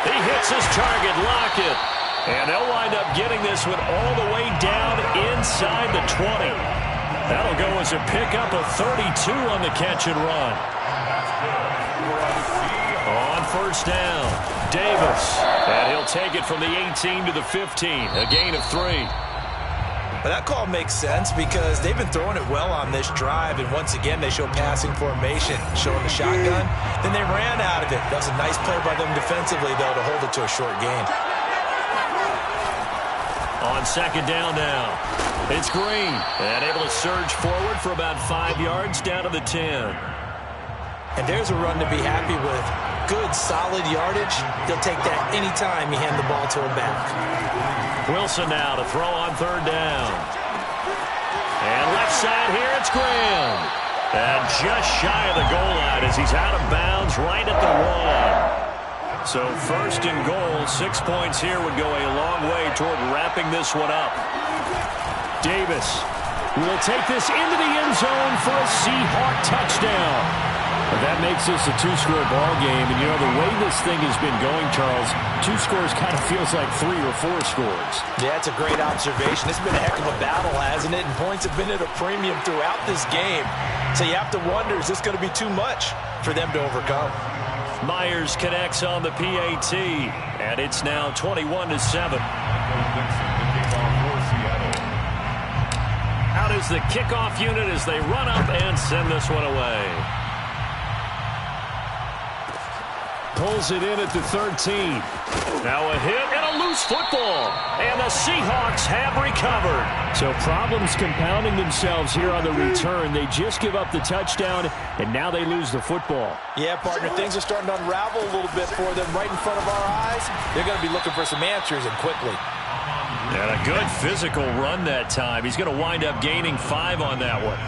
He hits his target, Lockett. And they'll wind up getting this one all the way down inside the 20. That'll go as a pickup of 32 on the catch and run. On 1st down, Davis. And he'll take it from the 18 to the 15, a gain of 3. But that call makes sense because they've been throwing it well on this drive, and once again they show passing formation, showing the shotgun. Then they ran out of it. That was a nice play by them defensively, though, to hold it to a short gain. On 2nd down now, it's Green. And able to surge forward for about 5 yards down to the 10. And there's a run to be happy with. good, solid yardage, he'll take that anytime you hand the ball to him back. Wilson now to throw on third down. And left side here, it's Graham. And just shy of the goal line as he's out of bounds right at the 1. So first and goal, 6 points here would go a long way toward wrapping this one up. Davis will take this into the end zone for a Seahawk touchdown. But that makes this a two-score ball game. And, you know, the way this thing has been going, Charles, 2 scores kind of feels like 3 or 4 scores. Yeah, it's a great observation. It's been a heck of a battle, hasn't it? And points have been at a premium throughout this game. So you have to wonder, is this going to be too much for them to overcome? Myers connects on the PAT, and it's now 21-7. Out is the kickoff unit as they run up and send this one away. Pulls it in at the 13. Now a hit and a loose football. And the Seahawks have recovered. So problems compounding themselves here on the return. They just give up the touchdown, and now they lose the football. Yeah, partner, things are starting to unravel a little bit for them right in front of our eyes. They're going to be looking for some answers, and quickly. And a good physical run that time. He's going to wind up gaining 5 on that one.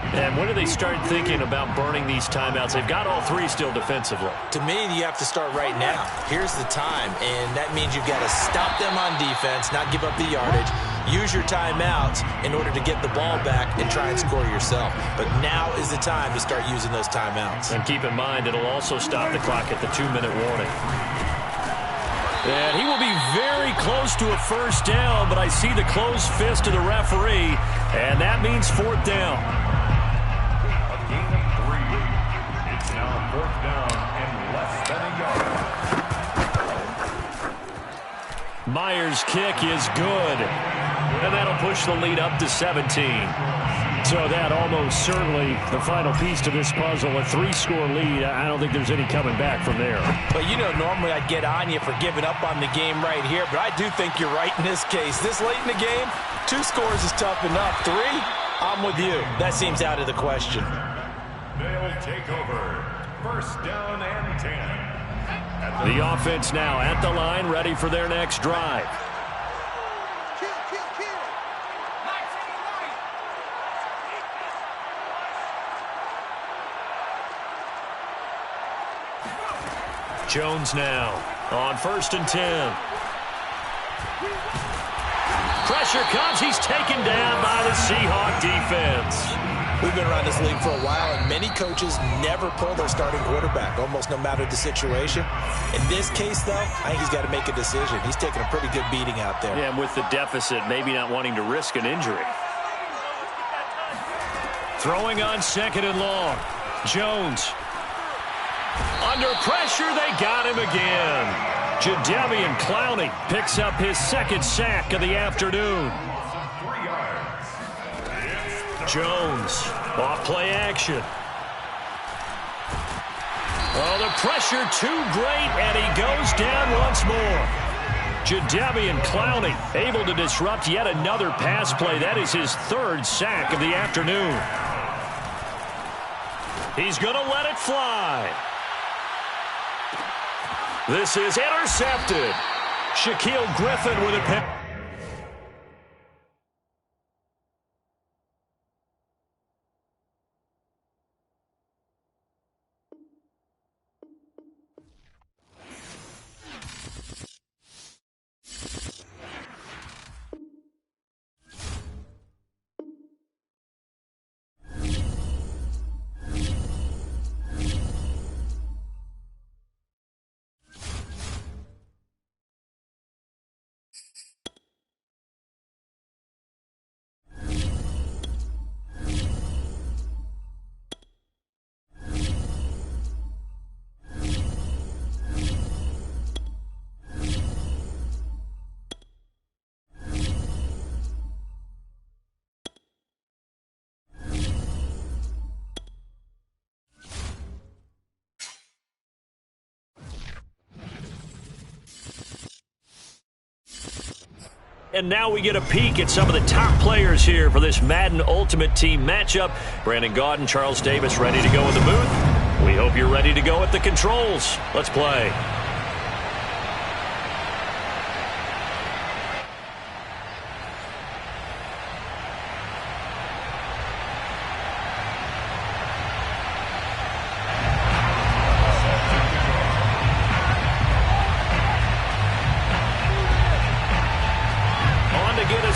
And when do they start thinking about burning these timeouts? They've got all 3 still defensively. To me, you have to start right now. Here's the time, and that means you've got to stop them on defense, not give up the yardage, use your timeouts in order to get the ball back and try and score yourself. But now is the time to start using those timeouts. And keep in mind, it'll also stop the clock at the 2-minute warning. And he will be very close to a first down, but I see the closed fist of the referee, and that means 4th down. Myers' kick is good. And that'll push the lead up to 17. So that almost certainly the final piece to this puzzle, a 3-score lead. I don't think there's any coming back from there. But, you know, normally I'd get on you for giving up on the game right here, but I do think you're right in this case. This late in the game, 2 scores is tough enough. 3, I'm with you. That seems out of the question. They'll take over. First down and 10. The offense now at the line, ready for their next drive. Jones now on 1st and 10. Pressure comes. He's taken down by the Seahawk defense. We've been around this league for a while, and many coaches never pull their starting quarterback, almost no matter the situation. In this case, though, I think he's got to make a decision. He's taking a pretty good beating out there. Yeah, and with the deficit, maybe not wanting to risk an injury. Throwing on 2nd and long. Jones. Under pressure, they got him again. Jadeveon Clowney picks up his 2nd sack of the afternoon. Jones, off play action. Oh, the pressure too great, and he goes down once more. Jadeveon Clowney able to disrupt yet another pass play. That is his 3rd sack of the afternoon. He's going to let it fly. This is intercepted. Shaquille Griffin with a pass. And now we get a peek at some of the top players here for this Madden Ultimate Team matchup. Brandon Gaudin, Charles Davis ready to go in the booth. We hope you're ready to go at the controls. Let's play.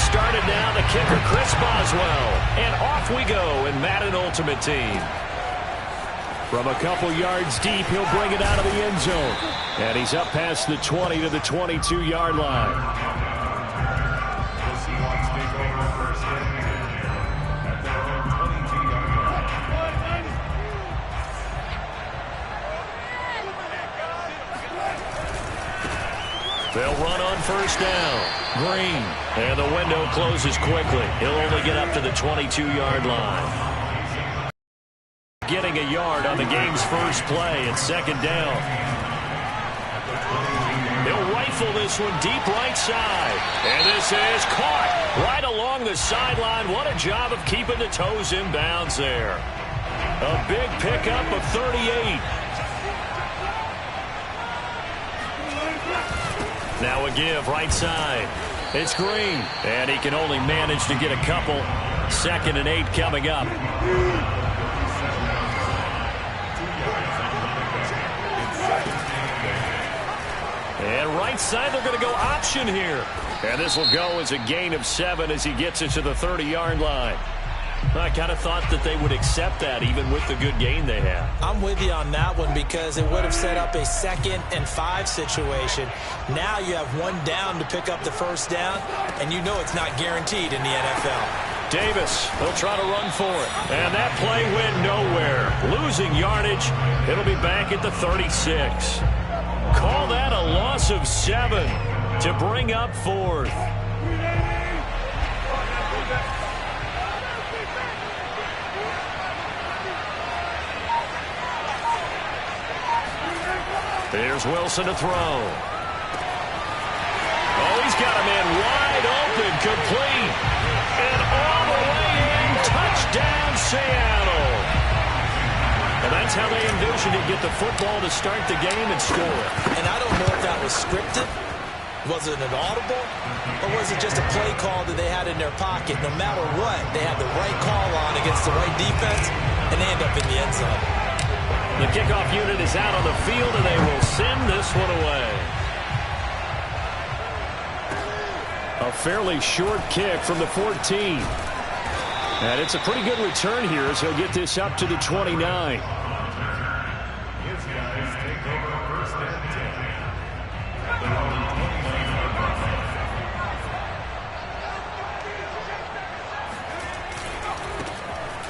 Started now, the kicker, Chris Boswell. And off we go in Madden Ultimate Team. From a couple yards deep, he'll bring it out of the end zone. And he's up past the 20 to the 22-yard line. The Seahawks take over first and 10 at their own 22-yard line. They'll run on first down. Green. And the window closes quickly. He'll only get up to the 22-yard line. Getting a yard on the game's first play at second down. He'll rifle this one deep right side. And this is caught right along the sideline. What a job of keeping the toes in bounds there. A big pickup of 38. Now a give right side. It's Green. And he can only manage to get a couple. 2nd and 8 coming up. And right side, they're going to go option here. And this will go as a gain of 7 as he gets it to the 30-yard line. I kind of thought that they would accept that even with the good gain they have. I'm with you on that one because it would have set up a 2nd and 5 situation. Now you have one down to pick up the first down, and you know it's not guaranteed in the NFL. Davis, they'll try to run for it. And that play went nowhere. Losing yardage. It'll be back at the 36. Call that a loss of 7 to bring up 4th. Here's Wilson to throw. Oh, he's got a man wide open, complete. And all the way in, touchdown Seattle. And that's how they envisioned it, get the football to start the game and score. And I don't know if that was scripted. Was it an audible? Or was it just a play call that they had in their pocket? No matter what, they had the right call on against the right defense, and they end up in the end zone. The kickoff unit is out on the field, and they will send this one away. A fairly short kick from the 14. And it's a pretty good return here as he'll get this up to the 29. His guys take over first and 10 at their own 29-yard line.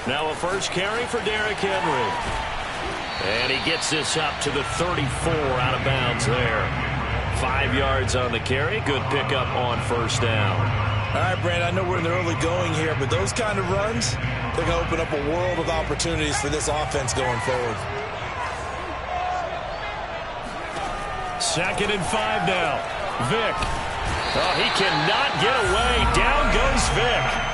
Now a first carry for Derrick Henry. And he gets this up to the 34 out of bounds there. 5 yards on the carry. Good pickup on first down. All right, Brandon, I know we're in the early going here, but those kind of runs, they're going to open up a world of opportunities for this offense going forward. 2nd and 5 now. Vick. Oh, he cannot get away. Down goes Vick.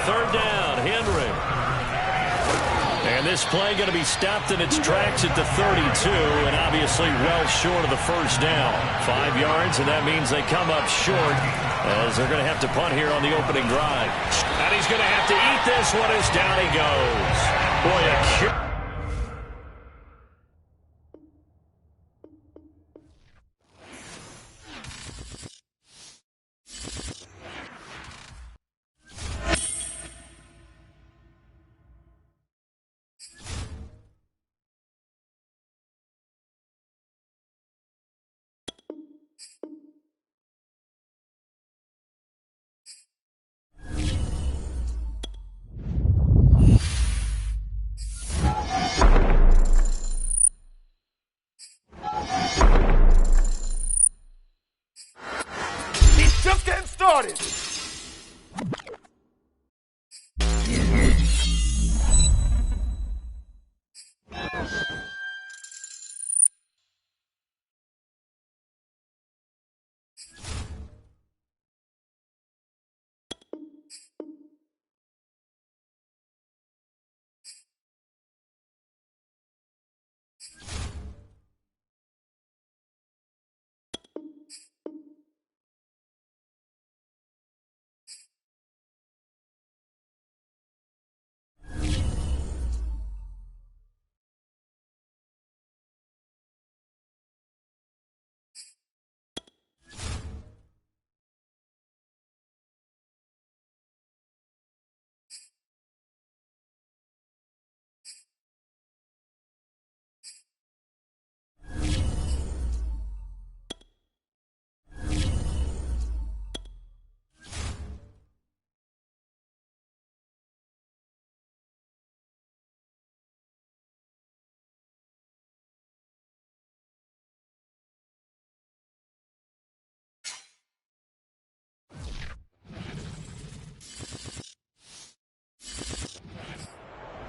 Third down, Henry. And this play going to be stopped in its tracks at the 32, and obviously well short of the first down. 5 yards, and that means they come up short as they're going to have to punt here on the opening drive. And he's going to have to eat this one as down he goes. Boy, a Just getting started.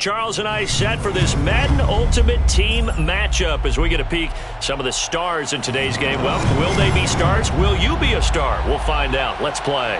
Charles and I set for this Madden Ultimate Team matchup as we get a peek some of the stars in today's game. Well, will they be stars? Will you be a star? We'll find out. Let's play.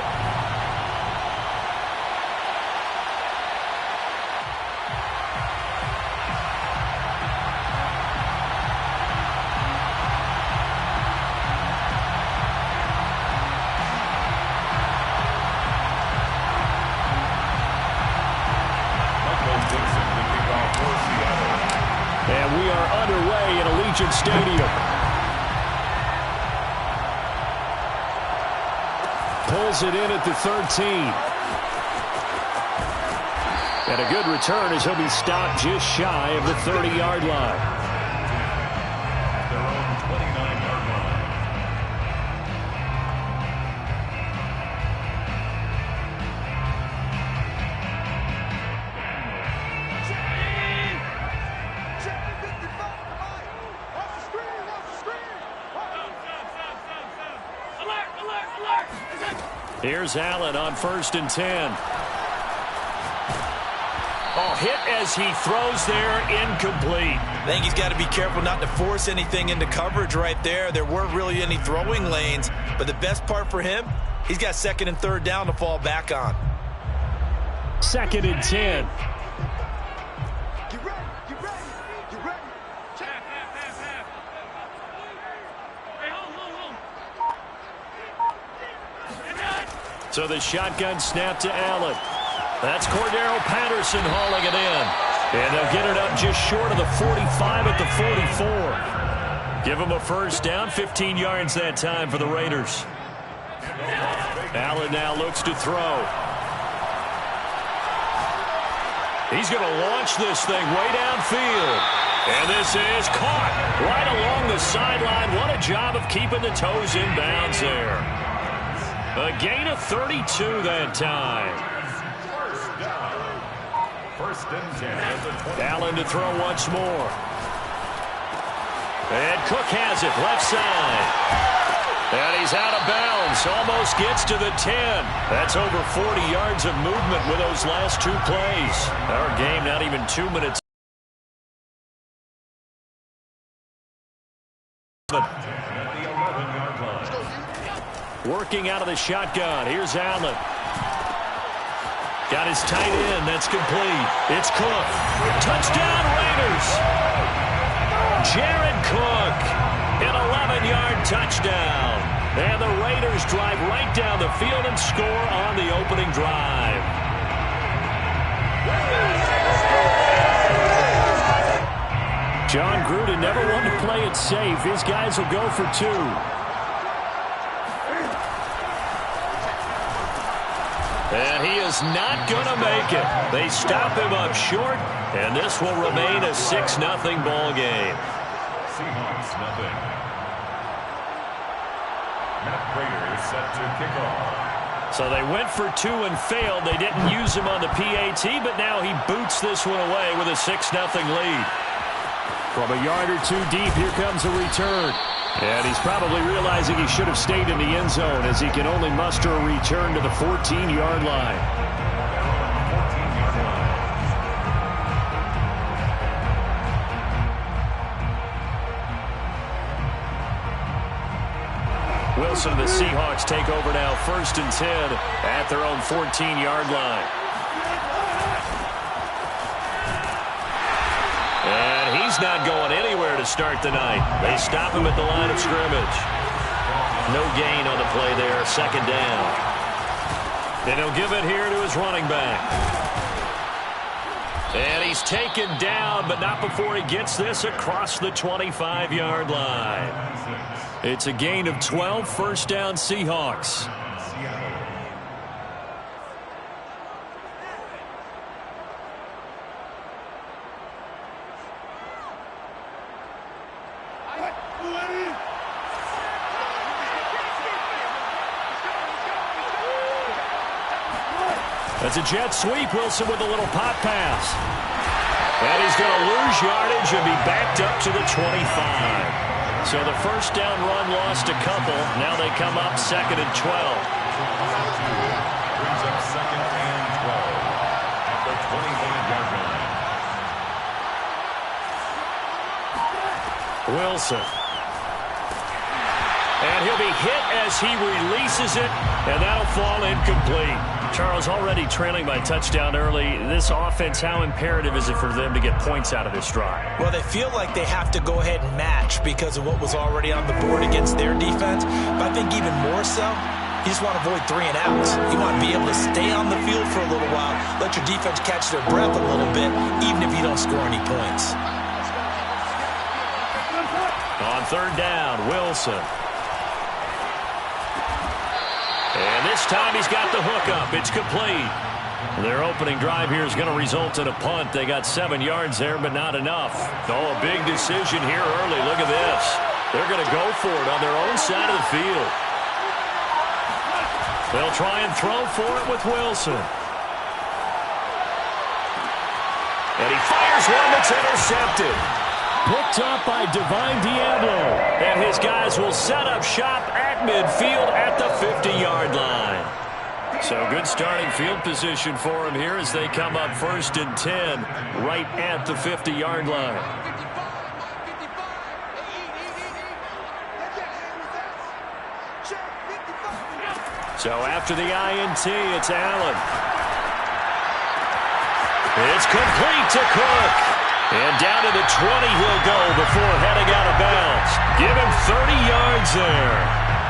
And we are underway in Allegiant Stadium. Pulls it in at the 13. And a good return as he'll be stopped just shy of the 30-yard line. At their own 29-yard line. Here's Allen on 1st and 10. Oh, hit as he throws there, incomplete. I think he's got to be careful not to force anything into coverage right there. There weren't really any throwing lanes, but the best part for him, he's got 2nd and 3rd down to fall back on. 2nd and 10. So the shotgun snap to Allen. That's Cordero Patterson hauling it in. And they'll get it up just short of the 45 at the 44. Give them a first down, 15 yards that time for the Raiders. Allen now looks to throw. He's going to launch this thing way downfield. And this is caught right along the sideline. What a job of keeping the toes in bounds there. A gain of 32 that time. First and 10. Allen to throw once more. And Cook has it, left side. And he's out of bounds, almost gets to the 10. That's over 40 yards of movement with those last 2 plays. Our game not even 2 minutes. Working out of the shotgun. Here's Allen. Got his tight end. That's complete. It's Cook. Touchdown, Raiders. Jared Cook. An 11-yard touchdown. And the Raiders drive right down the field and score on the opening drive. John Gruden never wanted to play it safe. His guys will go for 2. And he is not going to make it. They stop him up short, and this will remain a 6-0 ball game. Seahawks nothing. Matt Prater is set to kick off. So they went for 2 and failed. They didn't use him on the PAT, but now he boots this one away with a 6-0 lead. From a yard or 2 deep, here comes a return. And he's probably realizing he should have stayed in the end zone as he can only muster a return to the 14-yard line. Wilson, the Seahawks take over now, 1st and 10 at their own 14-yard line. And he's not going anywhere to start the night. They stop him at the line of scrimmage. No gain on the play there, 2nd down. And he'll give it here to his running back. And he's taken down, but not before he gets this across the 25-yard line. It's a gain of 12, 1st down Seahawks. That's a jet sweep. Wilson with a little pop pass. And he's going to lose yardage and be backed up to the 25. So the 1st down run lost a couple. Now they come up 2nd and 12. Brings up 2nd and 12 at the 25-yard line. Wilson. And he'll be hit as he releases it, and that'll fall incomplete. Charles, already trailing by touchdown early. This offense, how imperative is it for them to get points out of this drive? Well, they feel like they have to go ahead and match because of what was already on the board against their defense. But I think even more so, you just want to avoid 3 and outs. You want to be able to stay on the field for a little while, let your defense catch their breath a little bit, even if you don't score any points. On third down, Wilson. And this time he's got the hook up. It's complete. Their opening drive here is going to result in a punt. They got 7 yards there, but not enough. Oh, a big decision here early. Look at this. They're going to go for it on their own side of the field. They'll try and throw for it with Wilson. And he fires one that's intercepted. Picked up by Divine Diablo. And his guys will set up shop at midfield at the 50-yard line. So good starting field position for him here as they come up 1st and 10 right at the 50-yard line. So after the INT, it's Allen. It's complete to Cook. And down to the 20 he'll go before heading out of bounds. Give him 30 yards there.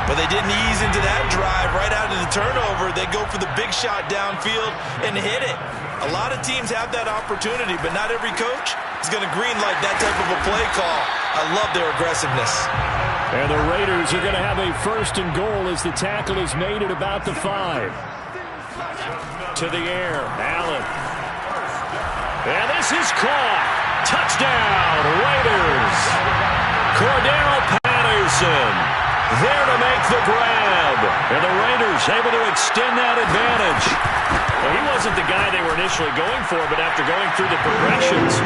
But they didn't ease into that drive right out of the turnover. They go for the big shot downfield and hit it. A lot of teams have that opportunity, but not every coach is going to greenlight that type of a play call. I love their aggressiveness. And the Raiders are going to have a 1st and goal as the tackle is made at about the 5. To the air, Allen. And this is caught. Touchdown, Raiders. Cordero Patterson there to make the grab. And the Raiders able to extend that advantage. Well, he wasn't the guy they were initially going for, but after going through the progressions,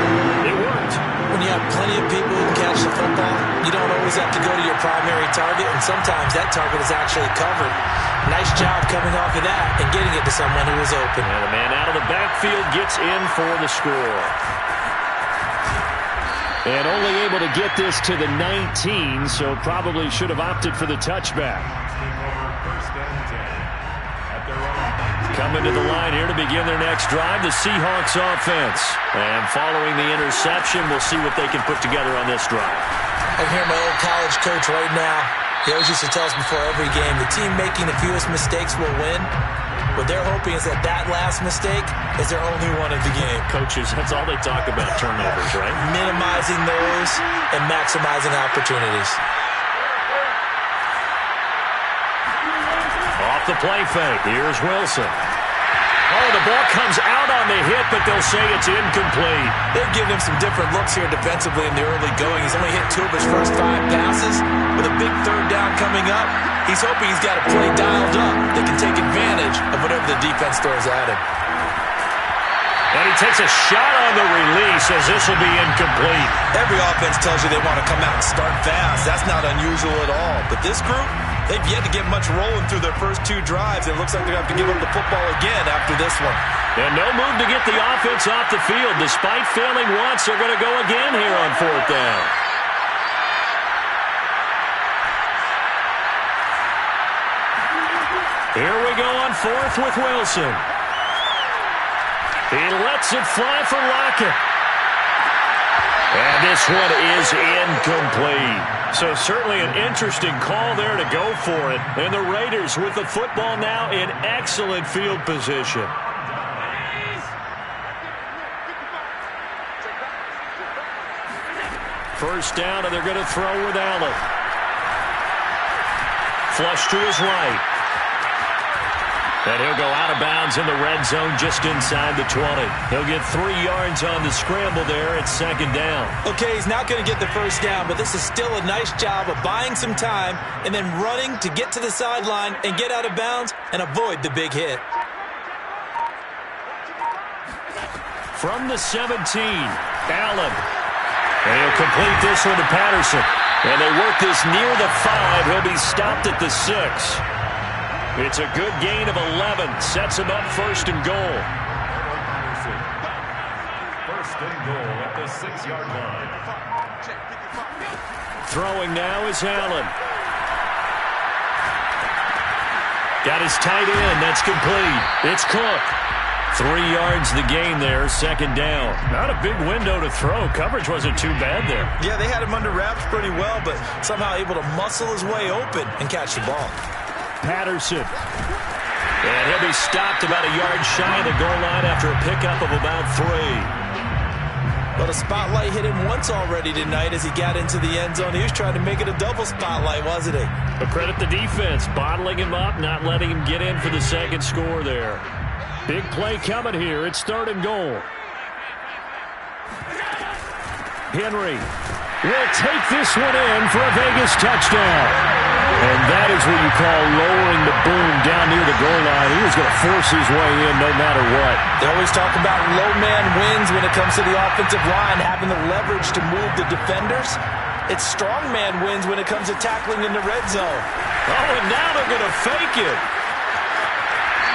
it worked. When you have plenty of people who can catch the football, you don't always have to go to your primary target, and sometimes that target is actually covered. Nice job coming off of that and getting it to someone who was open. And the man out of the backfield gets in for the score. And only able to get this to the 19, so probably should have opted for the touchback. Coming to the line here to begin their next drive, the Seahawks offense. And following the interception, we'll see what they can put together on this drive. I can hear my old college coach right now. He always used to tell us before every game, the team making the fewest mistakes will win. What they're hoping is that that last mistake is their only one of the game. Coaches, that's all they talk about, turnovers, right? Minimizing those and maximizing opportunities. Off the play fake, here's Wilson. Oh, the ball comes out on the hit, but they'll say it's incomplete. They've given him some different looks here defensively in the early going. He's only hit 2 of his first 5 passes. With a big 3rd down coming up, he's hoping he's got a play dialed up that can take advantage of whatever the defense throws at him. And he takes a shot on the release as this will be incomplete. Every offense tells you they want to come out and start fast. That's not unusual at all. But this group, they've yet to get much rolling through their first 2 drives. It looks like they're going to have to give up the football again after this one. And no move to get the offense off the field. Despite failing once, they're going to go again here on 4th down. Here we go on 4th with Wilson. He lets it fly for Lockett. And this one is incomplete. So certainly an interesting call there to go for it. And the Raiders with the football now in excellent field position. First down, and they're going to throw with Allen. Flush to his right. And he'll go out of bounds in the red zone just inside the 20. He'll get 3 yards on the scramble there at 2nd down. Okay, he's not going to get the first down, but this is still a nice job of buying some time and then running to get to the sideline and get out of bounds and avoid the big hit. From the 17, Allen. And he'll complete this one to Patterson. And they work this near the 5. He'll be stopped at the 6. It's a good gain of 11. Sets him up 1st and goal. First and goal at the 6-yard line. Throwing now is Allen. Got his tight end. That's complete. It's Cook. 3 yards the gain there, second down. Not a big window to throw. Coverage wasn't too bad there. Yeah, they had him under wraps pretty well, but somehow able to muscle his way open and catch the ball. Patterson. And he'll be stopped about a yard shy of the goal line after a pickup of about 3. But a spotlight hit him once already tonight as he got into the end zone. He was trying to make it a double spotlight, wasn't he? But credit the defense, bottling him up, not letting him get in for the second score there. Big play coming here. It's 3rd and goal. Henry will take this one in for a Vegas touchdown. And that is what you call lowering the boom down near the goal line. He was going to force his way in no matter what. They always talk about low man wins when it comes to the offensive line, having the leverage to move the defenders. It's strong man wins when it comes to tackling in the red zone. Oh, and now they're going to fake it.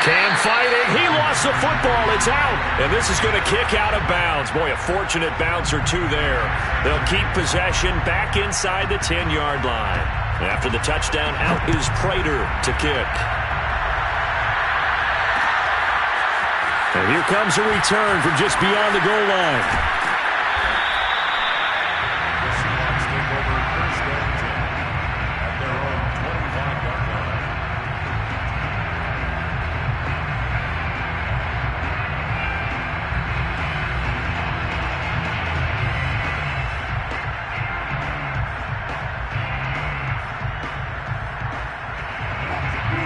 Cam fighting. He lost the football. It's out. And this is going to kick out of bounds. Boy, a fortunate bounce or two there. They'll keep possession back inside the 10-yard line. After the touchdown, out is Prater to kick. And here comes a return from just beyond the goal line. The Seahawks take over 1st and 10 at their own 25-yard line.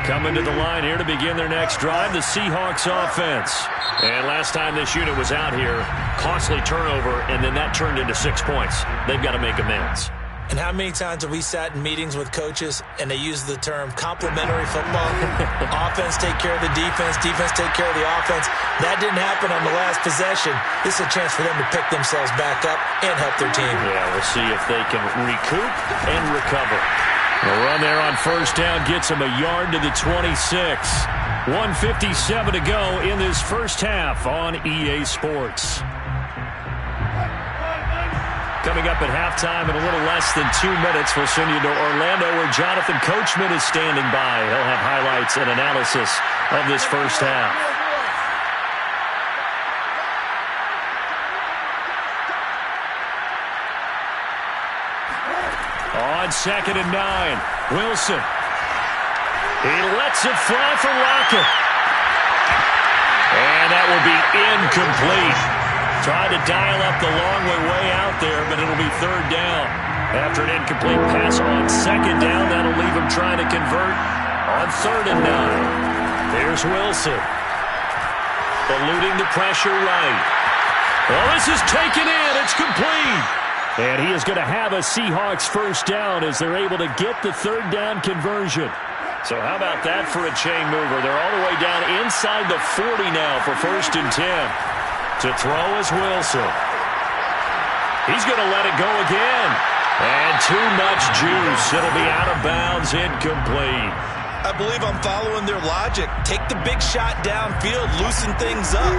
Coming to the line here to begin their next drive, the Seahawks offense. And last time this unit was out here, costly turnover, and then that turned into 6 points. They've got to make amends. And how many times have we sat in meetings with coaches and they use the term complementary football? Offense take care of the defense, defense take care of the offense. That didn't happen on the last possession. This is a chance for them to pick themselves back up and help their team. Yeah, we'll see if they can recoup and recover. The run there on 1st down gets him a yard to the 26. 1:57 to go in this first half on EA Sports. Coming up at halftime in a little less than 2 minutes, we'll send you to Orlando where Jonathan Coachman is standing by. He'll have highlights and analysis of this first half. On 2nd and 9, Wilson. He lets it fly for Lockett. And that will be incomplete. Tried to dial up the long way out there, but it'll be 3rd down. After an incomplete pass on 2nd down, that'll leave him trying to convert on 3rd and 9. There's Wilson. Eluding the pressure right. Well, this is taken in. It's complete. And he is going to have a Seahawks 1st down as they're able to get the 3rd down conversion. So how about that for a chain mover? They're all the way down inside the 40 now for 1st and 10. To throw is Wilson. He's going to let it go again. And too much juice. It'll be out of bounds, incomplete. I believe I'm following their logic. Take the big shot downfield, loosen things up.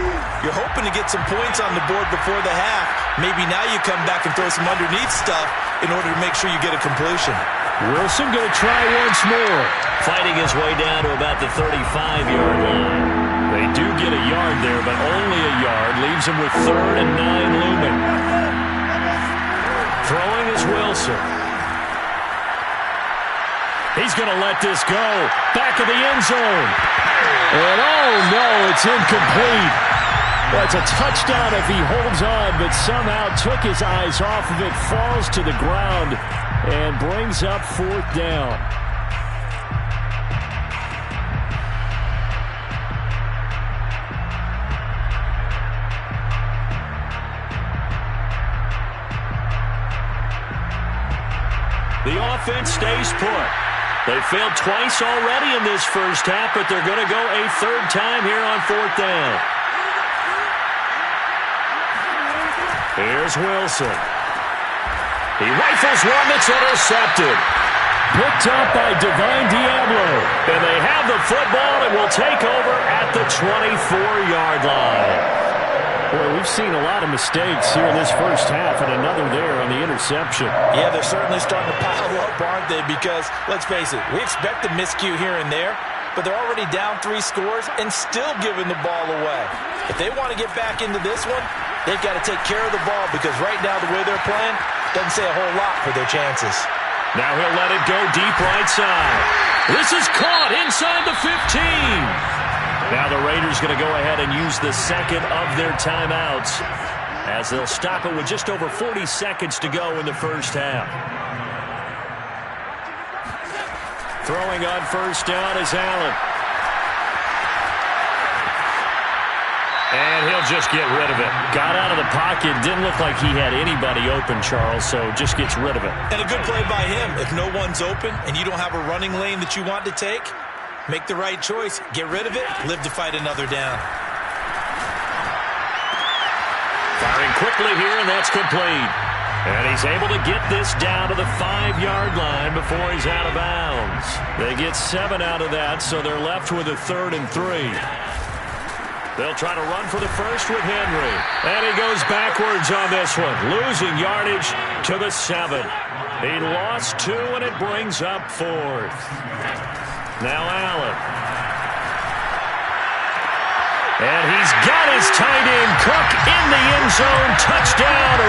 You're hoping to get some points on the board before the half. Maybe now you come back and throw some underneath stuff in order to make sure you get a completion. Wilson going to try once more. Fighting his way down to about the 35-yard line. They do get a yard there, but only a yard. Leaves him with 3rd and 9 looming. Throwing is Wilson. He's going to let this go. Back of the end zone. And oh no, it's incomplete. Well, it's a touchdown if he holds on, but somehow took his eyes off of it, falls to the ground, and brings up 4th down. The offense stays put. They failed twice already in this first half, but they're going to go a 3rd time here on 4th down. Here's Wilson. He rifles one that's intercepted. Picked up by Divine Diablo. And they have the football and will take over at the 24-yard line. Boy, we've seen a lot of mistakes here in this first half, and another there on the interception. Yeah, they're certainly starting to pile up, aren't they? Because, let's face it, we expect a miscue here and there, but they're already down 3 scores and still giving the ball away. If they want to get back into this one, they've got to take care of the ball, because right now the way they're playing doesn't say a whole lot for their chances. Now he'll let it go deep right side. This is caught inside the 15. Now the Raiders going to go ahead and use the second of their timeouts as they'll stop it with just over 40 seconds to go in the first half. Throwing on first down is Allen. And he'll just get rid of it. Got out of the pocket. Didn't look like he had anybody open, Charles, so just gets rid of it. And a good play by him. If no one's open and you don't have a running lane that you want to take, make the right choice. Get rid of it. Live to fight another down. Firing quickly here, and that's complete. And he's able to get this down to the 5-yard line before he's out of bounds. They get 7 out of that, so they're left with a 3rd and 3. They'll try to run for the first with Henry. And he goes backwards on this one, losing yardage to the 7. He lost 2, and it brings up 4th. Now Allen. And he's got his tight end, Cook, in the end zone. Touchdown,